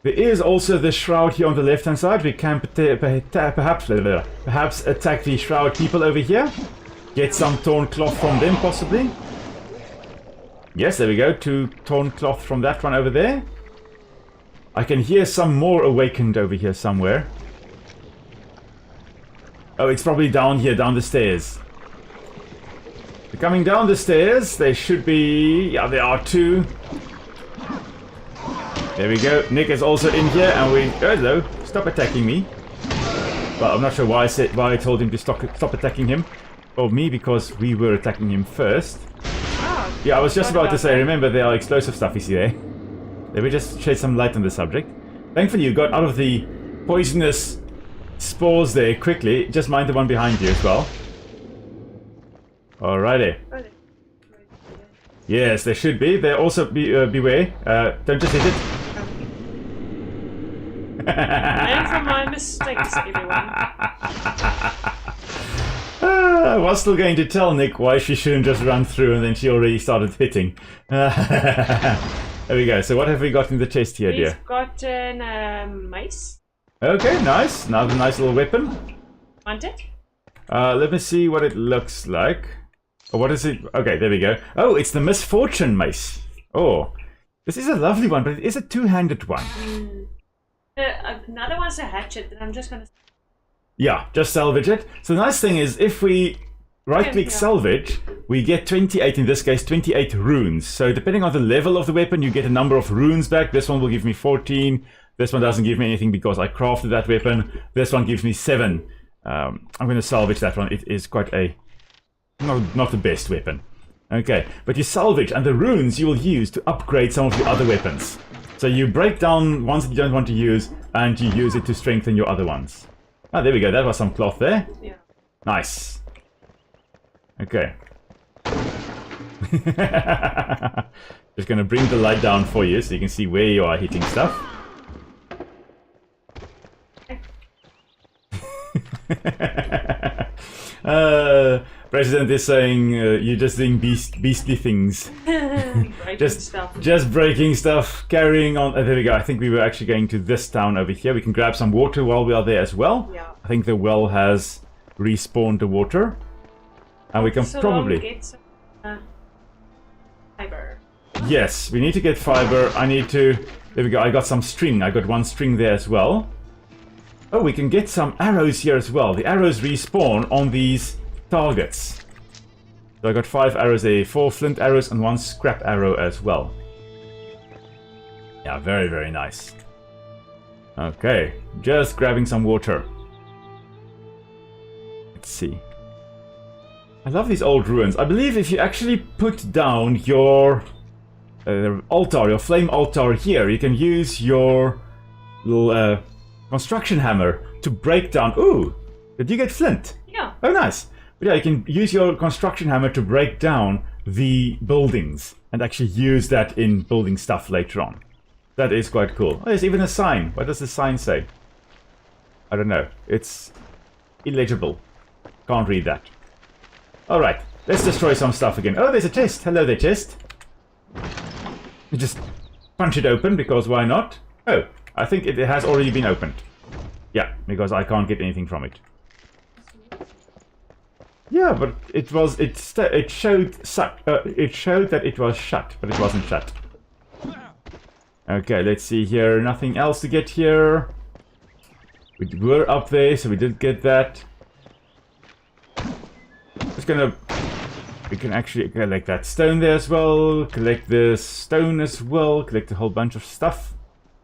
There is also the Shroud here on the left-hand side. We can perhaps attack the Shroud people over here. Get some torn cloth from them, possibly. Yes, there we go. 2 torn cloth from that one over there. I can hear some more awakened over here somewhere. Oh, it's probably down here, down the stairs. They're coming down the stairs. They should be... Yeah, there are 2. There we go. Nic is also in here, and we... Oh, hello. Stop attacking me. Well, I'm not sure why I told him to stop attacking him. Or me, because we were attacking him first. Oh, yeah, I was just about to say, remember there are explosive stuff you see there. Let me just shed some light on the subject. Thankfully you got out of the poisonous spores there quickly. Just mind the one behind you as well. Alrighty. Yes, there should be. There also beware. Don't just hit it. Learn from my mistakes, everyone. I was still going to tell Nic why she shouldn't just run through, and then she already started hitting. There we go. So what have we got in the chest here, dear? We've got mace. Okay, nice. Another nice little weapon. Want it? Let me see what it looks like. Oh, what is it? Okay, there we go. Oh, it's the Misfortune Mace. Oh, this is a lovely one, but it is a two-handed one. Another one's a hatchet that I'm just going to... Yeah, just salvage it. So the nice thing is, if we right-click salvage, we get 28, in this case, 28 runes. So depending on the level of the weapon, you get a number of runes back. This one will give me 14. This one doesn't give me anything because I crafted that weapon. This one gives me 7. I'm going to salvage that one. It is quite a... Not the best weapon. Okay, but you salvage, and the runes you will use to upgrade some of the other weapons. So you break down ones that you don't want to use, and you use it to strengthen your other ones. Ah, there we go. That was some cloth there. Yeah. Nice. Okay. Just going to bring the light down for you so you can see where you are hitting stuff. President is saying you're just doing beastly things. just breaking stuff, carrying on. There we go. I think we were actually going to this town over here. We can grab some water while we are there as well. Yeah. I think the well has respawned the water. And we can probably... get some fiber. Yes, we need to get fiber. I need to... There we go. I got some string. I got 1 string there as well. Oh, we can get some arrows here as well. The arrows respawn on these targets. So I got 5 arrows there, 4 flint arrows and 1 scrap arrow as well. Yeah, very, very nice. Okay, just grabbing some water. Let's see. I love these old ruins. I believe if you actually put down your altar, your flame altar here, you can use your little construction hammer to break down... Ooh! Did you get flint? Yeah. Oh, nice. But yeah, you can use your construction hammer to break down the buildings and actually use that in building stuff later on. That is quite cool. Oh, there's even a sign. What does the sign say? I don't know. It's illegible. Can't read that. Alright, let's destroy some stuff again. Oh, there's a chest. Hello there, chest. You just punch it open, because why not? Oh, I think it has already been opened. Yeah, because I can't get anything from it. Yeah, but it showed that it was shut, but it wasn't shut. Okay, let's see here. Nothing else to get here. We were up there, so we did get that. Just gonna We can actually collect that stone there as well, collect the stone as well, collect a whole bunch of stuff.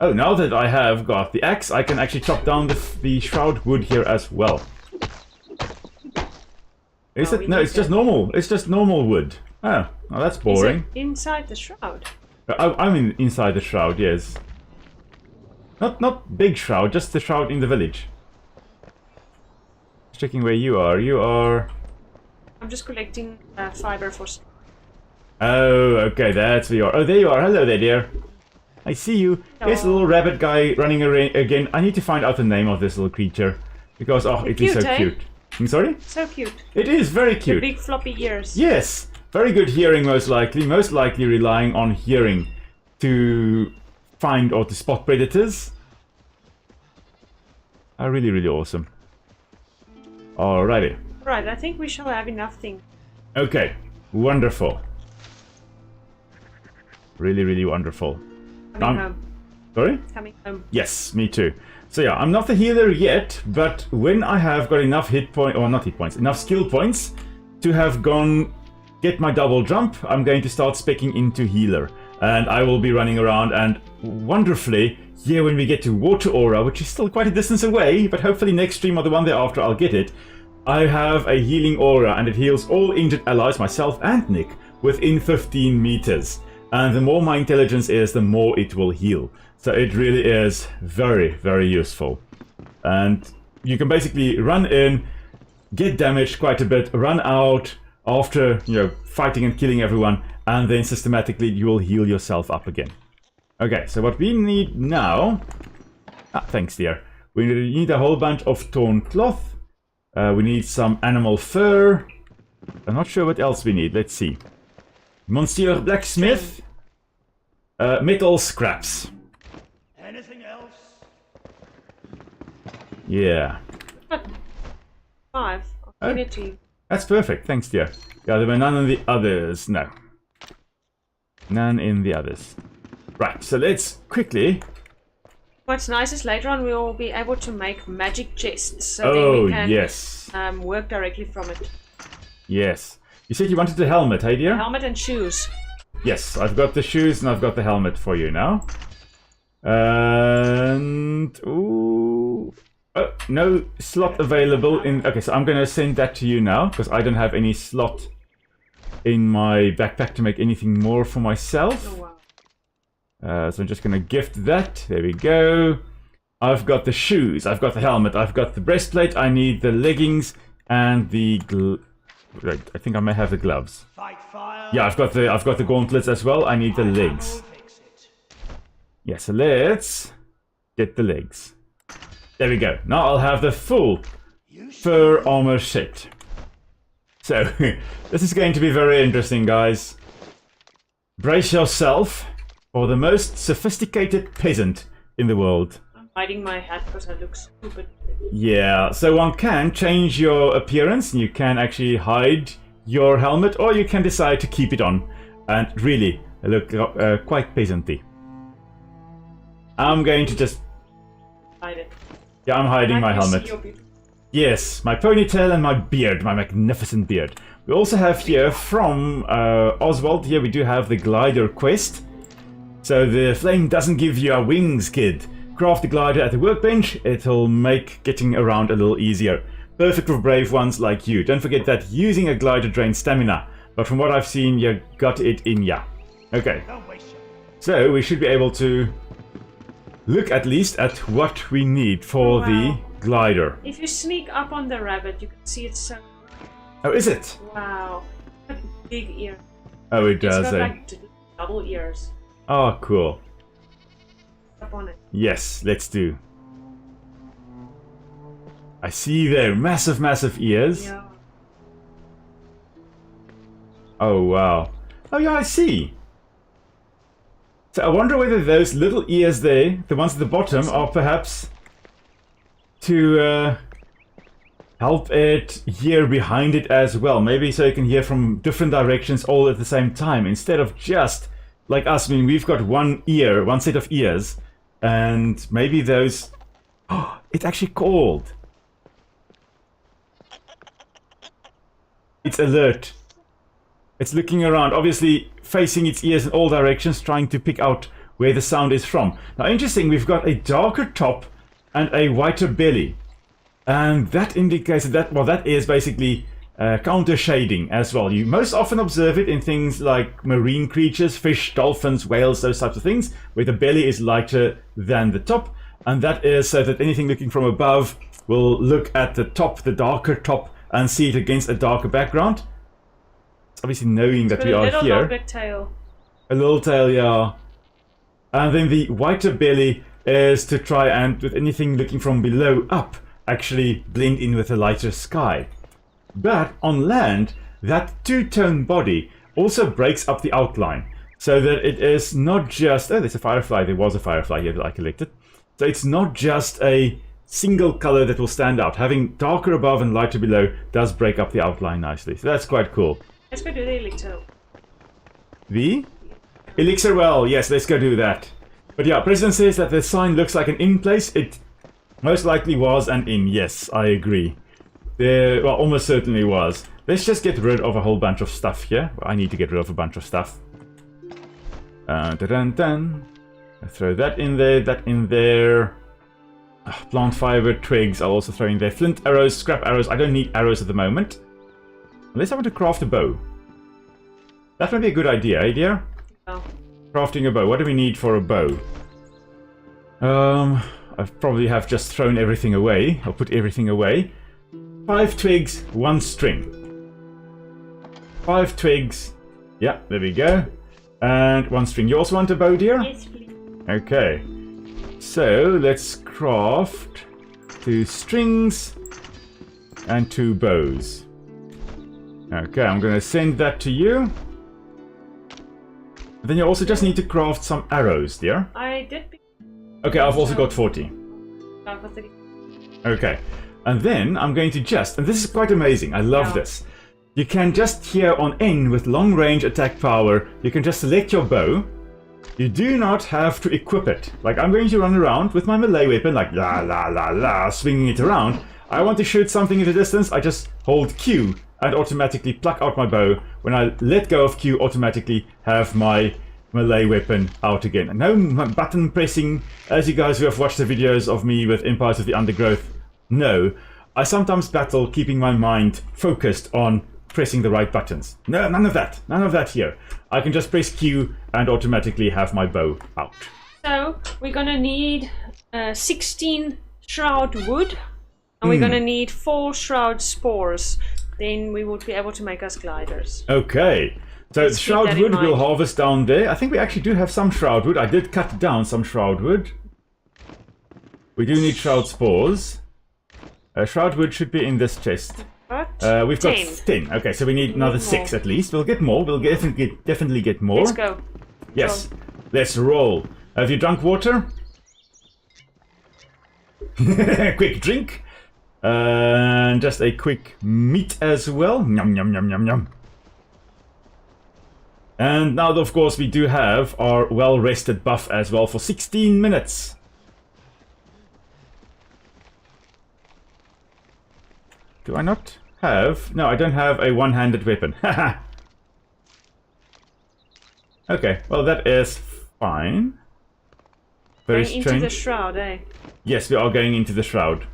Oh, now that I have got the axe, I can actually chop down the shroud wood here as well. Is it? No, it's just normal. It's just normal wood. Oh, well, that's boring. Is it inside the shroud? I'm inside the shroud, yes. Not big shroud, just the shroud in the village. Just checking where you are. You are... I'm just collecting fiber for... Oh, okay, that's where you are. Oh, there you are. Hello there, dear. I see you. There's a little rabbit guy running again. I need to find out the name of this little creature. Because, oh, it is so cute. I'm sorry? So cute. It is very cute. The big floppy ears. Yes. Very good hearing, most likely. Most likely relying on hearing to find or to spot predators. Really, really awesome. Alrighty. Right, I think we shall have enough things. Okay. Wonderful. Really, really wonderful. Coming home. Sorry? Coming home. Yes, me too. So yeah, I'm not the healer yet, but when I have got enough enough skill points to have gone get my double jump, I'm going to start speccing into healer. And I will be running around and wonderfully, here when we get to Water Aura, which is still quite a distance away, but hopefully next stream or the one thereafter I'll get it, I have a healing aura and it heals all injured allies, myself and Nick, within 15 meters. And the more my intelligence is, the more it will heal. So it really is very, very useful. And you can basically run in, get damaged quite a bit, run out after, fighting and killing everyone, and then systematically you will heal yourself up again. Okay, so what we need now... thanks, dear. We need a whole bunch of torn cloth. We need some animal fur. I'm not sure what else we need. Let's see. Monsieur Blacksmith. Metal scraps. Anything else? Yeah. 5. I'll give it to you. That's perfect. Thanks, dear. Yeah, there were none in the others. No. None in the others. Right, so let's quickly... What's nice is later on we will be able to make magic chests. So then we can yes. Work directly from it. Yes. You said you wanted the helmet, hey dear? Helmet and shoes. Yes, I've got the shoes and I've got the helmet for you now. And... Ooh... Oh, no slot available in... Okay, so I'm going to send that to you now, because I don't have any slot in my backpack to make anything more for myself. Oh, wow. So I'm just going to gift that. There we go. I've got the shoes, I've got the helmet, I've got the breastplate, I need the leggings and the... Right, I think I may have the gloves. Fight fire. Yeah, I've got the gauntlets as well. I need the legs. Yeah, so let's get the legs. There we go. Now I'll have the full fur armor set. So, this is going to be very interesting, guys. Brace yourself for the most sophisticated peasant in the world. I'm hiding my hat because I look stupid. Yeah, so one can change your appearance, and you can actually hide your helmet, or you can decide to keep it on and really look quite peasanty. I'm going to just... Hide it. Yeah, I'm hiding my helmet. Yes, my ponytail and my beard, my magnificent beard. We also have here from Oswald, here we do have the glider quest. So the flame doesn't give you a wings, kid. Craft the glider at the workbench, it'll make getting around a little easier. Perfect for brave ones like you. Don't forget that using a glider drains stamina, but from what I've seen, you got it in ya. Okay, so we should be able to look at least at what we need for the glider. If you sneak up on the rabbit, you can see it's so... Oh, is it? Wow. Big ear. Oh, it does, It's got like double ears. Oh, cool. Up on it. Yes, let's do. I see there, massive, massive ears. Yeah. Oh, wow. Oh, yeah, I see. So I wonder whether those little ears there, the ones at the bottom, are perhaps to help it hear behind it as well. Maybe so you can hear from different directions all at the same time, instead of just like us. I mean, we've got one ear, one set of ears, and maybe those... Oh, it's actually called. It's alert. It's looking around, obviously facing its ears in all directions, trying to pick out where the sound is from. Now, interesting, we've got a darker top and a whiter belly. And that indicates that, well, that is basically counter shading as well. You most often observe it in things like marine creatures, fish, dolphins, whales, those types of things, where the belly is lighter than the top. And that is so that anything looking from above will look at the top, the darker top, and see it against a darker background. It's obviously knowing that we are here. A little tail. A little tail, yeah. And then the whiter belly is to try and, with anything looking from below up, actually blend in with a lighter sky. But on land, that two-tone body also breaks up the outline, so that it is not just... Oh, there's a firefly. There was a firefly here that I collected. So it's not just a single color that will stand out. Having darker above and lighter below does break up the outline nicely. So that's quite cool. Let's go do the elixir. The elixir well, yes, let's go do that. But yeah, President says that the sign looks like an in place. It most likely was an in. Yes, I agree. There, well, almost certainly was. Let's just get rid of a whole bunch of stuff here. I need to get rid of a bunch of stuff. Dun-dun-dun. Throw that in there, that in there. Plant fiber, twigs, I'll also throw in there. Flint arrows, scrap arrows. I don't need arrows at the moment. Unless I want to craft a bow. That might be a good idea, eh, dear? Oh. Crafting a bow. What do we need for a bow? I probably have just thrown everything away. I'll put everything away. 5 twigs, 1 string. 5 twigs. Yeah, there we go. And 1 string. You also want a bow, dear? Yes, please. Okay. So, let's craft 2 strings and 2 bows. Okay, I'm going to send that to you. Then you also just need to craft some arrows, dear. I did. Okay, I've also got 40. Okay. And then I'm going to just, and this is quite amazing, I love this. You can just here on N with long range attack power, you can just select your bow. You do not have to equip it. Like I'm going to run around with my melee weapon, like la la la la, swinging it around. I want to shoot something in the distance, I just hold Q and automatically pluck out my bow. When I let go of Q, automatically have my melee weapon out again. No button pressing, as you guys who have watched the videos of me with Empires of the Undergrowth know. I sometimes battle keeping my mind focused on pressing the right buttons. No, none of that. None of that here. I can just press Q and automatically have my bow out. So, we're gonna need 16 shroud wood, and we're gonna need 4 shroud spores. Then we would be able to make us gliders. Okay. So Let's keep shroud that in wood we'll mind. harvest down there. I think we actually do have some shroud wood. I did cut down some shroud wood. We do need shroud spores. Shroud wood should be in this chest. What? We've got 10. Okay, so we need another 6 at least. We'll get more. We'll definitely get more. Let's go. Yes. Let's roll. Have you drunk water? Quick drink. And just a quick meat as well. Yum, yum, yum, yum, yum. And now, of course, we do have our well-rested buff as well for 16 minutes. Do I not have... No, I don't have a one-handed weapon. Haha. Okay, well, that is fine. Very Going strange. into the shroud, eh? Yes, we are going into the shroud.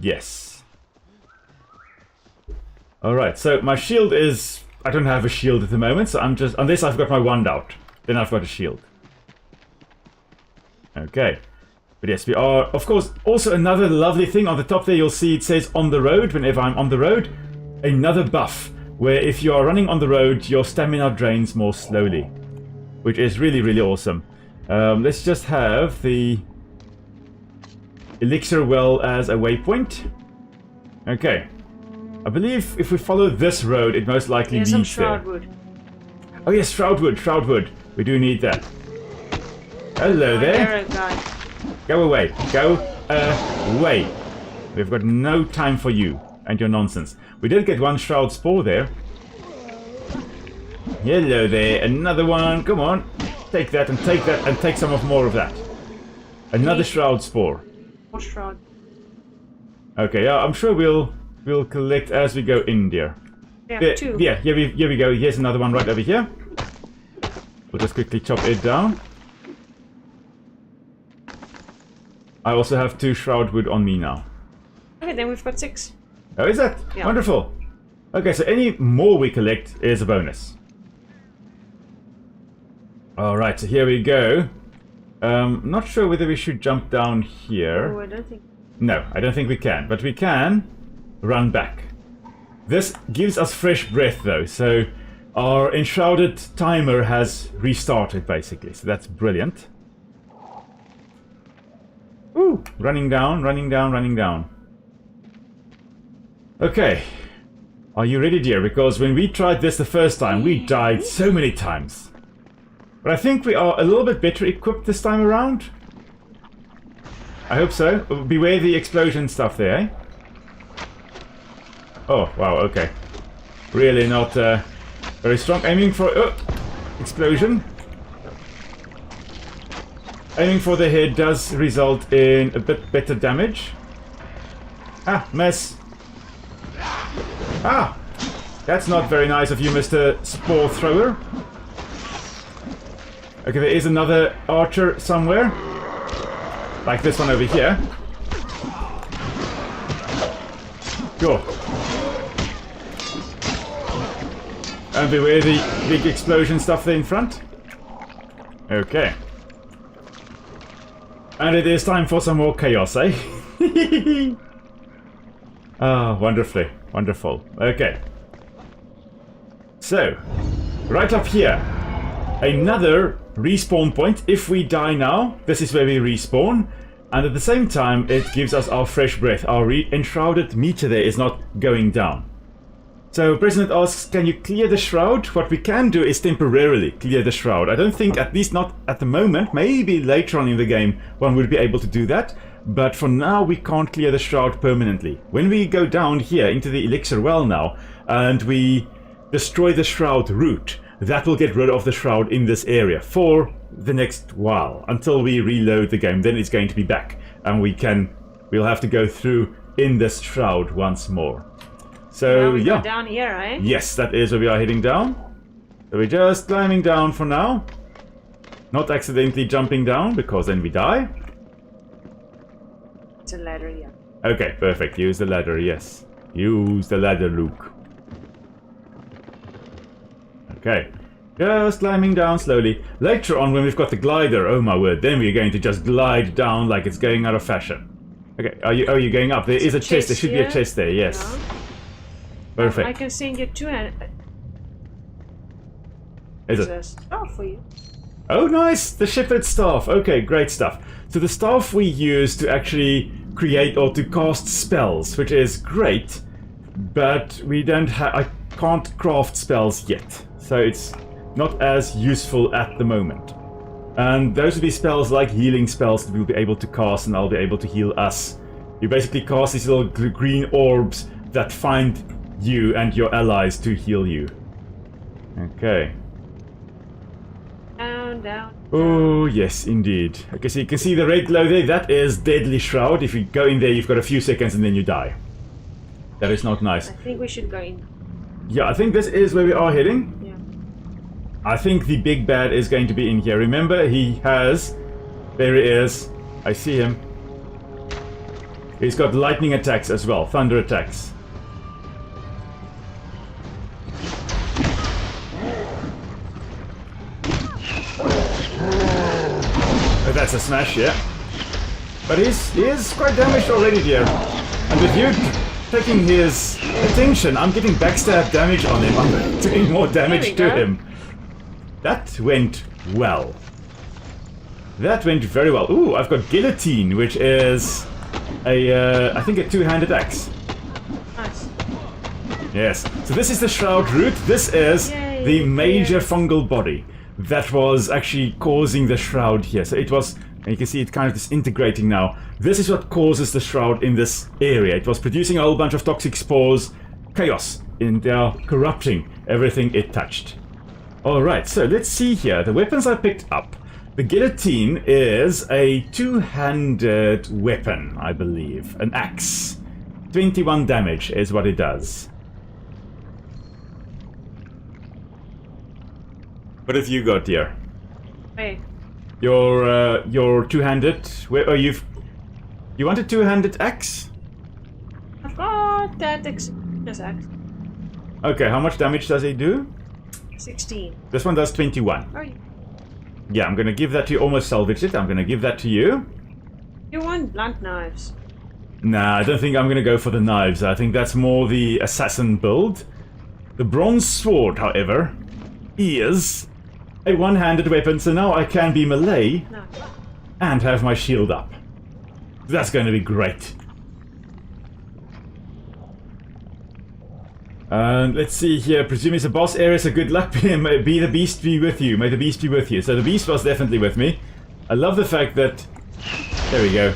Yes. Alright, so my shield is... I don't have a shield at the moment, so I'm just... Unless I've got my wand out, then I've got a shield. Okay. But yes, we are... Of course, also another lovely thing on the top there, you'll see it says on the road whenever I'm on the road. Another buff, where if you are running on the road, your stamina drains more slowly. Which is really, really awesome. Let's just have the elixir well as a waypoint. Okay. I believe if we follow this road, it most likely There's leads some there. shroud wood. Oh yes, shroud wood, shroud wood. We do need that. Hello there. Arrow guy. Go away. Go away. We've got no time for you and your nonsense. We did get 1 shroud spore there. Hello there. Another one. Come on. Take that and take that and take some more of that. Another shroud spore. More shroud. Okay, yeah, I'm sure we'll collect as we go in, dear. Yeah, 2. Yeah, here we go. Here's another one right over here. We'll just quickly chop it down. I also have 2 shroud wood on me now. Okay, then we've got 6. Oh, is that? Yeah. Wonderful. Okay, so any more we collect is a bonus. Alright, so here we go. Not sure whether we should jump down here. Oh, I don't think. No, I don't think we can, but we can run back. This gives us fresh breath though, so our Enshrouded timer has restarted basically, so that's brilliant. Ooh, running down, running down, running down. Okay, are you ready, dear? Because when we tried this the first time, we died so many times. But I think we are a little bit better equipped this time around. I hope so. Beware the explosion stuff there, eh? Oh, wow, okay. Really not very strong. Aiming for... Oh! Explosion. Aiming for the head does result in a bit better damage. Ah, mess. Ah! That's not very nice of you, Mr. Spore Thrower. Okay, there is another archer somewhere. Like this one over here. Cool. And beware the big explosion stuff there in front. Okay. And it is time for some more chaos, eh? Ah, wonderfully. Wonderful. Okay. So, right up here. Another respawn point. If we die now, this is where we respawn. And at the same time, it gives us our fresh breath. Our enshrouded meter there is not going down. So, President asks, can you clear the shroud? What we can do is temporarily clear the shroud. I don't think, at least not at the moment, maybe later on in the game, one will be able to do that. But for now, we can't clear the shroud permanently. When we go down here into the elixir well now, and we destroy the shroud root, that will get rid of the shroud in this area for the next while, until we reload the game. Then it's going to be back, and we'll have to go through in this shroud once more. So Now we yeah, go down here, eh? yes, that is where we are heading down. So we're just climbing down for now, not accidentally jumping down because then we die. It's a ladder, yeah. Okay, perfect. Use the ladder. Yes, use the ladder, Luke. Okay, just climbing down slowly. Later on, when we've got the glider, oh my word, then we're going to just glide down like it's going out of fashion. Okay, are you going up? There is a chest. There should be a chest there. Yes. Yeah. Perfect. I can send you 2 Is it? a staff for you. Oh, nice! The shepherd's staff. Okay, great stuff. So the staff we use to actually create or to cast spells, which is great, but we don't have. I can't craft spells yet, so it's not as useful at the moment. And those will be spells like healing spells that we'll be able to cast, and I'll be able to heal us. You basically cast these little green orbs that find you and your allies to heal you. Okay. Down, down. Oh, yes, indeed. Okay, so you can see the red glow there. That is Deadly Shroud. If you go in there, you've got a few seconds and then you die. That is not nice. I think we should go in. Yeah, I think this is where we are heading. Yeah. I think the big bad is going to be in here. Remember, he has... There he is. I see him. He's got lightning attacks as well. Thunder attacks. Oh, that's a smash, yeah. But he is quite damaged already, dear. And with you taking his attention, I'm getting backstab damage on him. I'm doing more damage to him. That went well. That went very well. Ooh, I've got Guillotine, which is a, I think a 2-handed axe. Nice. Yes. So this is the Shroud root. This is the major fungal body that was actually causing the Shroud here. So it was, and you can see it kind of disintegrating now. This is what causes the Shroud in this area. It was producing a whole bunch of toxic spores, chaos, and they are corrupting everything it touched. Alright, so let's see here. The weapons I picked up. The Guillotine is a 2-handed weapon, I believe. An axe. 21 damage is what it does. What have you got here? Hey, Your two-handed. Where are you? You want a two-handed axe? I've got that axe. Okay, how much damage does it do? 16. This one does 21. Oh, Yeah, I'm gonna give that to you. Almost salvaged it. I'm gonna give that to you. you want blunt knives? Nah, I don't think I'm gonna go for the knives. I think that's more the assassin build. The bronze sword, however, is a one-handed weapon, so now I can be melee No. and have my shield up. That's going to be great. Let's see here. Presume it's a boss area, so good luck. May the beast be with you. May the beast be with you. So the beast was definitely with me. I love the fact that... There we go.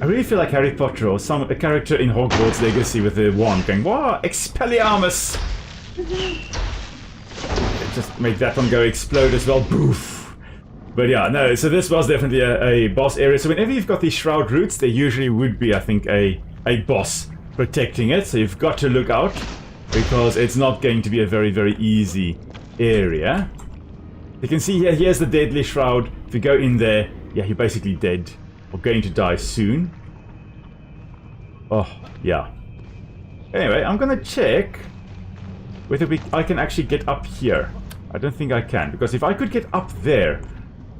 I really feel like Harry Potter or a character in Hogwarts Legacy with the wand going, wow, Expelliarmus! Just make that one go explode as well. Boof! But yeah, no, so this was definitely a boss area. So whenever you've got these shroud roots, there usually would be, I think, a boss protecting it. So you've got to look out, because it's not going to be a very, very easy area. You can see here, here's the deadly shroud. If you go in there, yeah, you're basically dead. Or going to die soon. Oh, yeah. Anyway, I'm gonna check whether I can actually get up here. I don't think I can, because if I could get up there,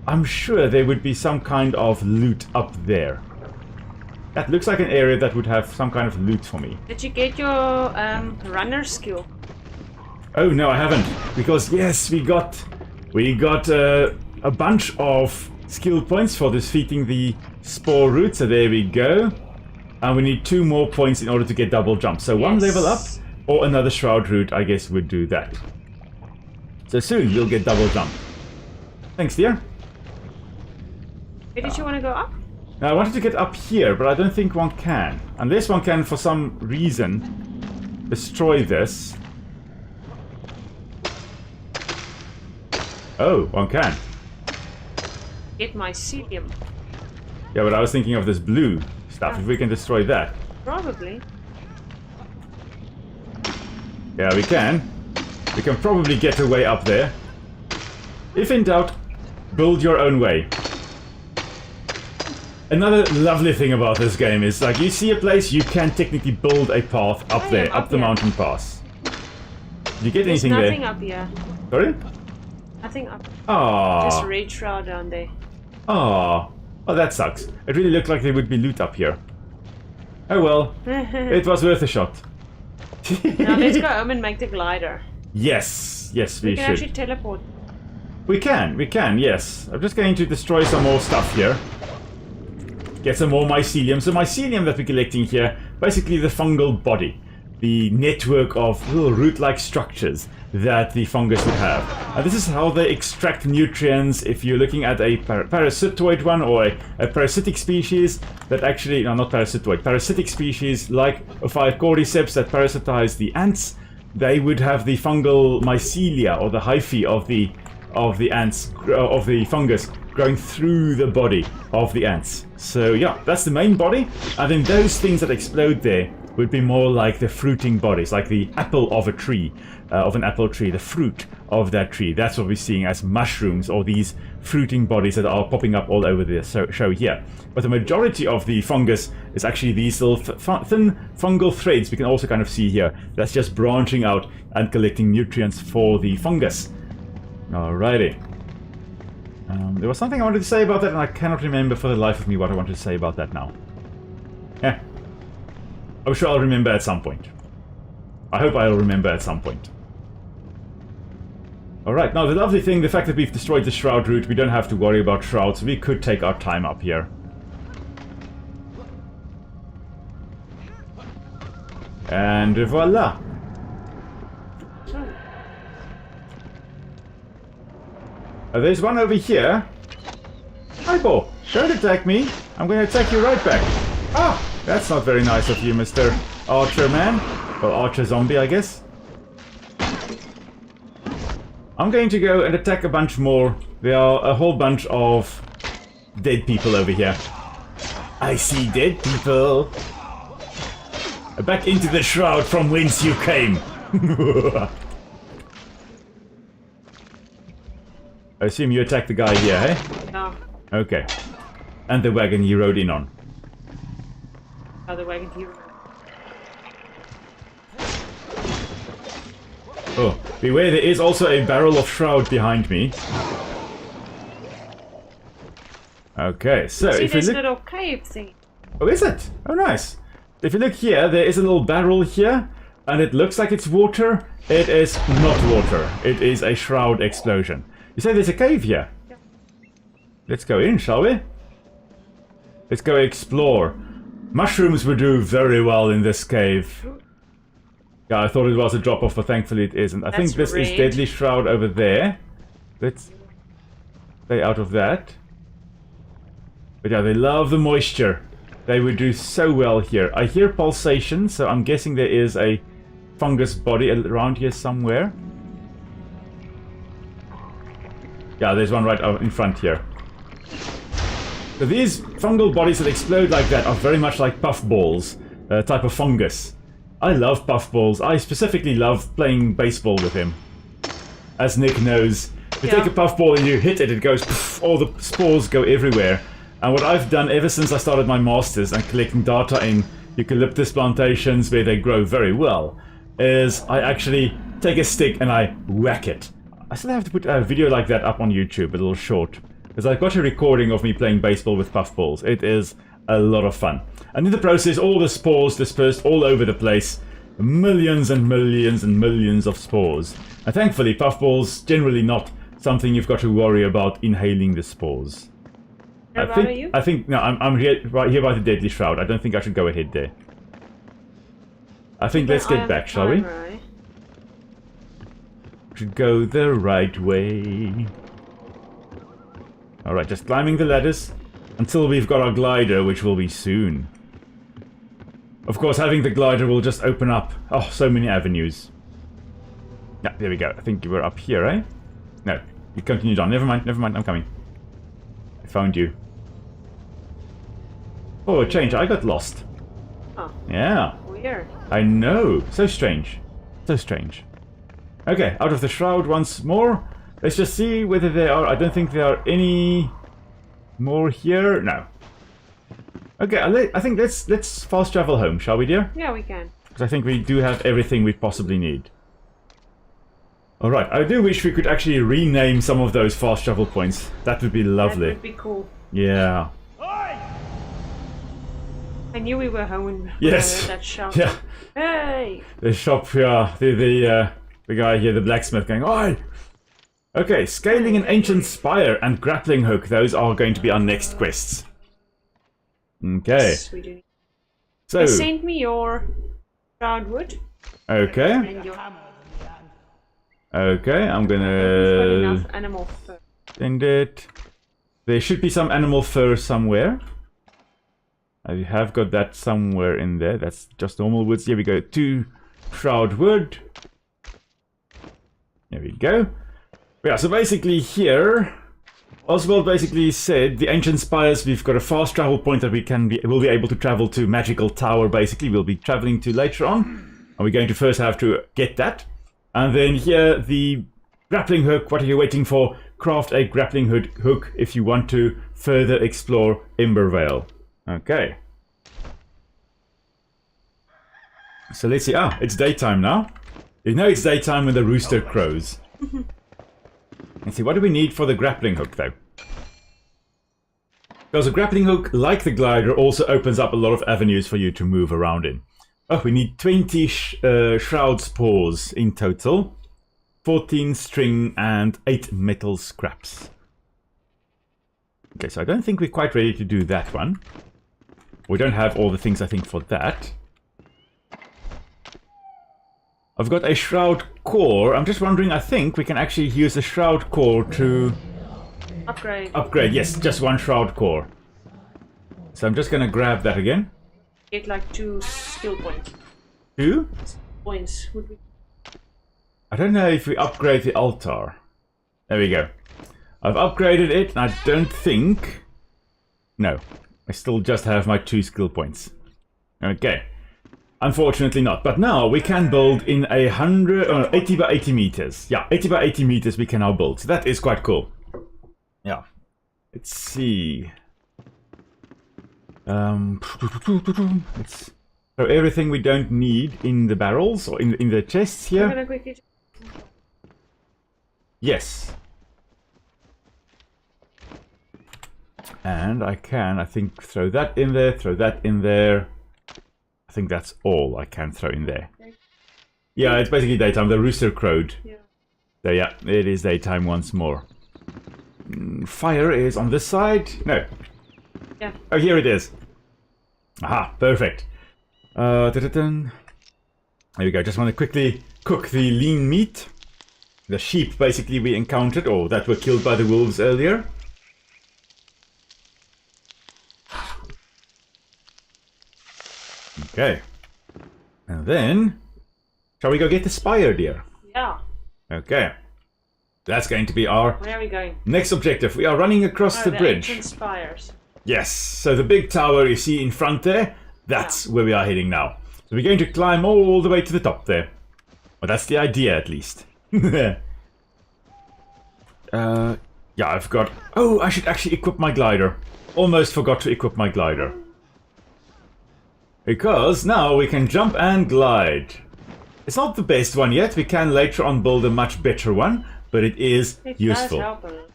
I'm sure there would be some kind of loot up there. That looks like an area that would have some kind of loot for me. Did you get your runner skill? Oh no, I haven't, because yes, we got a bunch of skill points for defeating the spore root. So there we go, and we need 2 more points in order to get double jump. So one level up, or another shroud root, I guess, would do that. So soon you'll get double jump. Thanks, dear. Where did you want to go up? Now I wanted to get up here, but I don't think one can. Unless one can, for some reason, destroy this. Oh, one can. Get mycelium. Yeah, but I was thinking of this blue stuff. If we can destroy that. Probably. Yeah, we can. We can probably get a way up there. If in doubt, build your own way. Another lovely thing about this game is, like, you see a place, you can technically build a path up there, up the mountain pass. Did you get anything there? There's nothing up here. Sorry? Nothing up. Aww. Just red shroud down there. Aww. Oh, that sucks. It really looked like there would be loot up here. Oh well. It was worth a shot. Now let's go home and make the glider. Yes. Yes, we We can should. actually teleport. We can, yes. I'm just going to destroy some more stuff here. Get some more mycelium. So mycelium that we're collecting here, basically the fungal body. The network of little root-like structures that the fungus would have. And this is how they extract nutrients. If you're looking at a parasitoid one, or a parasitic species that actually, no, not parasitoid, parasitic species like Ophiocoriceps that parasitize the ants, they would have the fungal mycelia, or the hyphae of the ants, of the fungus, growing through the body of the ants. So yeah, that's the main body, and then those things that explode there would be more like the fruiting bodies, like the apple of a tree, of an apple tree, the fruit of that tree. That's what we're seeing as mushrooms, or these fruiting bodies that are popping up all over the show here. But the majority of the fungus is actually these little thin fungal threads we can also kind of see here. That's just branching out and collecting nutrients for the fungus. Alrighty. There was something I wanted to say about that, and I cannot remember for the life of me what I wanted to say about that now. Yeah. I'm sure I'll remember at some point. I hope I'll remember at some point. Alright, now the lovely thing, the fact that we've destroyed the shroud route, we don't have to worry about shrouds, so we could take our time up here. And voila! There's one over here. Hi, Bo. Don't attack me. I'm going to attack you right back. Ah! That's not very nice of you, Mr. Archer Man. Or Archer Zombie, I guess. I'm going to go and attack a bunch more. There are a whole bunch of dead people over here. I see dead people. Back into the shroud from whence you came. I assume you attacked the guy here, eh? Yeah. Okay. And the wagon he rode in on. The wagon here. Oh, beware, there is also a barrel of shroud behind me. Okay, so See if you this look... little cave thing. Oh, is it? Oh, nice. If you look here, there is a little barrel here, and it looks like it's water. It is not water. It is a shroud explosion. You say there's a cave here? Yeah. Let's go in, shall we? Let's go explore. Mushrooms would do very well in this cave. Yeah, I thought it was a drop-off, but thankfully it isn't. I think this is Deadly Shroud over there. Let's stay out of that. But yeah, they love the moisture. They would do so well here. I hear pulsation, so I'm guessing there is a fungus body around here somewhere. Yeah, there's one right in front here. So these fungal bodies that explode like that are very much like puffballs, a type of fungus. I love puffballs. I specifically love playing baseball with him. As Nick knows, if you take a puffball and you hit it, it goes poof, all the spores go everywhere. And what I've done ever since I started my masters and collecting data in eucalyptus plantations where they grow very well, is I actually take a stick and I whack it. I still have to put a video like that up on YouTube, a little short. Because I've got a recording of me playing baseball with puffballs. It is a lot of fun. And in the process, all the spores dispersed all over the place. Millions and millions and millions of spores. And thankfully, puffballs generally not something you've got to worry about inhaling the spores. I think no, I'm here, right here by the Deadly Shroud. I don't think I should go ahead there. I think let's get back, shall we? Right. Should go the right way. Alright, just climbing the ladders until we've got our glider, which will be soon. Of course, having the glider will just open up, oh, so many avenues. Yeah, there we go. I think you were up here, eh? No, you continued on. Never mind, I'm coming. I found you. Oh, change, I got lost. Oh. Yeah. Weird. I know. So strange. So strange. Okay, out of the shroud once more. Let's just see whether there are... I don't think there are any more here. No. Okay, I think let's fast travel home, shall we, dear? Yeah, we can. Because I think we do have everything we possibly need. Alright, I do wish we could actually rename some of those fast travel points. That would be lovely. That would be cool. Yeah. I knew we were home in Yes. that shop. Yeah. Hey! The shop, yeah. The guy here, the blacksmith, going, oi! Okay, scaling an ancient spire and grappling hook. Those are going to be our next quests. Okay. Yes, we do. So. Send me your shroud wood. Okay. And your... Okay, I'm We've got gonna enough animal fur. send it. There should be some animal fur somewhere. I have got that somewhere in there. That's just normal woods. Here we go. 2 shroud wood. There we go. Yeah, so basically here, Oswald basically said the ancient spires, we've got a fast travel point that we'll be able to travel to Magical Tower, basically. We'll be traveling to later on. And we're going to first have to get that. And then here, the grappling hook. What are you waiting for? Craft a grappling hook if you want to further explore Embervale. Okay. So let's see. Ah, it's daytime now. You know it's daytime when the rooster crows. Let's see, what do we need for the grappling hook, though? Because a grappling hook, like the glider, also opens up a lot of avenues for you to move around in. Oh, we need 20 shroud spores in total. 14 string and 8 metal scraps. Okay, so I don't think we're quite ready to do that one. We don't have all the things, I think, for that. I've got a shroud core. I'm just wondering, I think we can actually use the shroud core to... Upgrade, yes, just 1 shroud core. So I'm just going to grab that again. Get like 2 skill points. 2? Points would be... I don't know if we upgrade the altar. There we go. I've upgraded it, and I don't think... No. I still just have my 2 skill points. Okay. Unfortunately not. But now we can build in 80 by 80 meters. Yeah, 80 by 80 meters we can now build. So that is quite cool. Yeah. Let's see. Let's throw everything we don't need in the barrels or in the chests I'm here. gonna quickly. Yes. And I can, I think, throw that in there, throw that in there. I think that's all I can throw in there. Yeah, it's basically daytime. The rooster crowed. Yeah. So yeah, it is daytime once more. Fire is on this side. No. Yeah. Oh, here it is. Aha, perfect. There we go. Just want to quickly cook the lean meat. The sheep, basically, we encountered, or that were killed by the wolves earlier. Okay. And then, shall we go get the spire, dear? Yeah. Okay. That's going to be our Where are we going? next objective. We are running across the bridge. Ancient spires. Yes, so the big tower you see in front there, that's where we are heading now. So we're going to climb all the way to the top there. Well, that's the idea, at least. Yeah, I've got... Oh, I should actually equip my glider. Almost forgot to equip my glider. Because now we can jump and glide. It's not the best one yet. We can later on build a much better one, but it is useful. Does help a lot.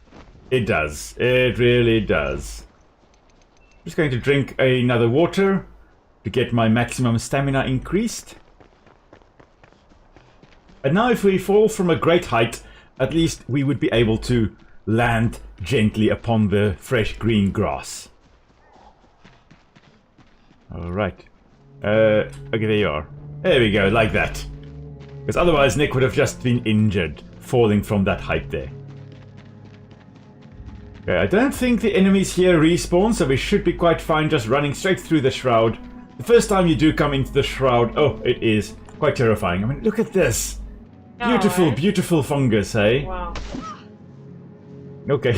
It does. It really does. Just going to drink another water to get my maximum stamina increased. And now if we fall from a great height, at least we would be able to land gently upon the fresh green grass. Alright. Okay, there you are. There we go, like that. Because otherwise Nick would have just been injured falling from that height there. Okay, I don't think the enemies here respawn, so we should be quite fine just running straight through the shroud. The first time you do come into the shroud, oh, it is quite terrifying. I mean, look at this. Beautiful, beautiful fungus, hey? Wow. Okay.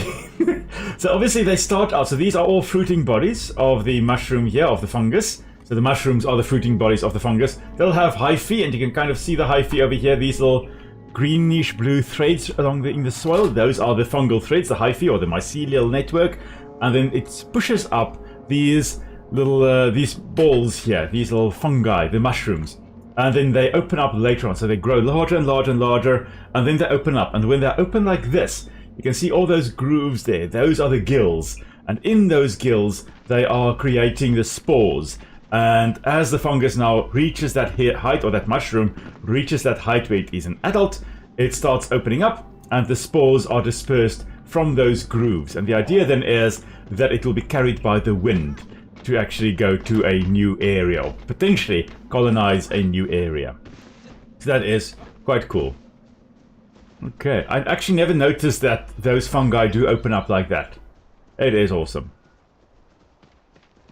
So obviously they start out, so these are all fruiting bodies of the mushroom here, of the fungus. So the mushrooms are the fruiting bodies of the fungus. They'll have hyphae, and you can kind of see the hyphae over here, these little greenish blue threads along in the soil. Those are the fungal threads, the hyphae or the mycelial network. And then it pushes up these little these balls here, these little fungi, the mushrooms. And then they open up later on, so they grow larger and larger and larger, and then they open up. And when they're open like this, you can see all those grooves there. Those are the gills. And in those gills, they are creating the spores. And as the fungus now reaches that height, or that mushroom reaches that height where it is an adult, it starts opening up, and the spores are dispersed from those grooves. And the idea then is that it will be carried by the wind to actually go to a new area, or potentially colonize a new area. So that is quite cool. Okay, I actually never noticed that those fungi do open up like that. It is awesome.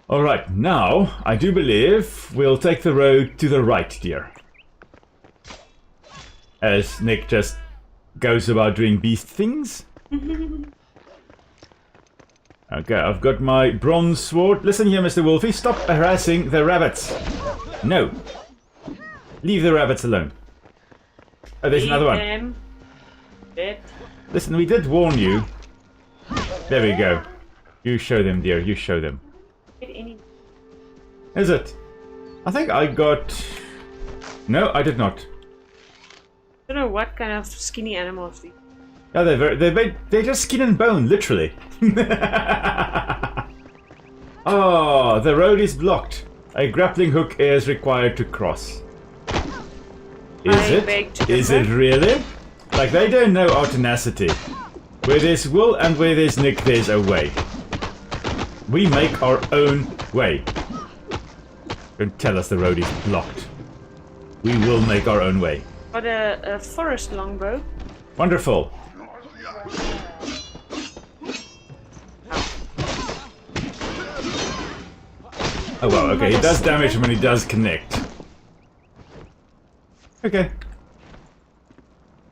Alright, now I do believe we'll take the road to the right, dear. As Nick just goes about doing beast things. Okay, I've got my bronze sword. Listen here, Mr. Wolfie, stop harassing the rabbits. No. Leave the rabbits alone. Oh, there's another one. Them. Listen, we did warn you. There we go. You show them, dear, you show them. Is it? I think I got... No, I did not. I don't know what kind of skinny animals these. Yeah, they're just skin and bone, literally. Oh, the road is blocked. A grappling hook is required to cross. Is it? Is it really? Like, they don't know our tenacity. Where there's Will and where there's Nick, there's a way. We make our own way. Don't tell us the road is blocked. We will make our own way. Got a forest longbow. Wonderful. Oh well, okay, he does damage when he does connect. Okay.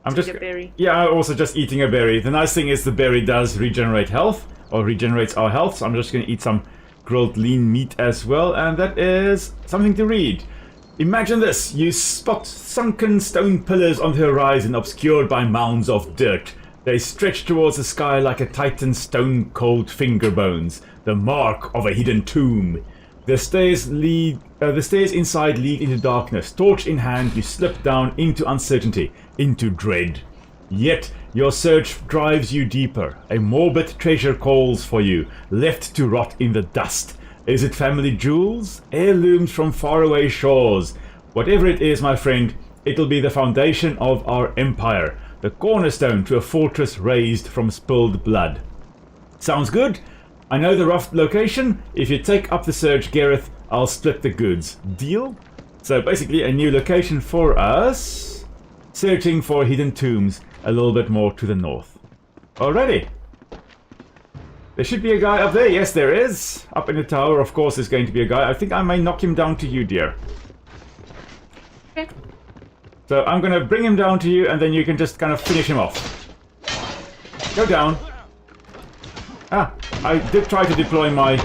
I'm just... a berry. Yeah, I'm also just eating a berry. The nice thing is the berry does regenerate health, or regenerates our health, so I'm just going to eat some grilled lean meat as well, and that is something to read. Imagine this, you spot sunken stone pillars on the horizon obscured by mounds of dirt. They stretch towards the sky like a titan's stone-cold finger bones, the mark of a hidden tomb. The stairs inside lead into darkness. Torch in hand, you slip down into uncertainty, into dread. Yet your search drives you deeper. A morbid treasure calls for you, left to rot in the dust. Is it family jewels? Heirlooms from faraway shores? Whatever it is, my friend, it'll be the foundation of our empire. The cornerstone to a fortress raised from spilled blood. Sounds good? I know the rough location. If you take up the search, Gareth, I'll split the goods. Deal? So basically a new location for us. Searching for hidden tombs a little bit more to the north. Alrighty. There should be a guy up there. Yes, there is. Up in the tower, of course, there's going to be a guy. I think I may knock him down to you, dear. Okay. So I'm going to bring him down to you, and then you can just kind of finish him off. Go down. Ah, I did try to deploy my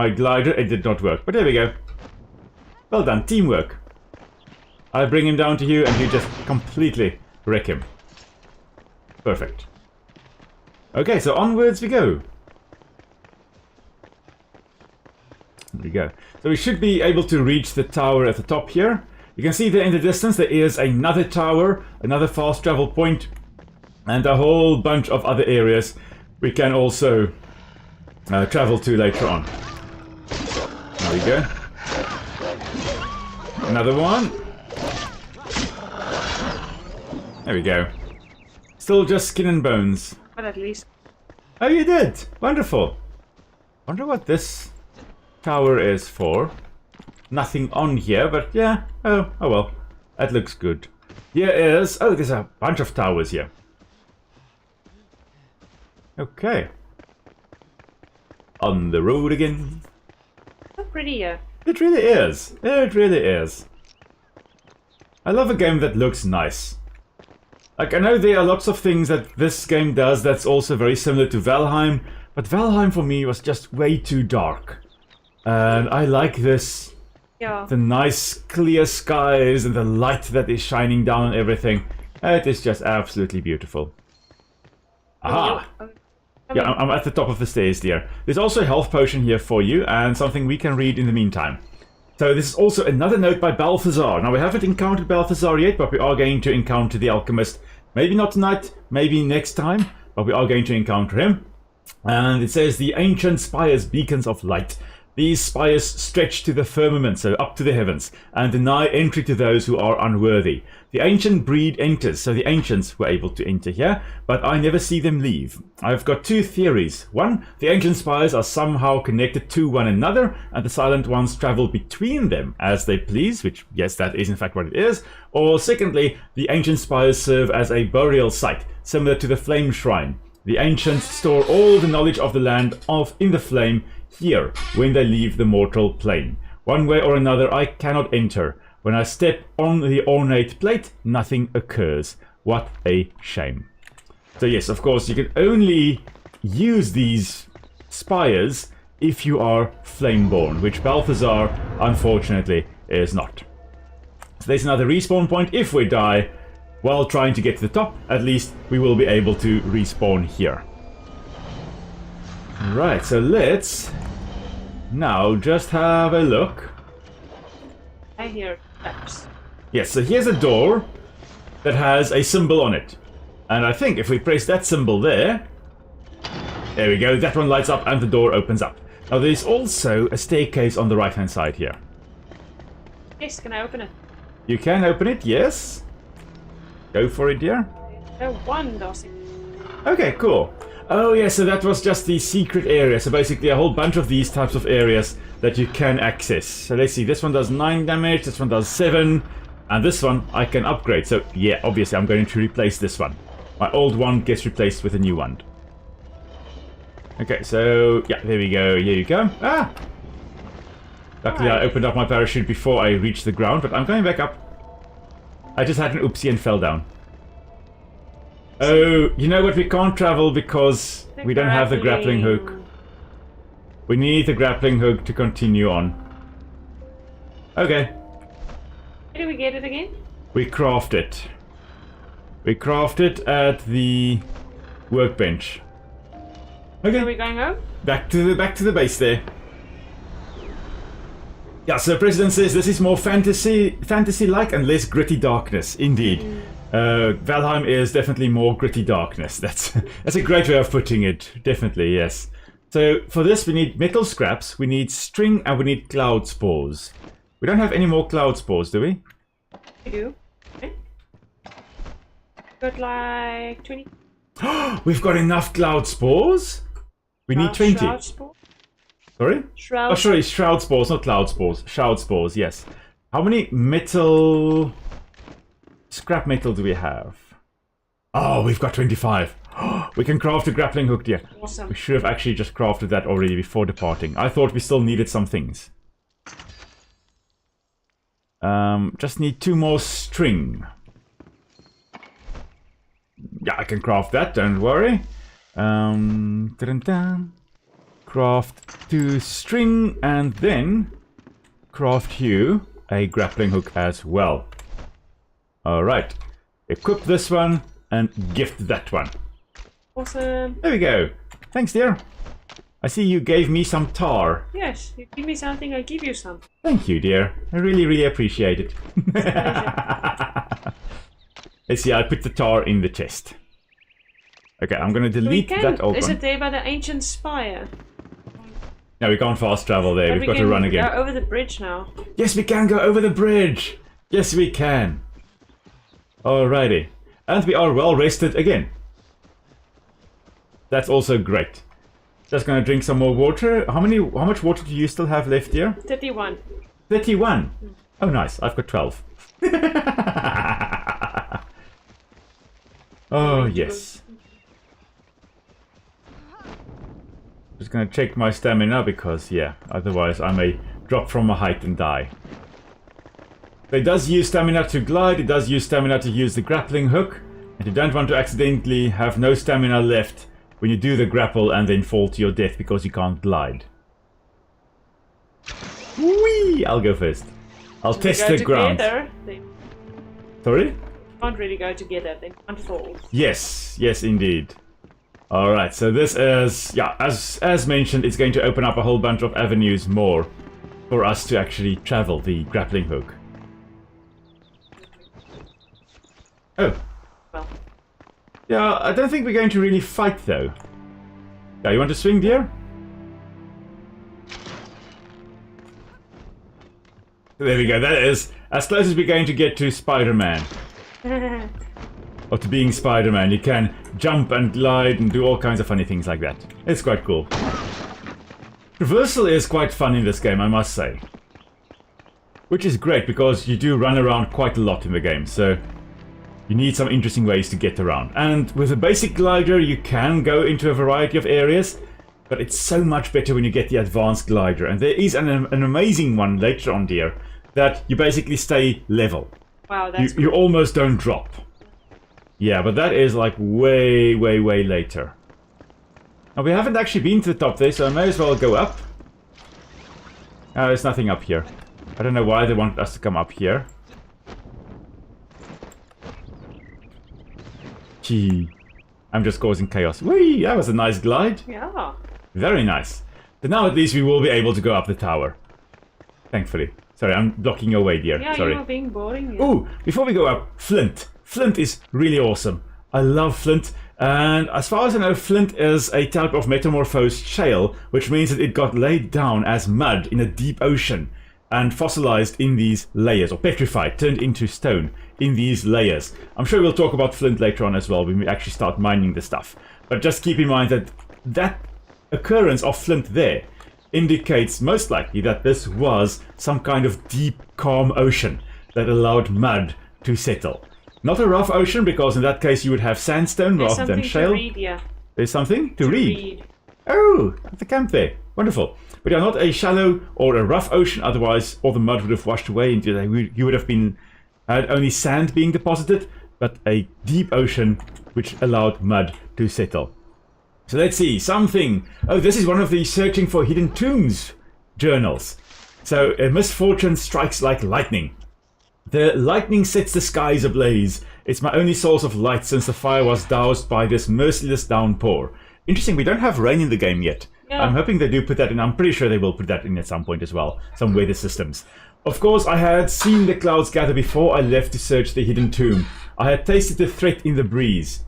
glider. It did not work, but there we go. Well done, teamwork. I bring him down to you, and you just completely wreck him. Perfect. Okay, so onwards we go. There we go. So we should be able to reach the tower at the top here. You can see there in the distance there is another tower, another fast travel point, and a whole bunch of other areas we can also travel to later on. There we go. Another one. There we go. Still just skin and bones. But at least. Oh, you did! Wonderful. Wonder what this tower is for. Nothing on here, but yeah. Oh well. That looks good. Here is... Oh, there's a bunch of towers here. Okay. On the road again. So pretty here. It really is. It really is. I love a game that looks nice. Like, I know there are lots of things that this game does that's also very similar to Valheim, but Valheim for me was just way too dark. And I like this. Yeah. The nice clear skies and the light that is shining down on everything. It is just absolutely beautiful. Aha! Yeah, I'm at the top of the stairs there. There's also a health potion here for you, and something we can read in the meantime. So this is also another note by Balthazar. Now we haven't encountered Balthazar yet, but we are going to encounter the alchemist. Maybe not tonight, maybe next time, but we are going to encounter him. And it says, the ancient spires beacons of light. These spires stretch to the firmament, so up to the heavens, and deny entry to those who are unworthy. The ancient breed enters, so the ancients were able to enter here, but I never see them leave. I've got two theories. One, the ancient spires are somehow connected to one another, and the silent ones travel between them as they please, which, yes, that is in fact what it is. Or secondly, the ancient spires serve as a burial site, similar to the flame shrine. The ancients store all the knowledge of the land in the flame here when they leave the mortal plane. One way or another I cannot enter. When I step on the ornate plate, nothing occurs. What a shame. So yes, of course, you can only use these spires if you are flameborn, which Balthazar, unfortunately, is not. So there's another respawn point. If we die while trying to get to the top, at least we will be able to respawn here. Right, so let's now just have a look. I hear steps. Yes, so here's a door that has a symbol on it. And I think if we press that symbol there we go, that one lights up and the door opens up. Now there's also a staircase on the right hand side here. Yes, can I open it? You can open it, yes. Go for it, dear. No one does it. Okay, cool. Oh yeah, so that was just the secret area. So basically a whole bunch of these types of areas that you can access. So let's see, this one does 9 damage, this one does 7, and this one I can upgrade. So yeah, obviously I'm going to replace this one. My old one gets replaced with a new one. Okay, so yeah, there we go, here you go. Ah! Luckily I opened up my parachute before I reached the ground, but I'm going back up. I just had an oopsie and fell down. Oh, you know what? We can't travel because we don't have the grappling hook. We need the grappling hook to continue on. Okay. Where do we get it again? We craft it. We craft it at the workbench. Okay. Are we going home? Back to the base there. Yeah, so President says this is more fantasy-like and less gritty darkness. Indeed. Valheim is definitely more gritty darkness. That's a great way of putting it. Definitely, yes. So for this we need metal scraps, we need string, and we need cloud spores. We don't have any more cloud spores, do we? We do. Okay. Got like 20. We've got enough cloud spores? We need 20. Shroud spore? Sorry? Shroud. Oh, sorry, shroud spores, not cloud spores. Shroud spores, yes. How many metal... scrap metal do we have? Oh, we've got 25. We can craft a grappling hook, dear. Awesome. We should have actually just crafted that already before departing. I thought we still needed some things. Just need 2 more string. Yeah, I can craft that, don't worry. Craft 2 string, and then craft you a grappling hook as well. Alright. Equip this one and gift that one. Awesome. There we go. Thanks, dear. I see you gave me some tar. Yes, you give me something, I give you some. Thank you, dear. I really, really appreciate it. Let's see, I put the tar in the chest. Okay, I'm gonna delete that old Is one. it there by the ancient spire? No, we can't fast travel there. But We've got to run again. Go over the bridge now. Yes, we can go over the bridge. Yes, we can. Alrighty. And we are well rested again. That's also great. Just gonna drink some more water. How much water do you still have left here? 31. 31. Oh, nice. I've got 12. Oh, yes. Just gonna check my stamina because, yeah, otherwise I may drop from a height and die. It does use stamina to glide, it does use stamina to use the grappling hook, and you don't want to accidentally have no stamina left when you do the grapple and then fall to your death because you can't glide. Whee! I'll go first. I'll test the ground. They Sorry? can't really go together, they can't fall. Yes, yes indeed. Alright, so this is, yeah, as mentioned, it's going to open up a whole bunch of avenues more for us to actually travel the grappling hook. Oh. Well. Yeah, I don't think we're going to really fight though. Yeah, you want to swing, dear? There we go, that is as close as we're going to get to Spider-Man. Or to being Spider-Man. You can jump and glide and do all kinds of funny things like that. It's quite cool. Traversal is quite fun in this game, I must say. Which is great because you do run around quite a lot in the game, so you need some interesting ways to get around. And with a basic glider you can go into a variety of areas, but it's so much better when you get the advanced glider. And there is an amazing one later on, dear, that you basically stay level. Wow, that's You almost don't drop. Yeah, but that is like way, way, way later. Now we haven't actually been to the top there, so I may as well go up. There's nothing up here. I don't know why they want us to come up here. Gee, I'm just causing chaos. Whee! That was a nice glide. Yeah. Very nice. So now at least we will be able to go up the tower. Thankfully. Sorry, I'm blocking your way, dear. Yeah, Sorry. you are being boring. Yeah. Ooh, before we go up, flint. Flint is really awesome. I love flint. And as far as I know, flint is a type of metamorphosed shale, which means that it got laid down as mud in a deep ocean and fossilized in these layers, or petrified, turned into stone in these layers. I'm sure we'll talk about flint later on as well when we actually start mining the stuff. But just keep in mind that that occurrence of flint there indicates most likely that this was some kind of deep, calm ocean that allowed mud to settle. Not a rough ocean, because in that case you would have sandstone rather than shale. To read, yeah. There's something to read. Oh, at the camp there. Wonderful. But yeah, not a shallow or a rough ocean, otherwise all the mud would have washed away and you would have had only sand being deposited, but a deep ocean which allowed mud to settle. So let's see, something. Oh, this is one of the searching for hidden tombs journals. So a misfortune strikes like lightning. The lightning sets the skies ablaze. It's my only source of light since the fire was doused by this merciless downpour. Interesting, we don't have rain in the game yet. Yeah. I'm hoping they do put that in. I'm pretty sure they will put that in at some point as well. Some weather systems. Of course, I had seen the clouds gather before I left to search the hidden tomb. I had tasted the threat in the breeze.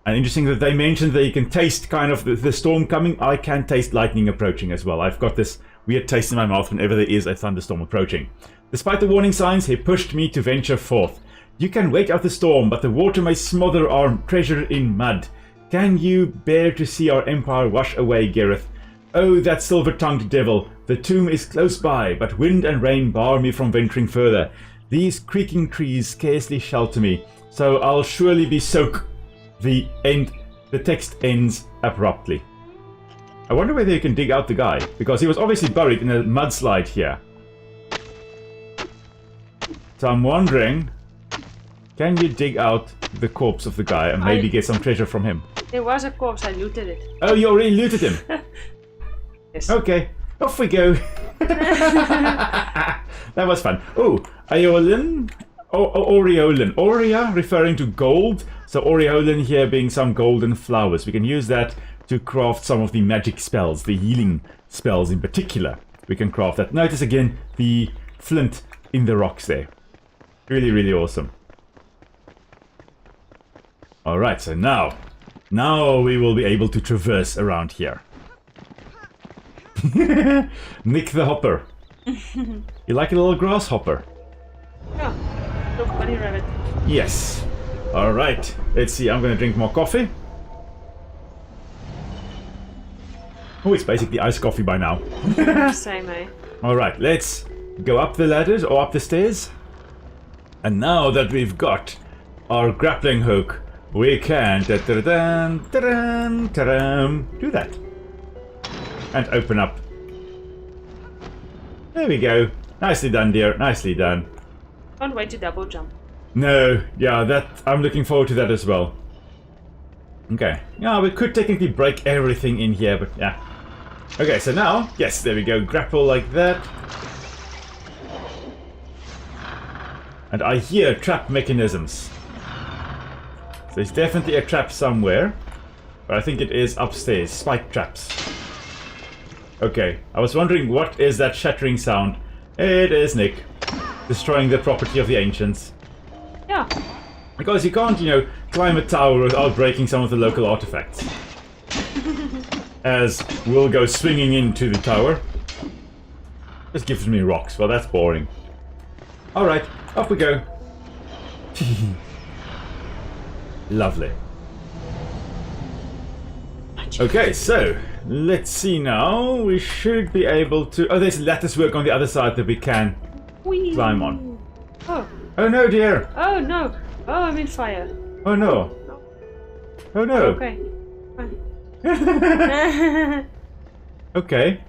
And interesting that they mentioned that you can taste kind of the storm coming. I can taste lightning approaching as well. I've got this weird taste in my mouth whenever there is a thunderstorm approaching. Despite the warning signs, he pushed me to venture forth. You can wait out the storm, but the water may smother our treasure in mud. Can you bear to see our empire wash away, Gareth? Oh, that silver-tongued devil. The tomb is close by, but wind and rain bar me from venturing further. These creaking trees scarcely shelter me, so I'll surely be soaked. The text ends abruptly. I wonder whether you can dig out the guy, because he was obviously buried in a mudslide here. So I'm wondering, can you dig out the corpse of the guy and maybe get some treasure from him? There was a corpse, I looted it. Oh, you already looted him? Yes. Okay, off we go. That was fun. Oh, Aeolin? Aureolin. Aurea referring to gold. So Aureolin here being some golden flowers. We can use that to craft some of the magic spells, the healing spells in particular. We can craft that. Notice again the flint in the rocks there. Really, really awesome. Alright, so now we will be able to traverse around here. Nic the Hopper. You like a little grasshopper? Yeah, little bunny rabbit. Yes. Alright, let's see, I'm gonna drink more coffee. Oh, it's basically iced coffee by now. Same, eh? Alright, let's go up the ladders or up the stairs. And now that we've got our grappling hook, we can do that. And open up. There we go. Nicely done, dear. Nicely done. Can't wait to double jump. No, yeah, that I'm looking forward to that as well. Okay. Yeah, we could technically break everything in here, but yeah. Okay, so now, yes, there we go. Grapple like that. And I hear trap mechanisms. So there's definitely a trap somewhere. But I think it is upstairs. Spike traps. Okay, I was wondering what is that shattering sound. It is Nic. Destroying the property of the ancients. Yeah. Because you can't, climb a tower without breaking some of the local artifacts. As we'll go swinging into the tower. This gives me rocks. Well, that's boring. Alright, off we go. Lovely. Okay, so let's see now. We should be able to... Oh, there's lattice work on the other side that we can Whee! climb on. Oh. Oh no, dear. Oh no. Oh, I'm in fire. Oh no. Oh no. Okay. Fine. Okay.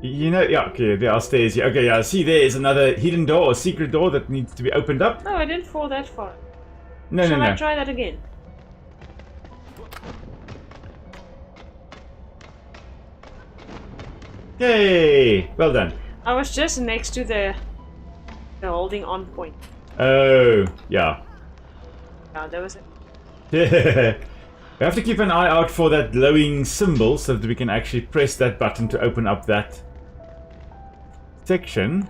Yeah, okay, there are stairs here. Okay, yeah, see, there is another hidden door, a secret door that needs to be opened up. No, I didn't fall that far. No, Shall no, I no. try that again? Yay! Well done. I was just next to the holding on point. Oh, yeah. Yeah, there was it. We have to keep an eye out for that glowing symbol so that we can actually press that button to open up that section.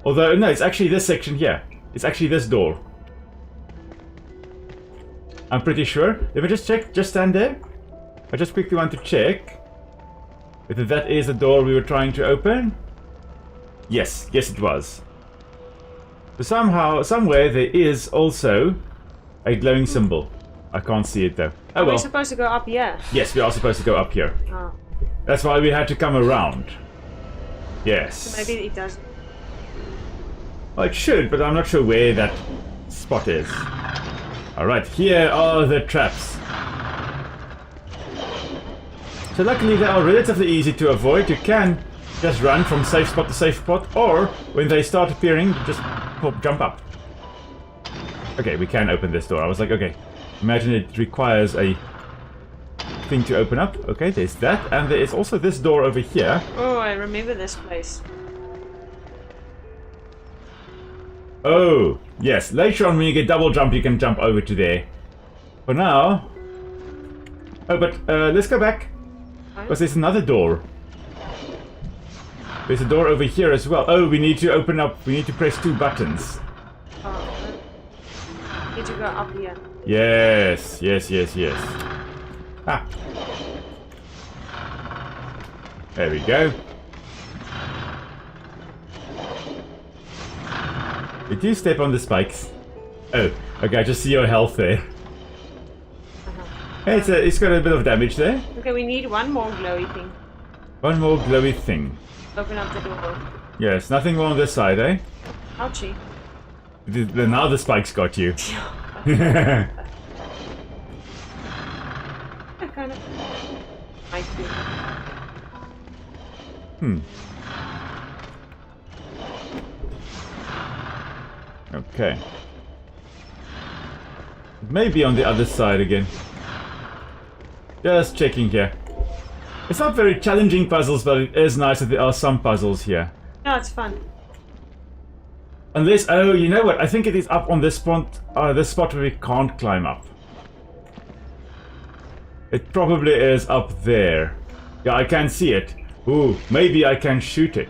Although, no, it's actually this section here. It's actually this door. I'm pretty sure. Let me just check. Just stand there. I just quickly want to check whether that is the door we were trying to open. Yes, yes it was. So somehow, somewhere there is also a glowing symbol. I can't see it though. Oh Are we well. supposed to go up here? Yes, we are supposed to go up here. Oh. That's why we had to come around. Yes. So maybe it doesn't. Well, it should, but I'm not sure where that spot is. Alright, here are the traps. So luckily they are relatively easy to avoid. You can just run from safe spot to safe spot, or when they start appearing, just jump up. Okay, we can open this door. I was like, okay, imagine it requires a thing to open up. Okay, there's that, and there is also this door over here. Oh, I remember this place. Oh, yes. Later on, when you get double jump, you can jump over to there. For now... Oh, but let's go back. Because there's another door. There's a door over here as well. Oh, we need to open up. We need to press 2 buttons. Oh, need to go up here. Yes, yes, yes, yes. Ah. There we go. Did you step on the spikes? Oh, okay, I just see your health there. Hey, it's got a bit of damage there. Okay, we need one more glowy thing. One more glowy thing. Open up the door. Yes, nothing more on this side, eh? Ouchie. Now the spikes got you. I kind of might be. Okay. Maybe on the other side again. Just checking here. It's not very challenging puzzles, but it is nice that there are some puzzles here. No, it's fun. Unless, oh, you know what? I think it is up on this spot where we can't climb up. It probably is up there. Yeah, I can see it. Ooh, maybe I can shoot it.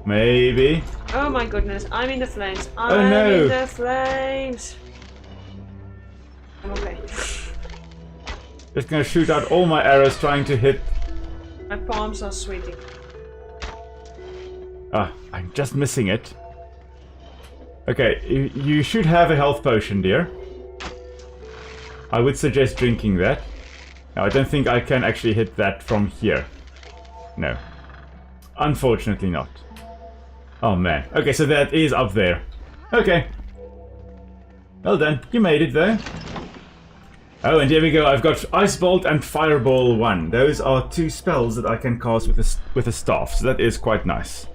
Maybe. Oh my goodness, I'm in the flames. Oh, I'm no. in the flames. I'm okay. Just gonna shoot out all my arrows trying to hit. My palms are sweating. Ah, I'm just missing it. Okay, you should have a health potion, dear. I would suggest drinking that. Now, I don't think I can actually hit that from here. No. Unfortunately not. Oh man. Okay, so that is up there. Okay. Well done. You made it though. Oh, and here we go. I've got Ice Bolt and Fireball 1. Those are 2 spells that I can cast with a staff, so that is quite nice.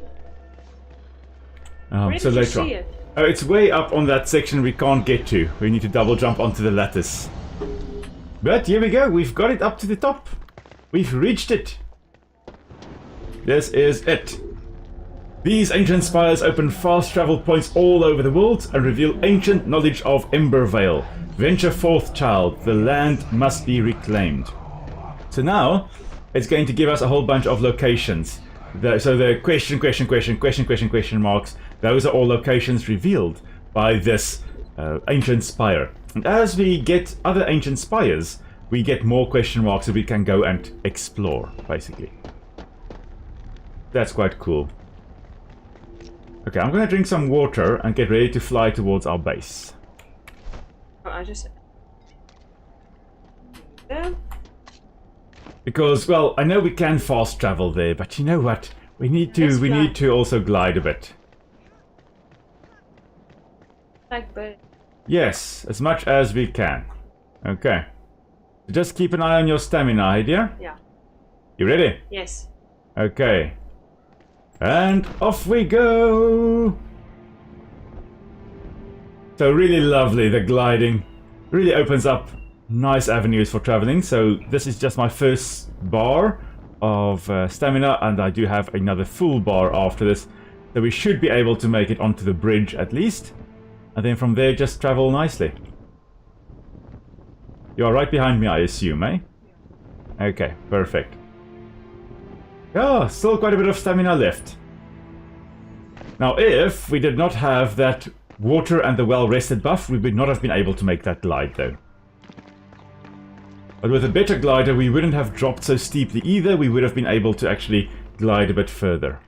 Where So did you later see on. it? Oh, it's way up on that section we can't get to. We need to double jump onto the lattice. But here we go. We've got it up to the top. We've reached it. This is it. These ancient spires open fast travel points all over the world and reveal ancient knowledge of Embervale. Venture forth, child. The land must be reclaimed. So now, it's going to give us a whole bunch of locations. So the question marks, those are all locations revealed by this ancient spire. And as we get other ancient spires, we get more question marks that we can go and explore, basically. That's quite cool. Okay, I'm gonna drink some water and get ready to fly towards our base. Oh, I just... Yeah. Because, well, I know we can fast travel there, but you know what? We need to also glide a bit. Like bird. Yes, as much as we can. Okay. So just keep an eye on your stamina, hey dear? Yeah. You ready? Yes. Okay. And off we go! So really lovely, the gliding. Really opens up nice avenues for traveling. So this is just my first bar of stamina, and I do have another full bar after this. So we should be able to make it onto the bridge at least. And then from there just travel nicely. You are right behind me, I assume, eh? Okay, perfect. Oh, still quite a bit of stamina left. Now, if we did not have that water and the well-rested buff, we would not have been able to make that glide, though. But with a better glider, we wouldn't have dropped so steeply either. We would have been able to actually glide a bit further.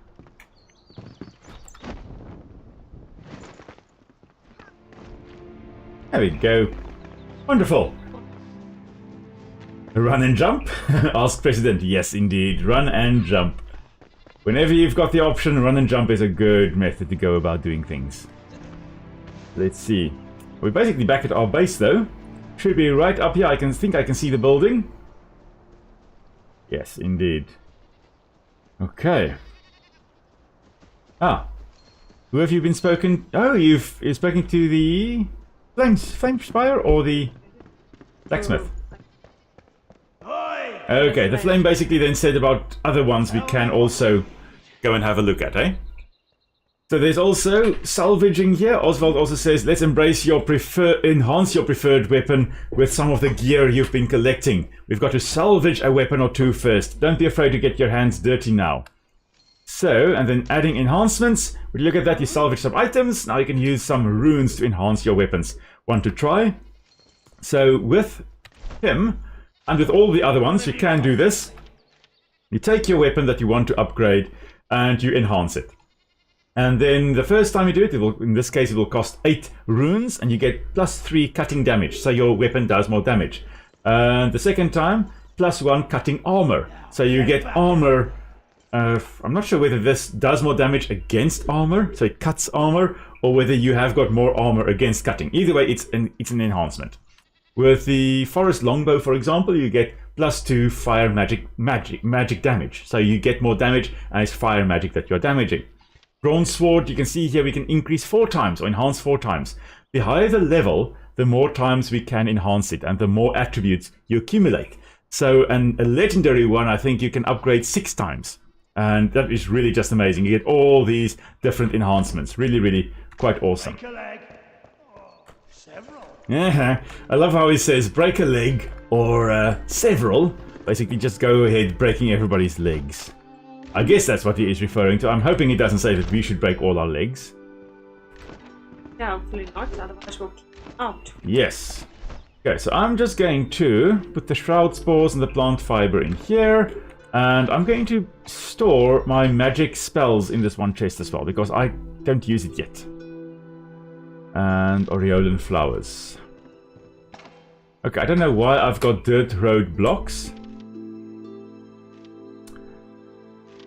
There we go. Wonderful. Run and jump? Ask President. Yes, indeed. Run and jump. Whenever you've got the option, run and jump is a good method to go about doing things. Let's see. We're basically back at our base, though. Should be right up here. I think I can see the building. Yes, indeed. Okay. Ah. Who have you been spoken? Oh, you've spoken to the Flame Spire or the Blacksmith? Okay, the flame basically then said about other ones we can also go and have a look at, eh? So there's also salvaging here. Oswald also says, let's enhance your preferred weapon with some of the gear you've been collecting. We've got to salvage a weapon or two first. Don't be afraid to get your hands dirty now. So, and then adding enhancements. When you look at that, you salvage some items. Now you can use some runes to enhance your weapons. Want to try? So with him, and with all the other ones, you can do this. You take your weapon that you want to upgrade, and you enhance it. And then the first time you do it, in this case, it will cost 8 runes, and you get +3 cutting damage, so your weapon does more damage. And the second time, +1 cutting armor, so you get armor. I'm not sure whether this does more damage against armor, so it cuts armor, or whether you have got more armor against cutting. Either way, it's an enhancement. With the forest longbow, for example, you get +2 fire magic damage, so you get more damage, and it's fire magic that you're damaging. Bronze sword, you can see here we can increase 4 times or enhance 4 times. The higher the level, the more times we can enhance it and the more attributes you accumulate. So a legendary one, I think you can upgrade 6 times. And that is really just amazing. You get all these different enhancements. Really, really quite awesome. Break a leg. Oh, several. Yeah, I love how he says break a leg or several. Basically just go ahead breaking everybody's legs. I guess that's what he is referring to. I'm hoping he doesn't say that we should break all our legs. Yeah, hopefully not, otherwise we'll keep out. Yes. Okay, so I'm just going to put the shroud spores and the plant fiber in here. And I'm going to store my magic spells in this one chest as well, because I don't use it yet. And Aureolan flowers. Okay, I don't know why I've got dirt road blocks.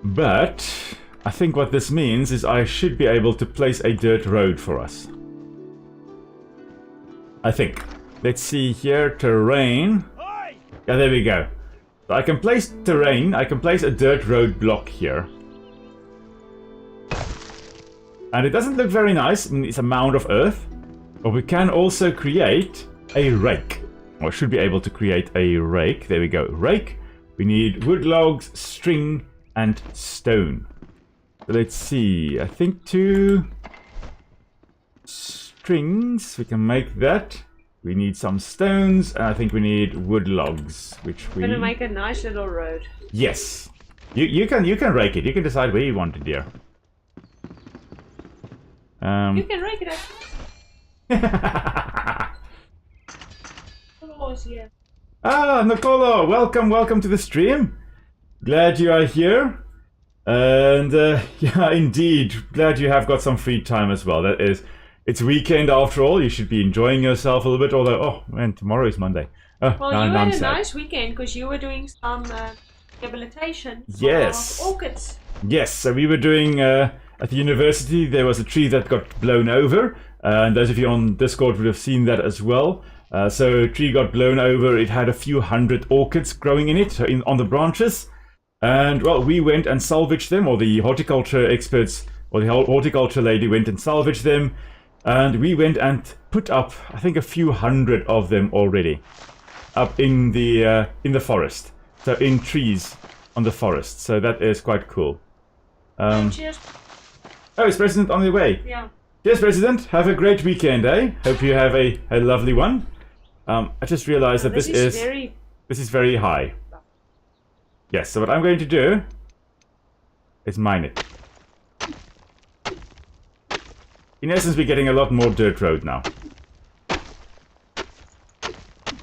But I think what this means is I should be able to place a dirt road for us. I think. Let's see here, terrain. Oi! Yeah, there we go. So I can place terrain, I can place a dirt road block here. And it doesn't look very nice, it's a mound of earth. But we can also create a rake. Or should be able to create a rake. There we go, rake. We need wood logs, string, and stone. So let's see, I think 2 strings, we can make that. We need some stones, and I think we need wood logs, which we... Gonna make a nice little road. Yes. You can rake it, you can decide where you want it, dear. You can rake it up. Oh, yeah. Ah, Nicolo, welcome to the stream. Glad you are here. And yeah, indeed, glad you have got some free time as well. That is, it's weekend after all. You should be enjoying yourself a little bit. Although, oh man, tomorrow is Monday. Oh, Well, now you I'm had a sad. nice weekend because you were doing some rehabilitation Yes. of orchids. Yes, so we were doing at the university. There was a tree that got blown over, and those of you on Discord would have seen that as well. So a tree got blown over. It had a few hundred orchids growing in it, on the branches. And, well, we went and salvaged them, or the horticulture experts, or the horticulture lady went and salvaged them. And we went and put up, I think, a few hundred of them already. Up in the forest. So in trees on the forest. So that is quite cool. Cheers. Oh, is President on the way? Yeah. Yes, President. Have a great weekend, eh? Hope you have a lovely one. I just realized that this is very high. Yes, so what I'm going to do is mine it. In essence, we're getting a lot more dirt road now.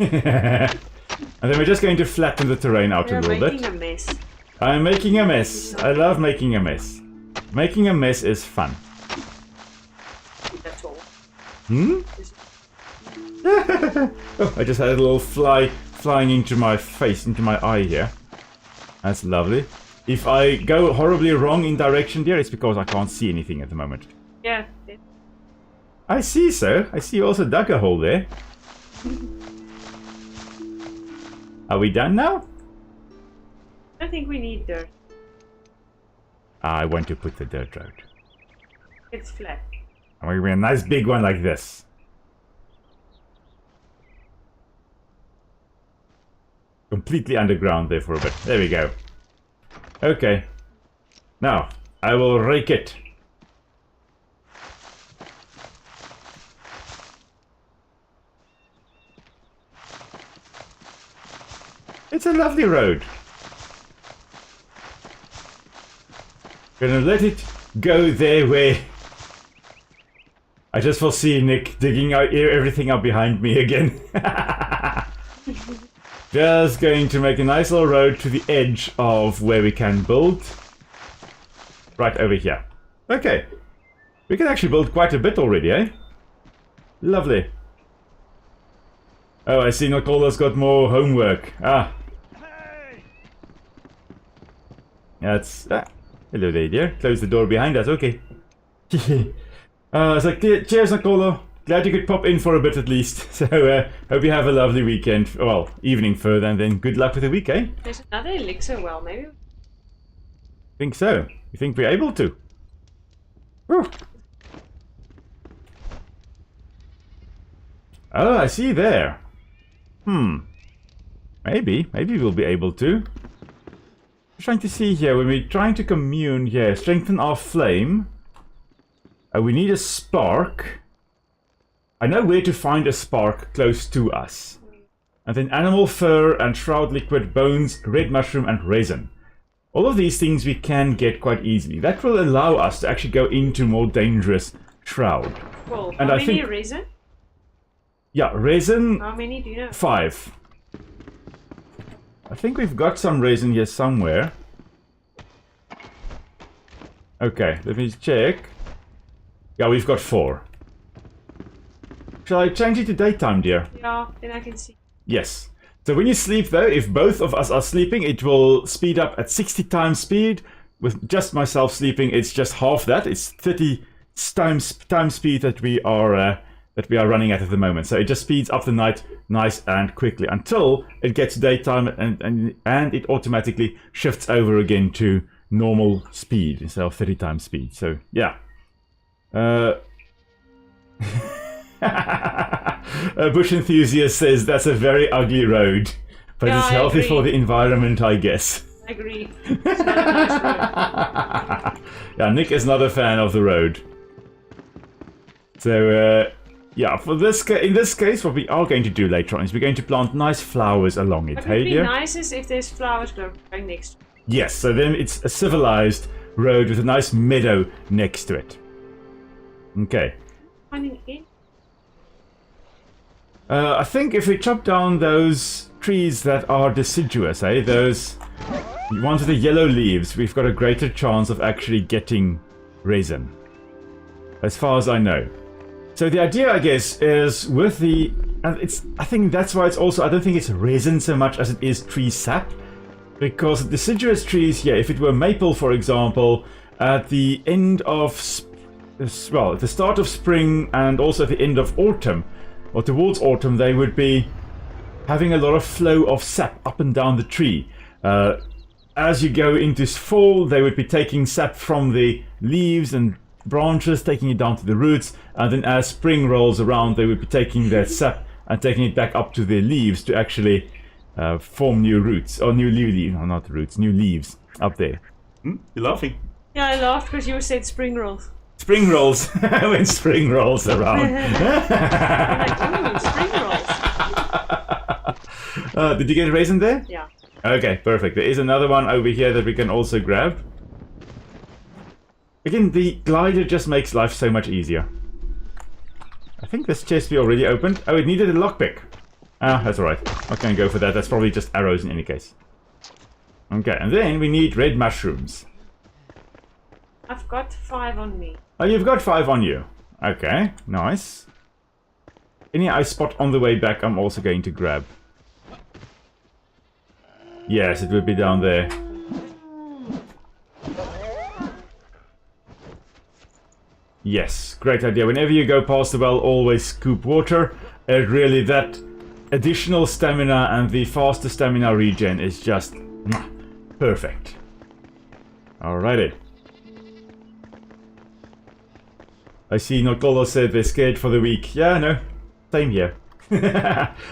And then we're just going to flatten the terrain out a little bit. Making a mess. I'm making a mess. I love making a mess. Making a mess is fun. That's all. Hmm? Oh, I just had a little fly flying into my face, into my eye here. That's lovely. If I go horribly wrong in direction, dear, it's because I can't see anything at the moment. Yeah. I see so. I see you also dug a hole there. Are we done now? I think we need dirt. I want to put the dirt road. It's flat. I want to be a nice big one like this. Completely underground there for a bit. There we go. Okay. Now, I will rake it. It's a lovely road. Gonna let it go there where... I just foresee Nick digging out everything up behind me again. Just going to make a nice little road to the edge of where we can build. Right over here. Okay. We can actually build quite a bit already, eh? Lovely. Oh, I see Nicola's got more homework. Ah. Hey! That's... hello there, dear. Close the door behind us. Okay. So cheers, Nicola. Glad you could pop in for a bit at least. So, hope you have a lovely weekend. Well, evening further, and then good luck with the week, eh? There's another elixir well, maybe. Think so. You think we're able to? Whew. Oh, I see there. Maybe we'll be able to. I'm trying to see here, when we're trying to commune here, strengthen our flame. We need a spark. I know where to find a spark close to us. And then animal fur and shroud liquid, bones, red mushroom and resin. All of these things we can get quite easily. That will allow us to actually go into more dangerous shroud. Well, And how I many think- resin? Yeah, resin, How many do you know? 5. I think we've got some resin here somewhere. Okay, let me check. Yeah, we've got 4. Shall I change it to daytime, dear? Yeah, then I can see. Yes. So when you sleep though, if both of us are sleeping, it will speed up at 60 times speed. With just myself sleeping, it's just half that. It's 30 times speed that we are running at the moment. So it just speeds up the night nice and quickly until it gets daytime and it automatically shifts over again to normal speed instead of 30 times speed. So yeah. A bush enthusiast says that's a very ugly road, but Yeah, it's I healthy agree. for the environment, I guess. I agree. It's not a nice road. Yeah, Nick is not a fan of the road. So, yeah, for this in this case, what we are going to do later on is we're going to plant nice flowers along it. What Hey, would be dear? nice is if there's flowers growing next to it. Yes, so then it's a civilized road with a nice meadow next to it. Okay. Finding it. I think if we chop down those trees that are deciduous, those ones with the yellow leaves, we've got a greater chance of actually getting resin. As far as I know. So the idea, I guess, is with the... And I think that's why it's also... I don't think it's resin so much as it is tree sap. Because deciduous trees, yeah, if it were maple, for example, at the end of... Well, at the start of spring and also at the end of autumn, or towards autumn, they would be having a lot of flow of sap up and down the tree. As you go into fall, they would be taking sap from the leaves and branches, taking it down to the roots, and then as spring rolls around, they would be taking that sap and taking it back up to the leaves to actually form new roots, or new leaves, no, not roots, new leaves up there. You're laughing. Yeah, I laughed because you said spring rolls. Spring rolls, when spring rolls around. I'm like, ooh, spring rolls. Did you get a raisin there? Yeah. Okay, perfect. There is another one over here that we can also grab. Again, the glider just makes life so much easier. I think this chest we already opened. Oh, it needed a lockpick. Ah, that's alright. Not gonna go for that. That's probably just arrows in any case. Okay, and then we need red mushrooms. I've got 5 on me. Oh, you've got 5 on you. Okay, nice. Any I spot on the way back, I'm also going to grab. Yes, it will be down there. Yes, great idea. Whenever you go past the well, always scoop water. Really, that additional stamina and the faster stamina regen is just perfect. Alrighty. I see Nocolo said they're scared for the week. Yeah, no. Same here.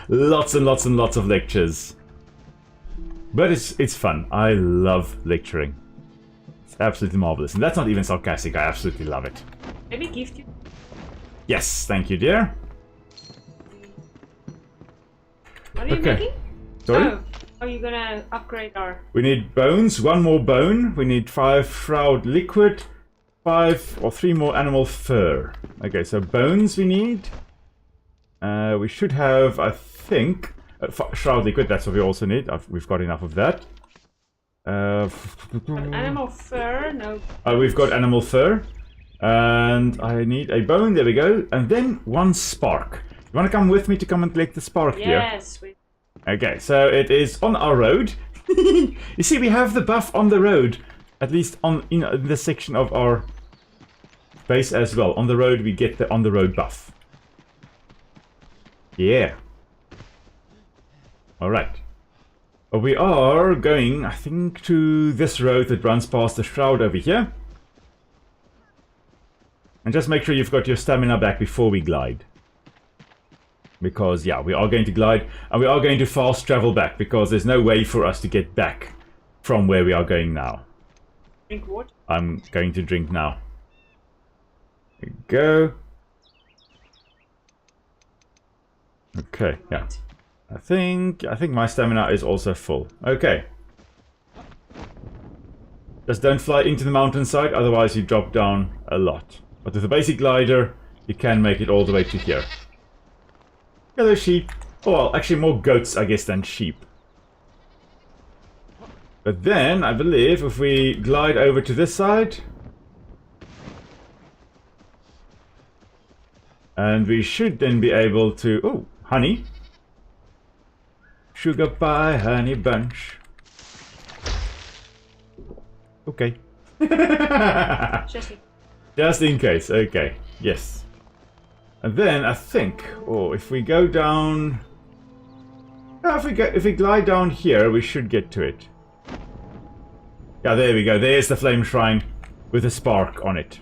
Lots and lots and lots of lectures. But it's fun. I love lecturing. It's absolutely marvelous. And that's not even sarcastic. I absolutely love it. Maybe gift you. Yes, thank you, dear. What are you Okay. making? Sorry? Oh, Are you gonna upgrade our... We need bones, 1 more bone. We need 5 shroud liquid, 5 or 3 more animal fur. Okay, so bones we need. We should have, I think, shroud liquid. That's what we also need. We've got enough of that. Animal fur, no. We've got animal fur. And I need a bone. There we go. And then 1 spark. You want to come with me to come and collect the spark here? Yes. Okay, so it is on our road. You see, we have the buff on the road. At least on in this section of our base as well. On the road, we get the on the road buff. Yeah. Alright. We are going, I think, to this road that runs past the shroud over here. And just make sure you've got your stamina back before we glide. Because, yeah, we are going to glide, and we are going to fast travel back, because there's no way for us to get back from where we are going now. Drink water. I'm going to drink now. There we go. Okay, yeah. I think my stamina is also full. Okay. Just don't fly into the mountainside, otherwise you drop down a lot. But with a basic glider, you can make it all the way to here. Hello, sheep. Oh, well, actually more goats, I guess, than sheep. But then, I believe, if we glide over to this side... And we should then be able to... Oh, honey. Sugar pie, honey bunch. Okay. Just in case, okay. Yes. And then I think, if we go down... if we glide down here, we should get to it. Yeah, there we go. There's the flame shrine with a spark on it.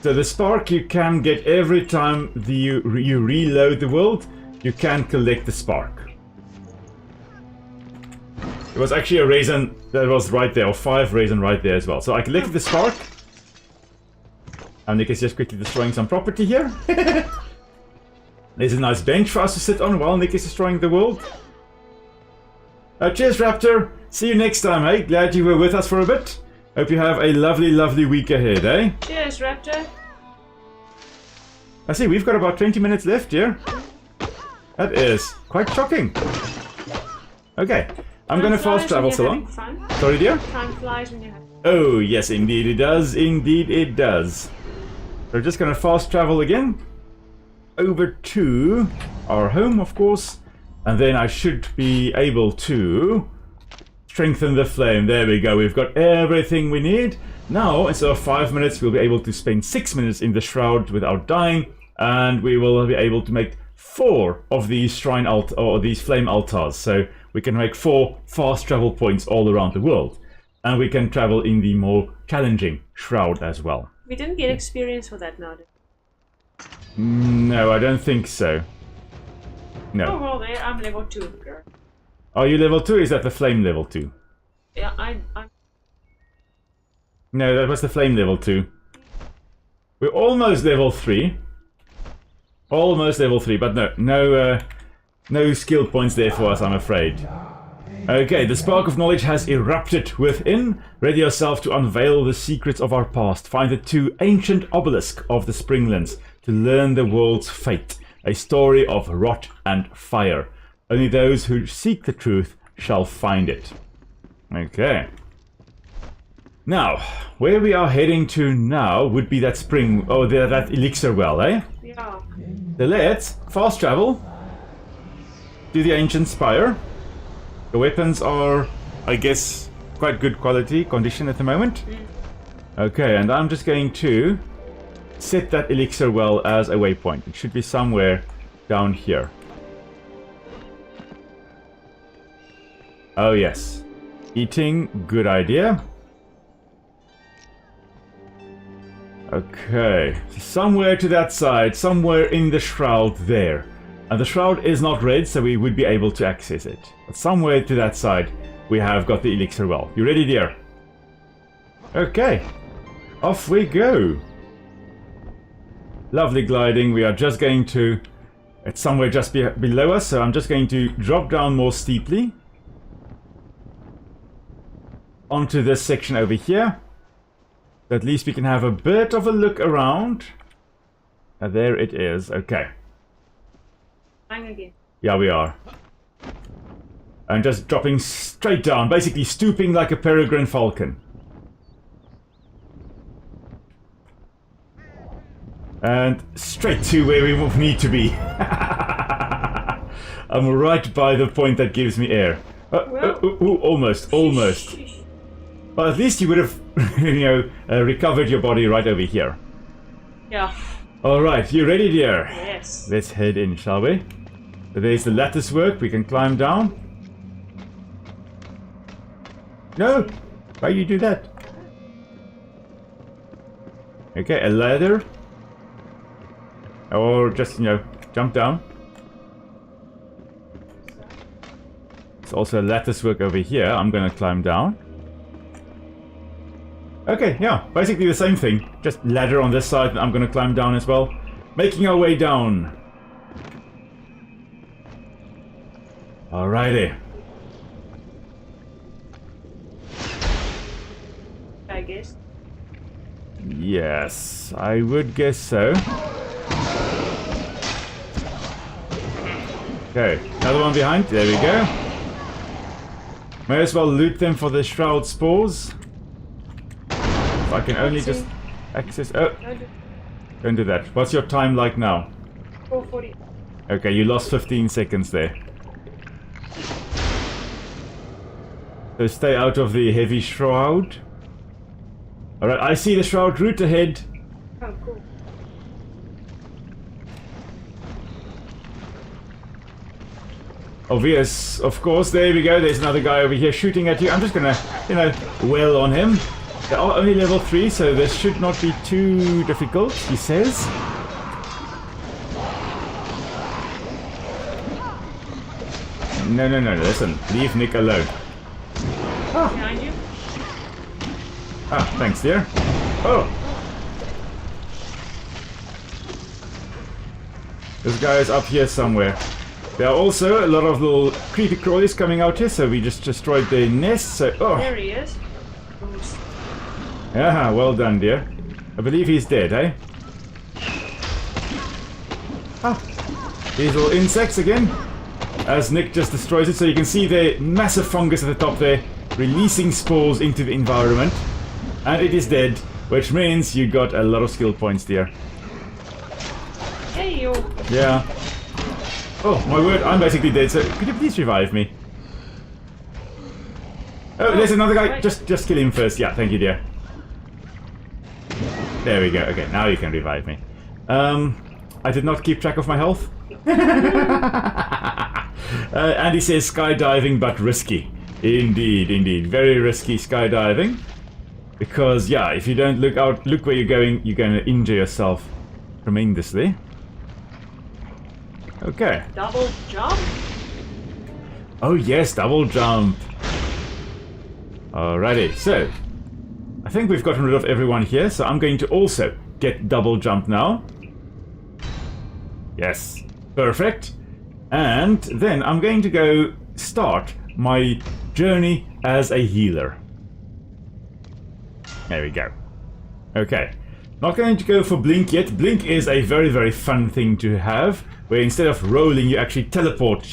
So the spark you can get every time you reload the world. You can collect the spark. There was actually a reason that was right there, or 5 reason right there as well. So I collected the spark. And Nick is just quickly destroying some property here. There's a nice bench for us to sit on while Nick is destroying the world. Cheers, Raptor. See you next time, eh? Glad you were with us for a bit. Hope you have a lovely, lovely week ahead, eh? Cheers, Raptor. I see, we've got about 20 minutes left here. That is quite shocking. Okay, I'm going to fast travel so long. Sorry, dear? Time flies when you're having fun. Oh, yes, indeed it does. Indeed it does. We're just going to fast travel again. Over to our home, of course. And then I should be able to strengthen the flame. There we go. We've got everything we need. Now, instead of 5 minutes, we'll be able to spend 6 minutes in the shroud without dying. And we will be able to make 4 of these shrine or these flame altars. So we can make 4 fast travel points all around the world. And we can travel in the more challenging shroud as well. We didn't get experience for that now, did we? No, I don't think so. No. Oh, well, there, I'm level 2, girl. Are you level 2? Is that the flame level 2? Yeah, I'm... No, that was the flame level 2. We're almost level 3. Almost level 3, but no skill points there for us, I'm afraid. Okay, the spark of knowledge has erupted within. Ready yourself to unveil the secrets of our past. Find the 2 ancient obelisks of the Springlands to learn the world's fate. A story of rot and fire. Only those who seek the truth shall find it. Okay. Now, where we are heading to now would be that spring, that elixir well, eh? Yeah. So let's fast travel to the ancient spire. The weapons are, I guess, quite good quality condition at the moment. Okay, and I'm just going to set that elixir well as a waypoint. It should be somewhere down here. Oh yes. Eating, good idea. Okay, somewhere to that side, somewhere in the shroud there. And the shroud is not red, so we would be able to access it. But somewhere to that side, we have got the elixir well. You ready, dear? Okay, off we go. Lovely gliding. We are just going to... It's somewhere just below us, so I'm just going to drop down more steeply. onto this section over here. So at least we can have a bit of a look around. There it is. Okay. Flying again. Yeah, we are. And just dropping straight down, basically stooping like a peregrine falcon. And straight to where we need to be. I'm right by the point that gives me air. Almost. But at least you would have, recovered your body right over here. Yeah. Alright, you ready, dear? Yes. Let's head in, shall we? So there's the lattice work, we can climb down. No! Why do you do that? Okay, a ladder. Or just, jump down. There's also a lattice work over here. I'm gonna climb down. Okay, yeah, basically the same thing. Just ladder on this side, and I'm gonna climb down as well. Making our way down. Alrighty. I guess. Yes, I would guess so. Okay, another one behind. There we go. May as well loot them for the shroud spores. If I can only just access... Oh, don't do that. What's your time like now? 4:40. Okay, you lost 15 seconds there. So stay out of the heavy shroud. Alright, I see the shroud route ahead. Oh, cool. Obvious, of course. There we go. There's another guy over here shooting at you. I'm just gonna, well on him. They are only level 3, so this should not be too difficult, he says. No, listen. Leave Nic alone. Behind you? Ah, thanks, dear. Oh! This guy is up here somewhere. There are also a lot of little creepy crawlies coming out here, so we just destroyed their nest, so... Oh! There he is. Yeah, well done, dear. I believe he's dead, eh? Ah! These little insects again. As Nic just destroys it, so you can see the massive fungus at the top there, releasing spores into the environment. And it is dead, which means you got a lot of skill points, dear. Hey, you. Yeah. Oh, my word, I'm basically dead, so could you please revive me? Oh, there's another guy. Right. Just kill him first. Yeah, thank you, dear. There we go. Okay, now you can revive me. I did not keep track of my health. And he says skydiving, but risky. Indeed. Very risky skydiving. Because, yeah, if you don't look where you're going to injure yourself tremendously. Okay. Double jump? Oh yes, double jump. Alrighty, so I think we've gotten rid of everyone here, so I'm going to also get double jump now. Yes, perfect. And then I'm going to go start my journey as a healer. There we go. Okay. Not going to go for Blink yet. Blink is a very, very fun thing to have, where instead of rolling, you actually teleport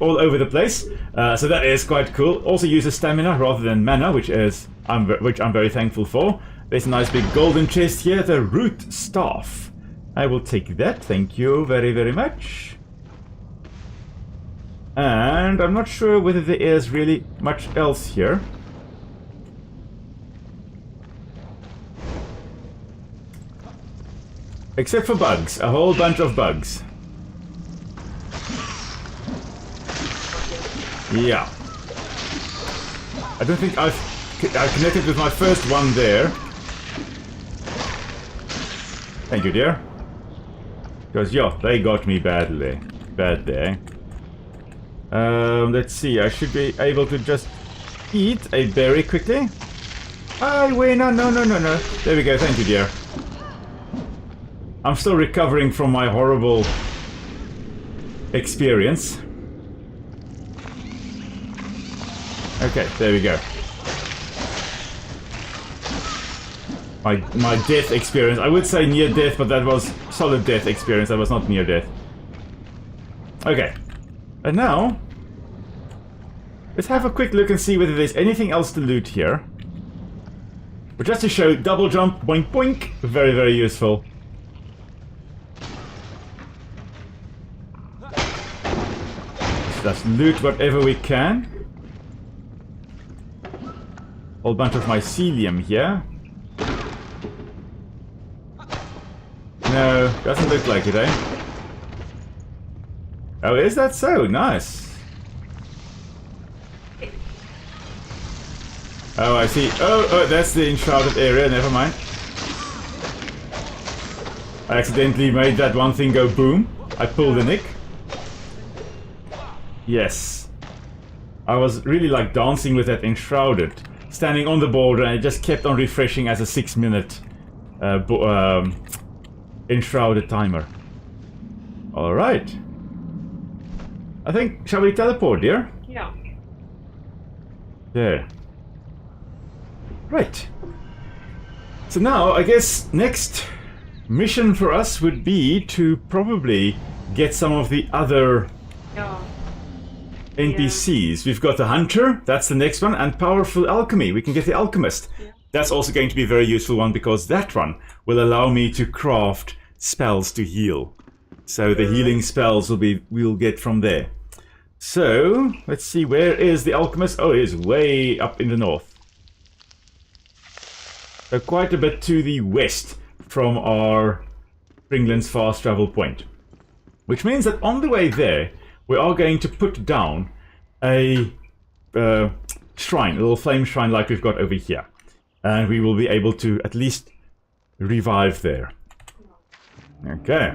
all over the place. So that is quite cool. Also uses stamina rather than mana, which I'm very thankful for. There's a nice big golden chest here, the root staff. I will take that. Thank you very, very much. And I'm not sure whether there is really much else here. Except for bugs. A whole bunch of bugs. Yeah. I don't think I've connected with my first one there. Thank you, dear. Because, yeah, they got me badly. Bad there. Let's see. I should be able to just eat a berry quickly. Wait, no. There we go. Thank you, dear. I'm still recovering from my horrible experience. Okay, there we go. My death experience. I would say near death, but that was solid death experience. That was not near death. Okay. And now, let's have a quick look and see whether there's anything else to loot here. But just to show, double jump, boink boink. Very, very useful. Let's loot whatever we can. Whole bunch of mycelium here. No, doesn't look like it, eh? Oh, is that so? Nice. Oh, I see. Oh, that's the enshrouded area. Never mind. I accidentally made that one thing go boom. I pulled a Nic. Yes. I was really like dancing with that enshrouded. Standing on the border, and it just kept on refreshing as a 6-minute enshrouded timer. Alright. I think, shall we teleport, dear? Yeah. There. Right. So now, I guess, next mission for us would be to probably get some of the other NPCs. We've got the Hunter, that's the next one, and Powerful Alchemy. We can get the Alchemist. Yeah. That's also going to be a very useful one because that one will allow me to craft spells to heal. So the healing spells we'll get from there. So, let's see, where is the Alchemist? Oh, it is way up in the north. So quite a bit to the west from our Springland's fast travel point. Which means that on the way there, we are going to put down a shrine, a little flame shrine like we've got over here. And we will be able to at least revive there. Okay.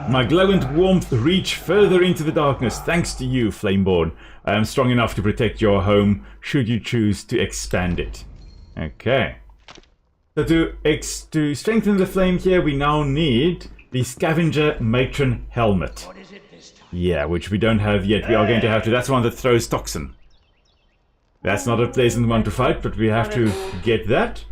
My glow and warmth reach further into the darkness thanks to you, Flameborn. I am strong enough to protect your home should you choose to expand it. Okay. So to strengthen the flame here, we now need the Scavenger Matron Helmet. What is it this time? Yeah, which we don't have yet. We are going to have to. That's one that throws toxin. That's not a pleasant one to fight, but we have to get that.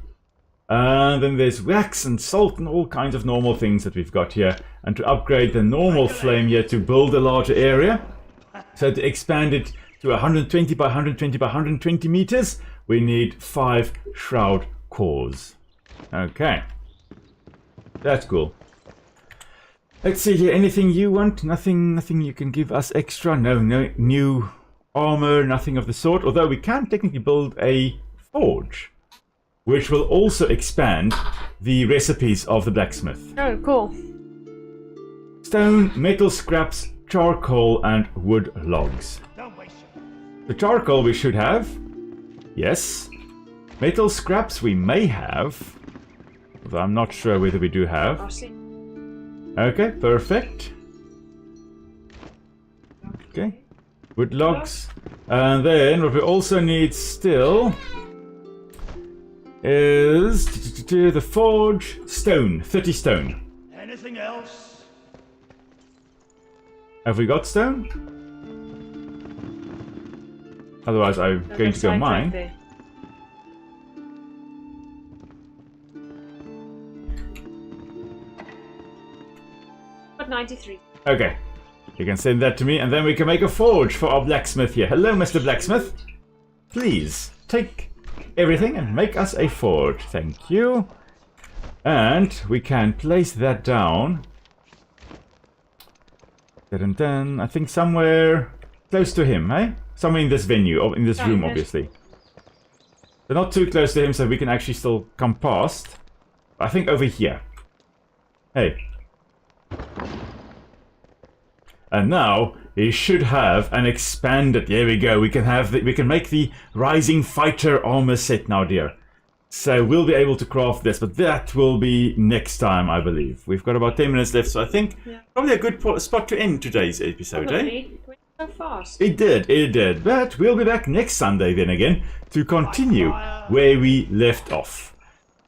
And then there's wax and salt and all kinds of normal things that we've got here. And to upgrade the normal flame here to build a larger area. So to expand it to 120 by 120 by 120 meters, we need 5 shroud cores. Okay. That's cool. Let's see here. Anything you want? Nothing you can give us extra? No new armor, nothing of the sort. Although we can technically build a forge, which will also expand the recipes of the blacksmith. Oh, cool. Stone, metal scraps, charcoal, and wood logs. Don't waste it. The charcoal we should have. Yes. Metal scraps we may have. Although I'm not sure whether we do have. I'll see. Okay, perfect. Okay. Wood logs. And then what we also need still is the forge stone. 30 stone. Anything else? Have we got stone? Otherwise I'm going to go mine. There. But 93. Okay. You can send that to me and then we can make a forge for our blacksmith here. Hello, Mr. Blacksmith. Please take everything and make us a forge. Thank you. And we can place that down. I think somewhere close to him, eh? Somewhere in this venue, or in this room, obviously. So not too close to him so we can actually still come past. I think over here. Hey. And now he should have an expanded. There we go. We can make the Rising Fighter armor set now, dear. So we'll be able to craft this, but that will be next time, I believe. We've got about 10 minutes left, so I think probably a good spot to end today's episode, eh? It went so fast. It did. But we'll be back next Sunday then again to continue where we left off.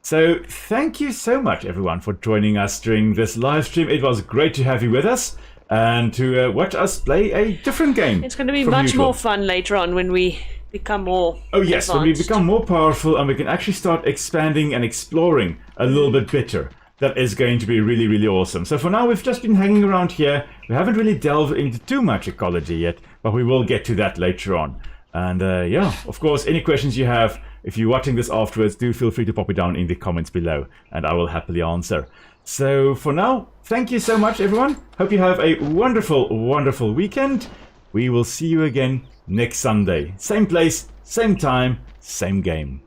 So thank you so much, everyone, for joining us during this live stream. It was great to have you with us and to watch us play a different game. It's going to be much more fun later on when we become more. Oh yes, when we advanced. become more powerful and we can actually start expanding and exploring a little bit better. That is going to be really, really awesome. So for now, we've just been hanging around here. We haven't really delved into too much ecology yet, but we will get to that later on. And yeah, of course, any questions you have, if you're watching this afterwards, do feel free to pop it down in the comments below, and I will happily answer. So for now, thank you so much, everyone. Hope you have a wonderful, wonderful weekend. We will see you again next Sunday. Same place, same time, same game.